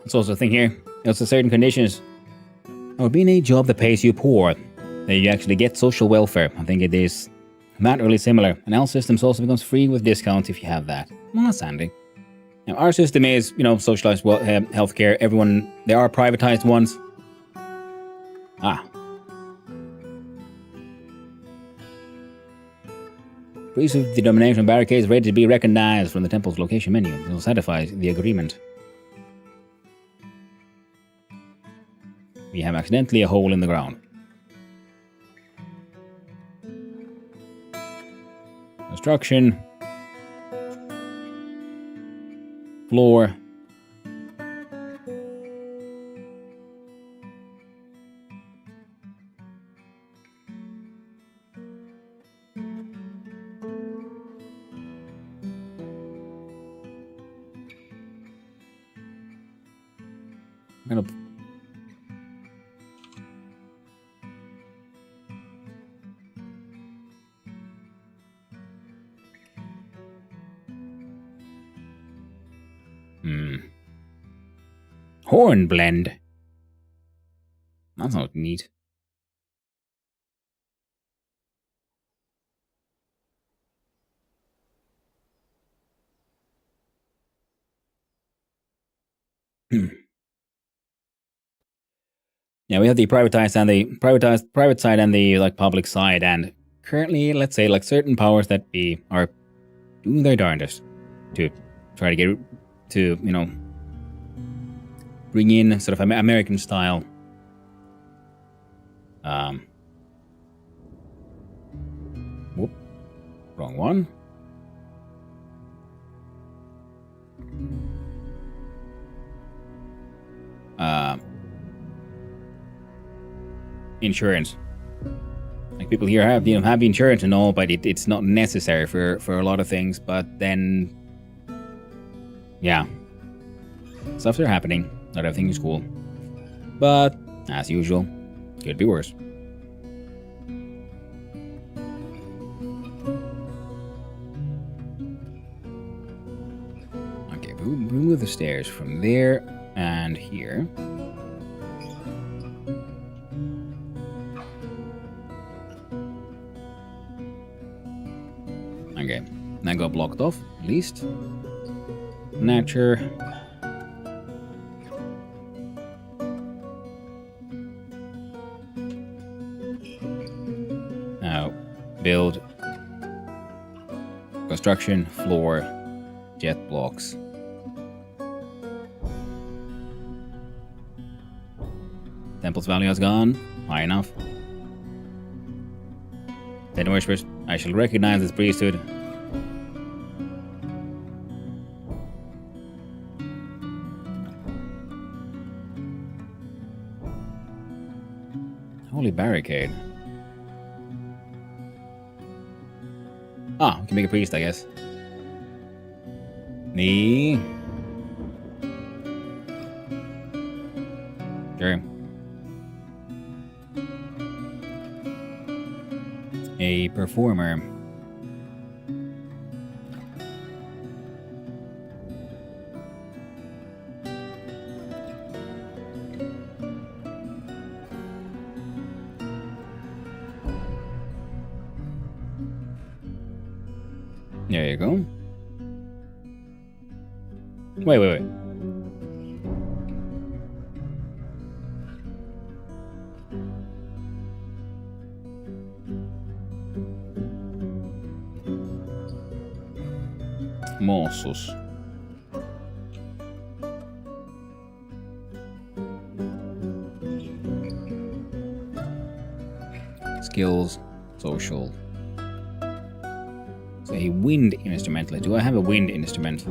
That's also a thing here. There's certain conditions. Or being a job that pays you poor, that you actually get social welfare. I think it is not really similar. And health systems also becomes free with discounts if you have that. Well, that's handy. Now, our system is, socialized healthcare. Everyone, there are privatized ones. Priest of the domination barricades ready to be recognized from the temple's location menu. It will satisfy the agreement. We have accidentally a hole in the ground. Construction. Floor. I'm gonna... Horn blend. That's not neat. Yeah, we have the privatized and the private side and the like public side, and currently, let's say, like certain powers that are doing their darndest to try to get to, you know, bring in sort of American style whoop, wrong one. Insurance. Like people here have insurance and all, but it's not necessary for a lot of things. But then, yeah, stuffs are happening. Not everything is cool, but as usual, could be worse. Okay, remove the stairs from there and here. Okay, that got blocked off, at least. Nature. Now, build. Construction, floor, jet blocks. Temple's value has gone. High enough. Ten worshippers. I shall recognize this priesthood. Holy barricade. Ah, we can make a priest, I guess. Knee. Sure. A performer. There you go. Wait. Mossos. Skills, social. So a wind instrumental. Do I have a wind instrument?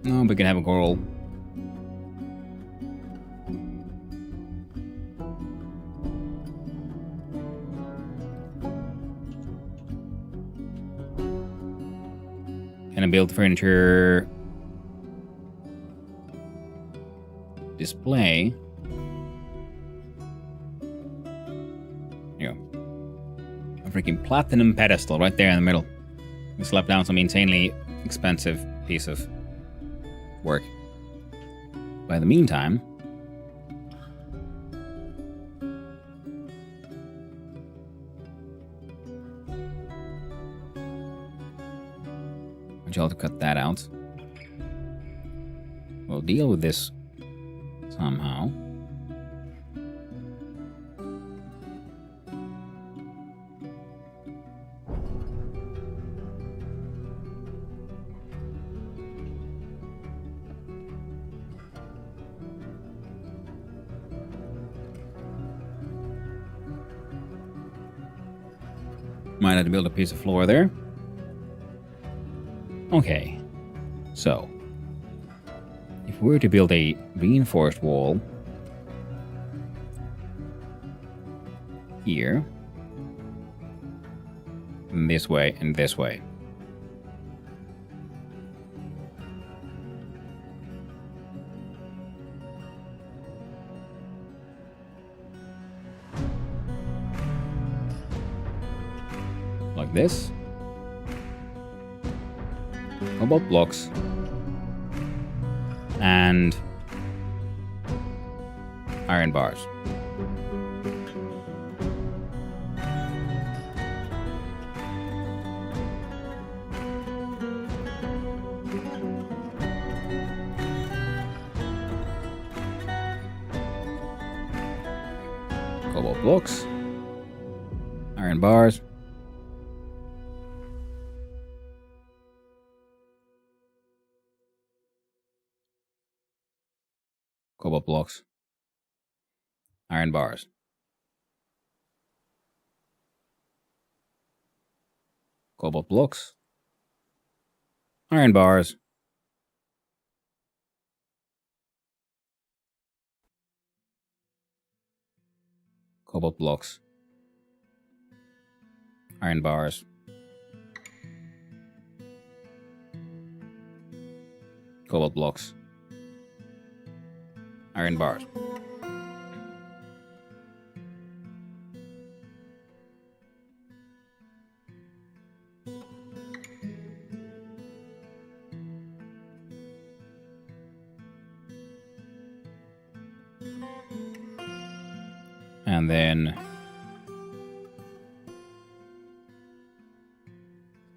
No, we can have a coral. Can I build furniture? Display. Here you go. A freaking platinum pedestal right there in the middle. We slap down some insanely expensive piece of work. By the meantime, Which I'll have to cut that out. We'll deal with this somehow. Might have to build a piece of floor there. Okay. So, if we were to build a reinforced wall here, and this way, and this way. Like this. Cobalt blocks. And iron bars. Cobalt blocks. Iron bars. Cobalt blocks. Iron bars. Cobalt blocks. Iron bars. Cobalt blocks. Iron bars. Cobalt blocks. Iron bars. And then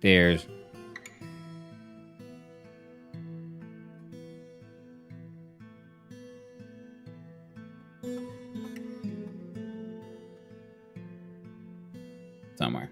there's somewhere.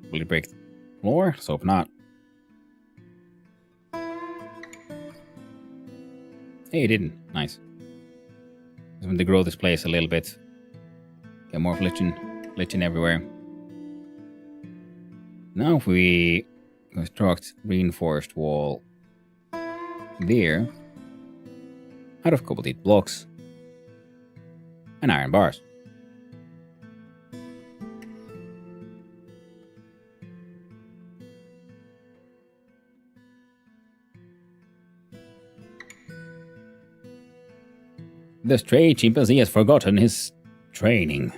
Will it break the floor? So if not. Hey, it didn't. Nice. Just want to grow this place a little bit. Get more glitching everywhere. Now if we construct reinforced wall there out of cobaltite blocks and iron bars. The stray chimpanzee has forgotten his training.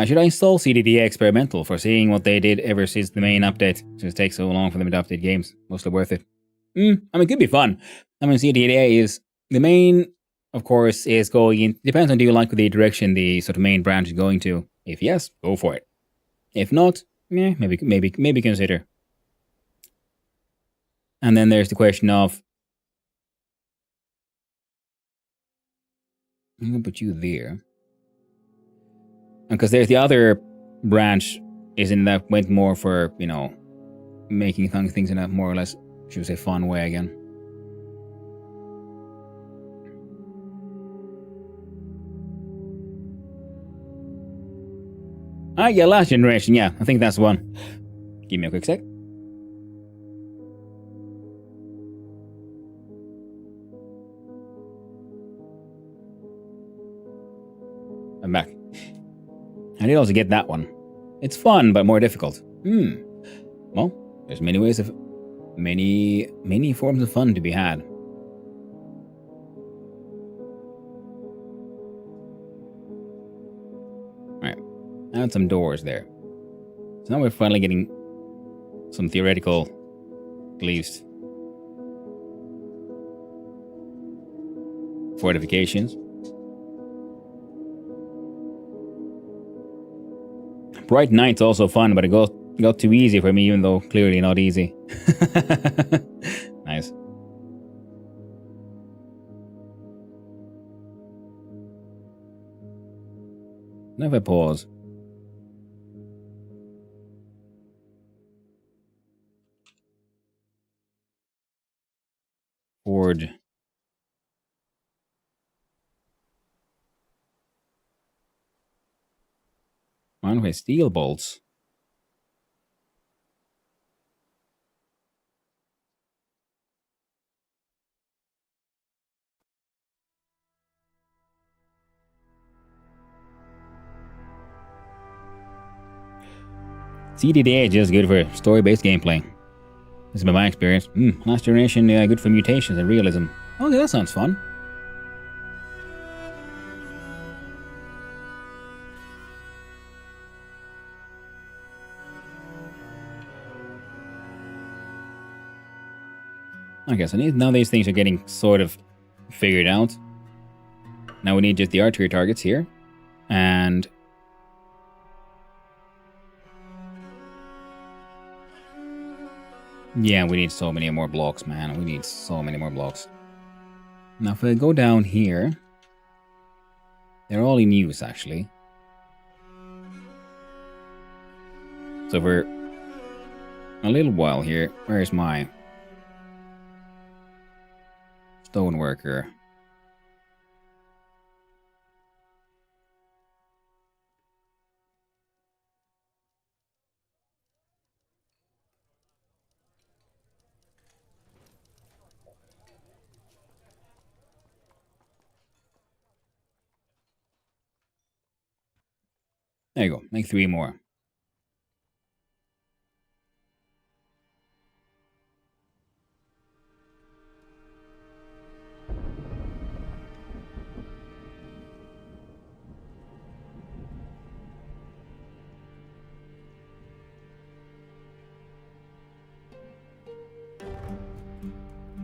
Should I install CDD Experimental for seeing what they did ever since the main update? Since it takes so long for them to update games. Mostly worth it. I mean, it could be fun. I mean, CDDA is... The main, of course, is going in... Depends on do you like the direction the sort of main branch is going to. If yes, go for it. If not, maybe consider. And then there's the question of... I'm gonna put you there. Because there's the other branch, isn't that went more for, you know, making things in a more or less should we say, fun way again. Ah, yeah, last generation. Yeah, I think that's the one. Give me a quick sec. I'm back. I did also get that one. It's fun, but more difficult. Well, there's many ways of... Many forms of fun to be had. Alright. Add some doors there. So now we're finally getting some theoretical, at least, fortifications. Bright Night's also fun, but it got too easy for me, even though clearly not easy. Nice. Now if I pause. Forge. One with steel bolts. CDDA is just good for story-based gameplay. This has been my experience. Last generation, good for mutations and realism. Okay, that sounds fun. Okay, so now these things are getting sort of figured out. Now we need just the archery targets here. And... yeah, we need so many more blocks, man. We need so many more blocks. Now if I go down here... they're all in use, actually. So for a little while here... where's my... stoneworker? There you go, make 3 more.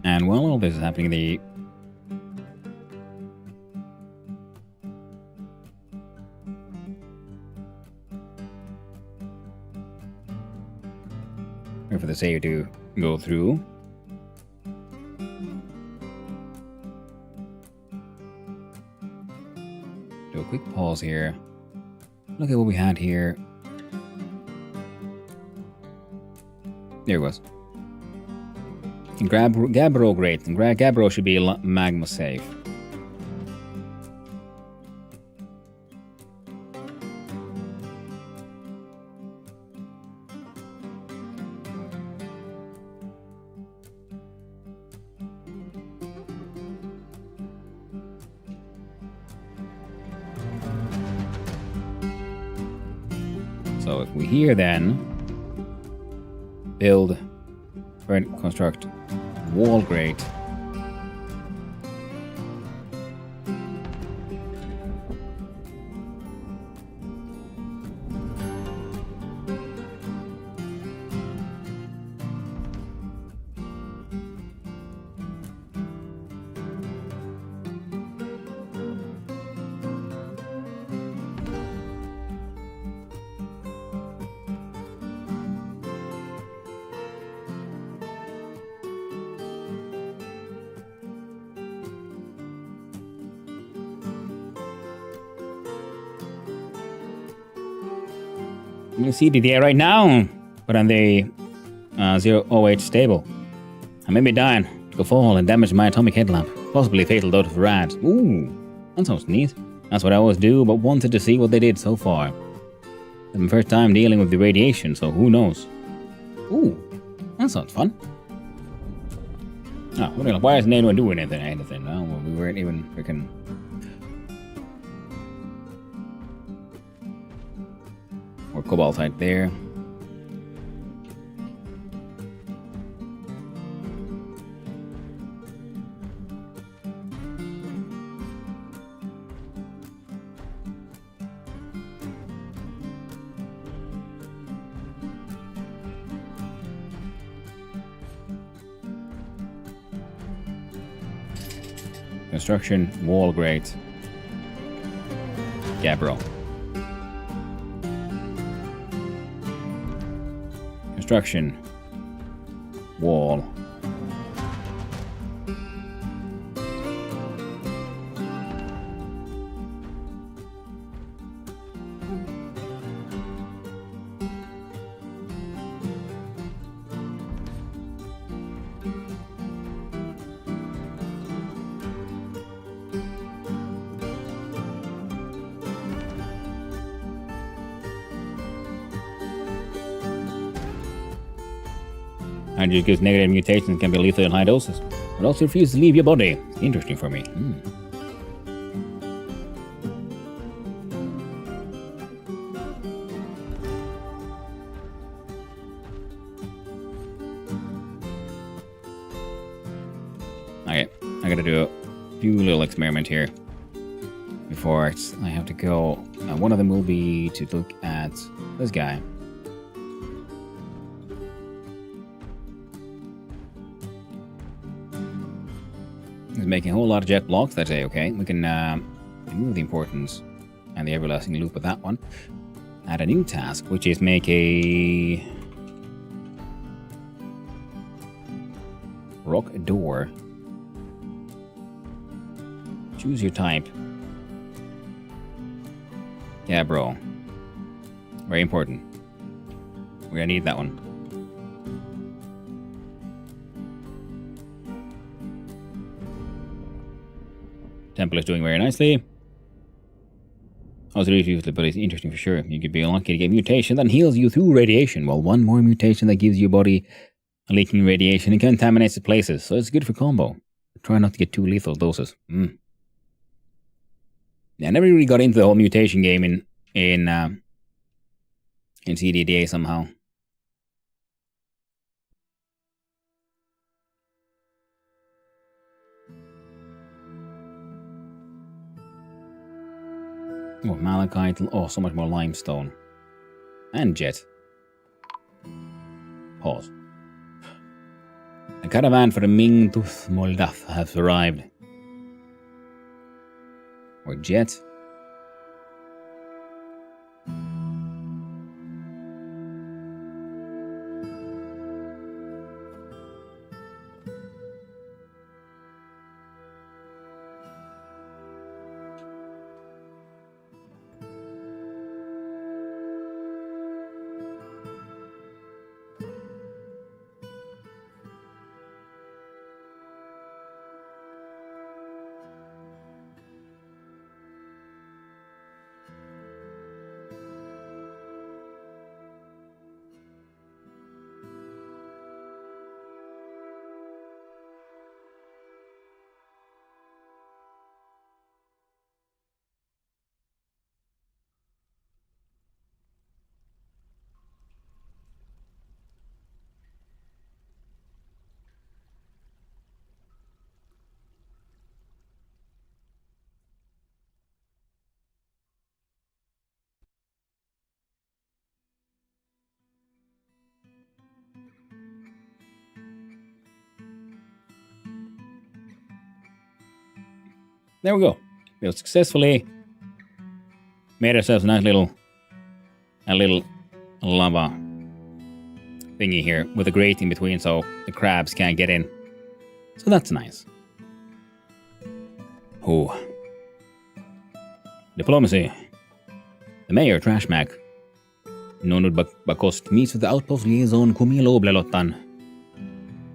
And while all this is happening, the... wait for the save to go through. Do a quick pause here. Look at what we had here. There it was. And Gabbro, great. And Gabbro should be magma safe. So if we here then build or construct wall grate. I'm gonna see DDA right now, but on the 008 stable. I may be dying to fall and damage my atomic headlamp. Possibly fatal dose of rad. Ooh, that sounds neat. That's what I always do, but wanted to see what they did so far. It's my first time dealing with the radiation, so who knows? Ooh, that sounds fun. Oh, why isn't anyone doing anything? No, well, we weren't even freaking... More cobaltite there. Construction, wall grate. Yeah, bro. Construction, wall. And just because negative mutations can be lethal in high doses, but also refuse to leave your body. It's interesting for me. Okay, I gotta do a few little experiments here before I have to go. One of them will be to look at this guy. He's making a whole lot of jet blocks. That's okay. We can remove the importance and the everlasting loop with that one. Add a new task, which is make a rock door. Choose your type. Yeah, bro. Very important. We're gonna need that one. Temple is doing very nicely. Also really useful, but it's interesting for sure. You could be unlucky to get mutation that heals you through radiation. Well, one more mutation that gives your body leaking radiation and contaminates the places. So it's good for combo. Try not to get too lethal doses. Yeah, I never really got into the whole mutation game in CDDA somehow. Oh, malachite. Oh, so much more limestone. And jet. Pause. A caravan for the Mingtuth Moldath has arrived. Or jet. There we go. We have successfully made ourselves a nice little lava thingy here with a grate in between so the crabs can't get in. So that's nice. Oh. Diplomacy. The mayor, Trashmac, Nonud Bakost, meets with the outpost liaison Kumilo Blelottan.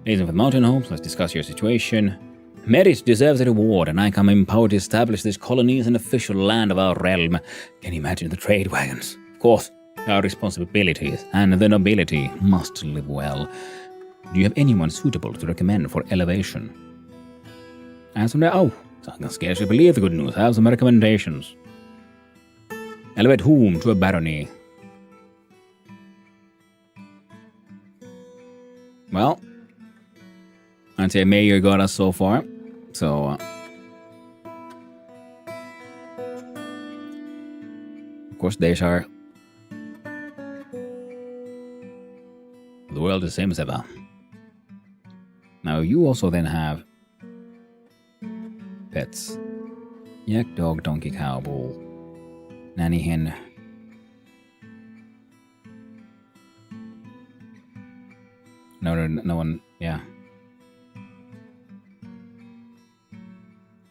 Liaison with mountain homes, let's discuss your situation. Merit deserves a reward, and I come empowered to establish this colony as an official land of our realm. Can you imagine the trade wagons? Of course, our responsibilities, and the nobility must live well. Do you have anyone suitable to recommend for elevation? As of now, oh, I can scarcely believe the good news. I have some recommendations. Elevate whom to a barony? Well, I'd say Mayor got us so far. So, of course, these are. The world is the same as ever. Now, you also then have pets. Yak, dog, donkey, cow, bull, nanny, hen. No one, yeah.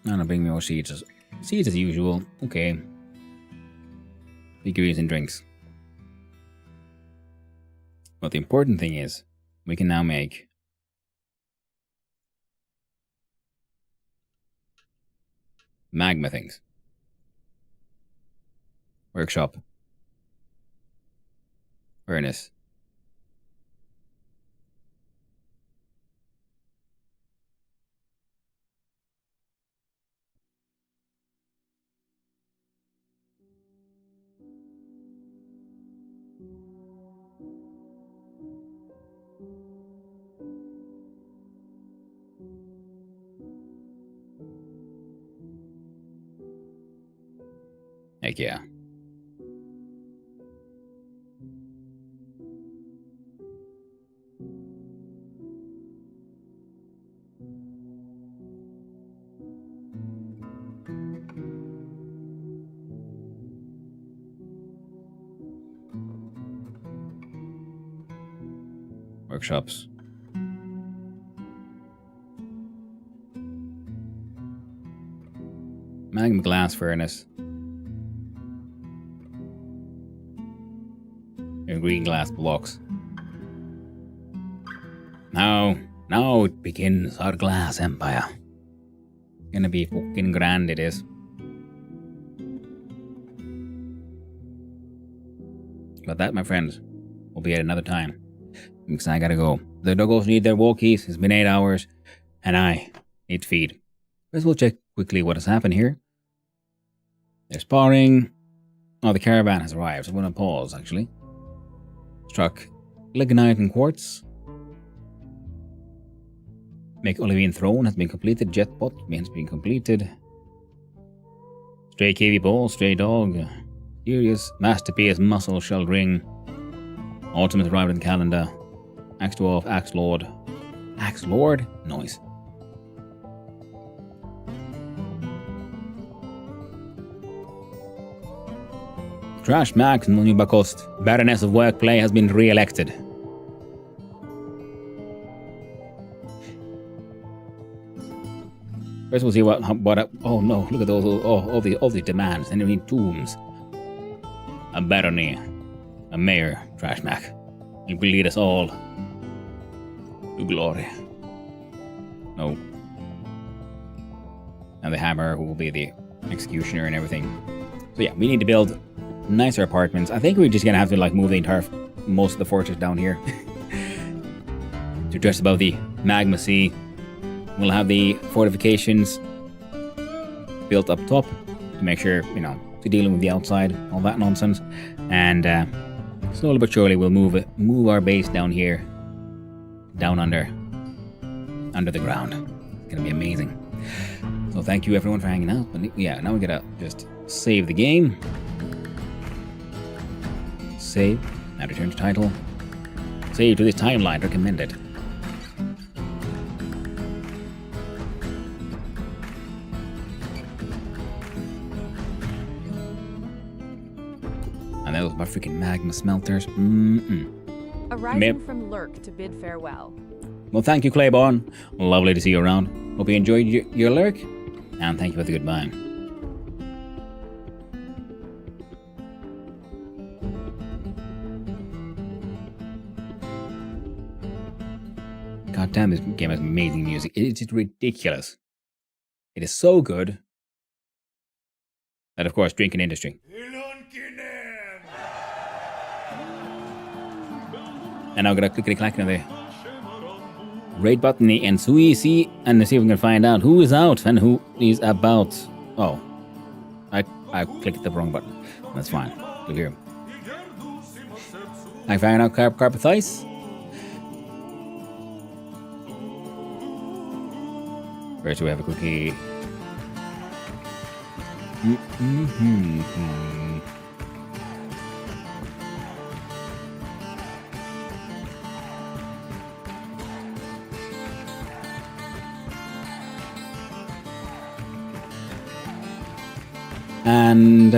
No, bring me more seeds. Seeds as usual. Okay. Figurines and drinks. But the important thing is, we can now make magma things. Workshop. Furnace. Heck yeah. Workshops. Magma glass furnace. And green glass blocks. Now it begins our glass empire. Gonna be fucking grand it is. But that, my friends, will be at another time. Because I gotta go. The doggos need their walkies. It's been 8 hours. And I need to feed. Let's we'll check quickly what has happened here. They're sparring. Oh, the caravan has arrived. So I'm gonna pause, actually. Struck lignite and quartz. Make Olivine throne has been completed. Jetbot has been completed. Stray KV ball, stray dog. Serious masterpiece muscle shell ring. Autumn has arrived in the calendar. Axe dwarf, axe lord. Axe lord? Nice. Trash Max Nubakost, Baroness of Workplay, has been re-elected. First we'll see what oh no, look at those, all the demands, and we need tombs. A barony, a mayor, Trash Mac. He will lead us all to glory. No. And the hammer, who will be the executioner and everything. So yeah, we need to build nicer apartments. I think we're just gonna have to like move the entire most of the fortress down here to just above the magma sea. We'll have the fortifications built up top to make sure, you know, to dealing with the outside, all that nonsense. And slowly but surely we'll move our base down here, down under the ground. It's gonna be amazing. So thank you everyone for hanging out. But yeah, now we gotta just save the game. Save. Now return to title. Save to this timeline. Recommended. And those my freaking magma smelters. Arriving from Lurk to bid farewell. Well, thank you, Claiborne. Lovely to see you around. Hope you enjoyed your lurk. And thank you for the goodbye. God damn, this game has amazing music. It's just ridiculous. It is so good. And of course, drinking industry. And now I'm gonna click on the raid button and see if we can find out who is out and who is about. Oh, I clicked the wrong button. That's fine. Look here. I found out carpet ice. First, we have a cookie. And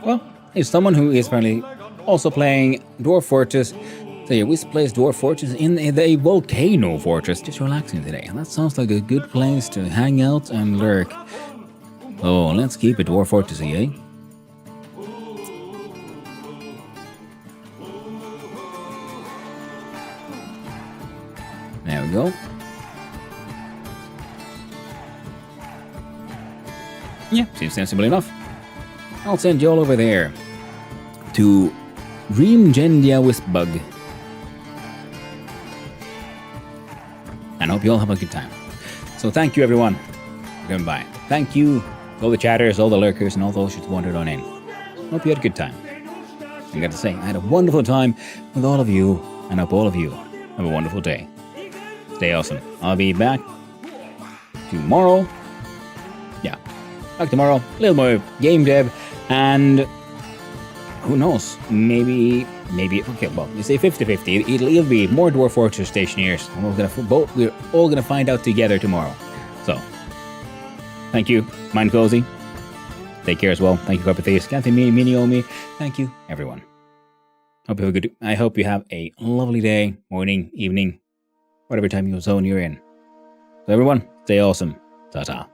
well, he's someone who is apparently also playing Dwarf Fortress. So yeah, we plays Dwarf Fortress in the volcano fortress, just relaxing today. And that sounds like a good place to hang out and lurk. Oh, let's keep it Dwarf Fortress, eh? There we go. Yeah, seems sensible enough. I'll send you all over there to Dreamgendia Wispbug. And hope you all have a good time. So thank you everyone for coming by. Thank you all the chatters, all the lurkers, and all those who wandered on in. Hope you had a good time. I got to say, I had a wonderful time with all of you, and hope all of you have a wonderful day. Stay awesome. I'll be back tomorrow. Yeah, back tomorrow. A little more game dev, and who knows? Maybe. Okay, well, you say 50-50. It'll be more Dwarf Fortress Stationeers. We're all gonna find out together tomorrow. So, thank you, Mind Cozy. Take care as well. Thank you, Carpathias, Kathy, Miniomi. Thank you, everyone. I hope you have a lovely day, morning, evening, whatever time zone you're in. So everyone, stay awesome. Ta-ta.